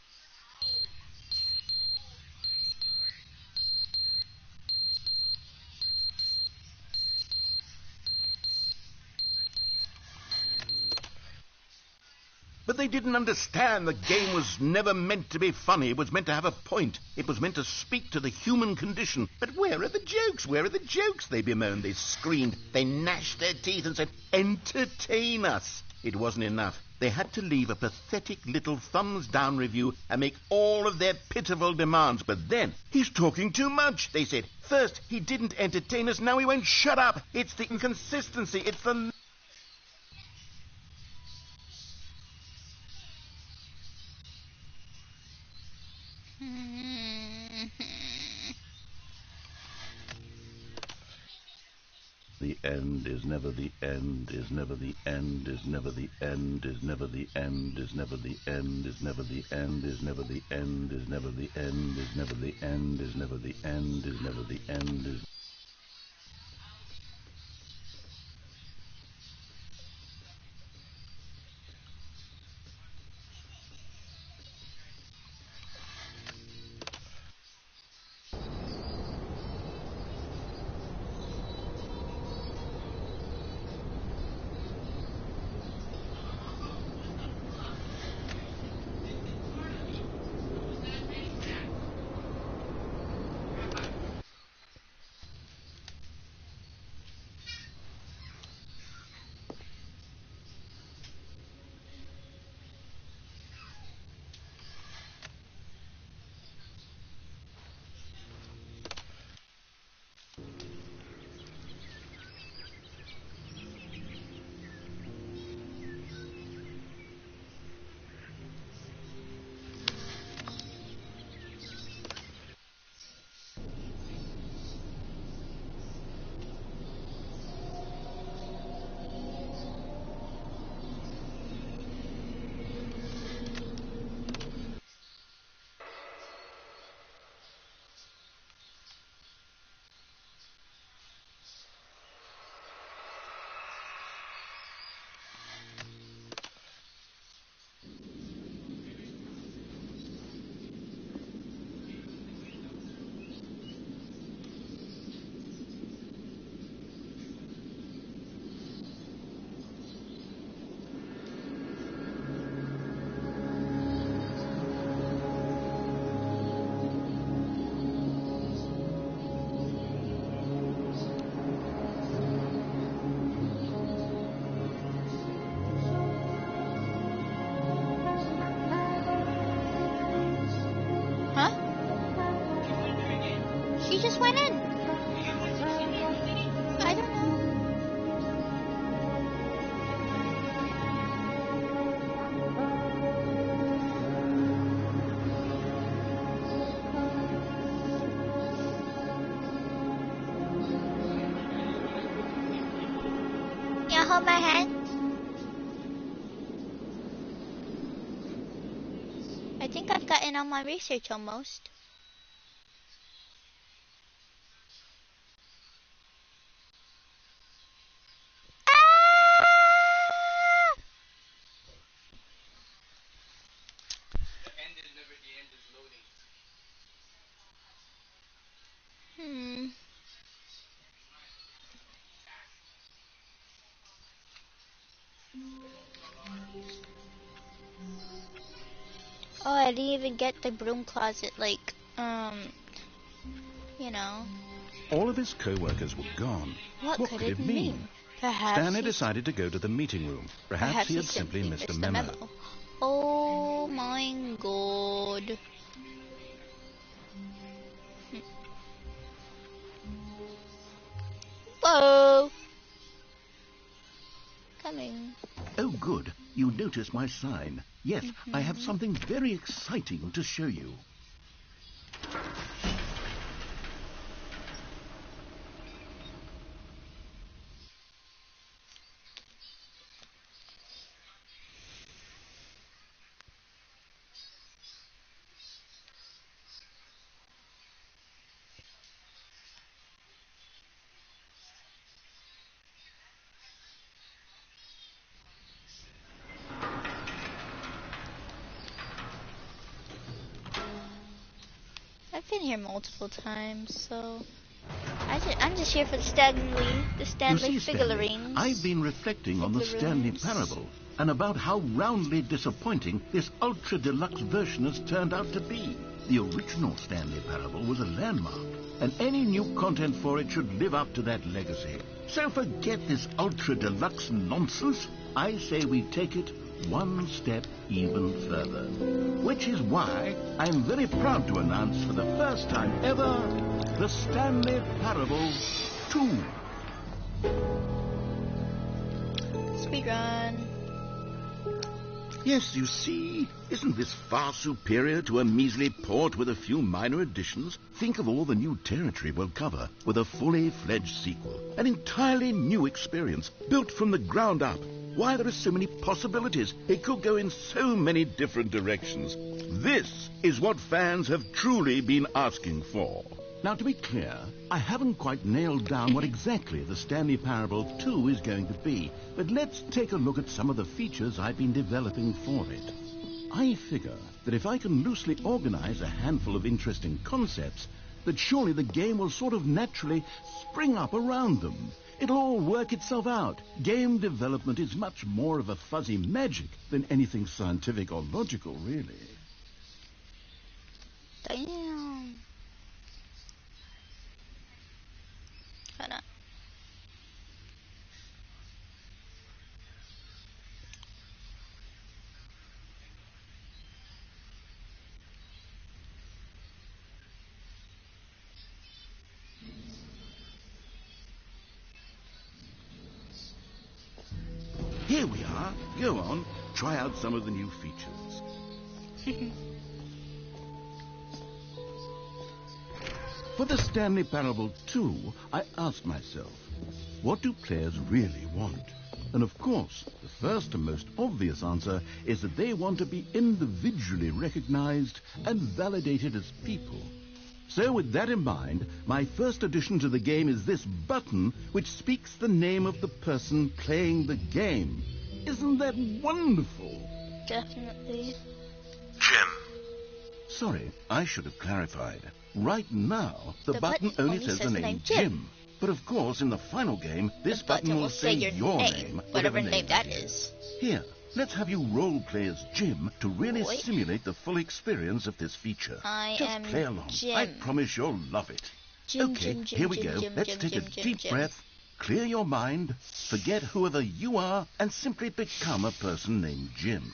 But they didn't understand the game was never meant to be funny. It was meant to have a point. It was meant to speak to the human condition. But where are the jokes? Where are the jokes? They bemoaned, they screamed, they gnashed their teeth and said, entertain us. It wasn't enough. They had to leave a pathetic little thumbs-down review and make all of their pitiful demands. But then, he's talking too much, they said. First, he didn't entertain us, now he won't shut up. It's the inconsistency, it's the...
The end is never the end, is never the end, is never the end, is never the end, is never the end, is never the end, is never the end, is never the end, is never the end, is never the end, is never the end, is...
Huh? She just went in. I don't know. Yeah, hold my hand. I think I've gotten all my research almost. Ah!
The end is never the end is loading.
Hmm. Oh, I didn't even get the broom closet, like, you know.
All of his co-workers were gone.
What could
it mean?
Perhaps
Stanley
he's-
decided to go to the meeting room. Perhaps he had simply missed a memo.
Oh my god. Whoa. Coming.
Oh, good. You notice my sign. Yes, I have something very exciting to show you.
been here multiple times, so I'm just here for the Stanley
You see, Stanley,
figurines.
I've been reflecting on the Stanley Parable and about how roundly disappointing this ultra-deluxe version has turned out to be. The original Stanley Parable was a landmark, and any new content for it should live up to that legacy. So forget this ultra-deluxe nonsense. I say we take it one step even further. Which is why I'm very proud to announce for the first time ever, the Stanley Parable 2.
Speedrun.
Yes, you see, isn't this far superior to a measly port with a few minor additions? Think of all the new territory we'll cover with a fully fledged sequel. An entirely new experience, built from the ground up. Why, there are so many possibilities. It could go in so many different directions. This is what fans have truly been asking for. Now, to be clear, I haven't quite nailed down what exactly the Stanley Parable 2 is going to be, but let's take a look at some of the features I've been developing for it. I figure that if I can loosely organize a handful of interesting concepts, that surely the game will sort of naturally spring up around them. It'll all work itself out. Game development is much more of a fuzzy magic than anything scientific or logical, really.
Damn. Hold on.
Here we are. Go on. Try out some of the new features. For the Stanley Parable 2, I asked myself, what do players really want? And of course, the first and most obvious answer is that they want to be individually recognized and validated as people. So with that in mind, my first addition to the game is this button which speaks the name of the person playing the game. Isn't that wonderful?
Definitely.
Jim. Sorry, I should have clarified. Right now, the button only says the name Jim. But of course, in the final game, this button will say your name,
whatever name that is.
Here, let's have you role-play as Jim to really simulate the full experience of this feature. Just play along.
Jim.
I promise you'll love it.
Jim,
okay,
Jim, Jim,
here we
Jim,
go.
Jim,
Let's
Jim,
take
Jim,
a
Jim,
deep
Jim.
breath, clear your mind, forget whoever you are, and simply become a person named Jim.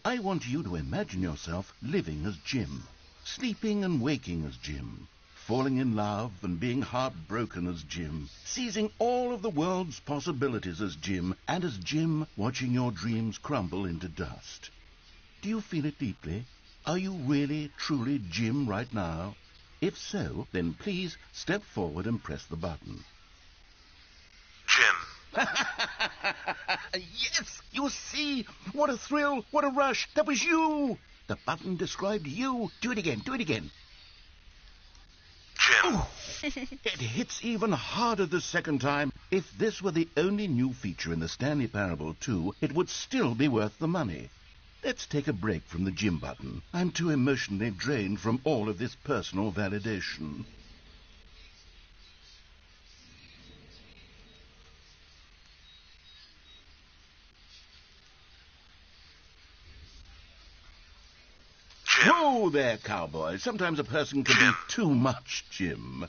I want you to imagine yourself living as Jim, sleeping and waking as Jim, falling in love and being heartbroken as Jim, seizing all of the world's possibilities as Jim, and as Jim watching your dreams crumble into dust. Do you feel it deeply? Are you really, truly Jim right now? If so, then please step forward and press the button. Jim. Yes, you see? What a thrill, what a rush. That was you. The button described you. Do it again, do it again. Jim. It hits even harder the second time. If this were the only new feature in the Stanley Parable 2, it would still be worth the money. Let's take a break from the Jim button. I'm too emotionally drained from all of this personal validation. Whoa there, cowboy. Sometimes a person can be too much, Jim.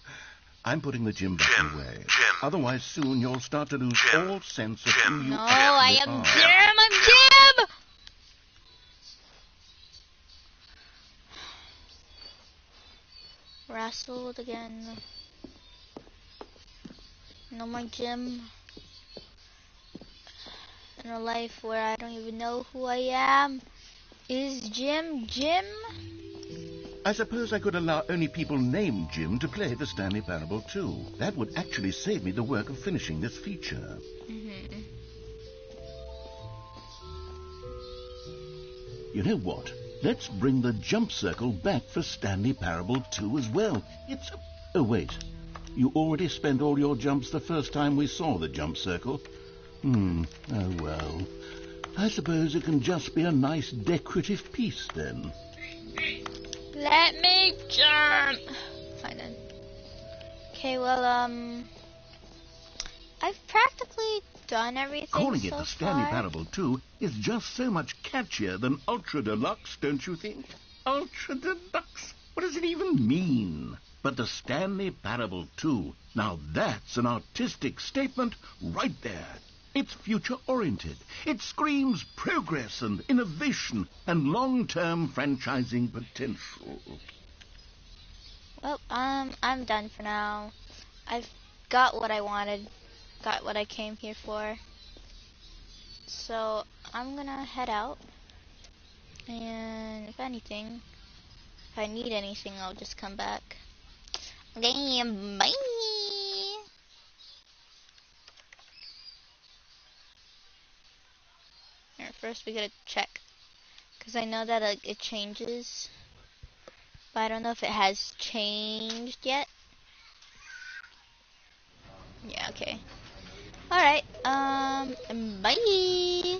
I'm putting the Jim button away. Otherwise, soon you'll start to lose all sense of who you
No,
actually
I am
are.
Jim! I'm Jim! Wrestled again. No more Jim. In a life where I don't even know who I am. Is Jim Jim?
I suppose I could allow only people named Jim to play the Stanley Parable 2. That would actually save me the work of finishing this feature. You know what? Let's bring the jump circle back for Stanley Parable 2 as well. It's... Oh, wait. You already spent all your jumps the first time we saw the jump circle. Oh, well. I suppose it can just be a nice decorative piece, then.
Let me jump. Fine then. Okay, well, I've practically done everything
Calling it
so
the Stanley
far.
Parable 2 is just so much catchier than Ultra Deluxe, don't you think? Ultra Deluxe? What does it even mean? But the Stanley Parable 2, now that's an artistic statement right there. It's future-oriented. It screams progress and innovation and long-term franchising potential.
Well, I'm done for now. I've got what I wanted. Got what I came here for. So, I'm gonna head out. And if anything, if I need anything, I'll just come back. Okay, bye! Here, first we gotta check. Because I know that it changes. But I don't know if it has changed yet. Yeah, okay. Alright, bye!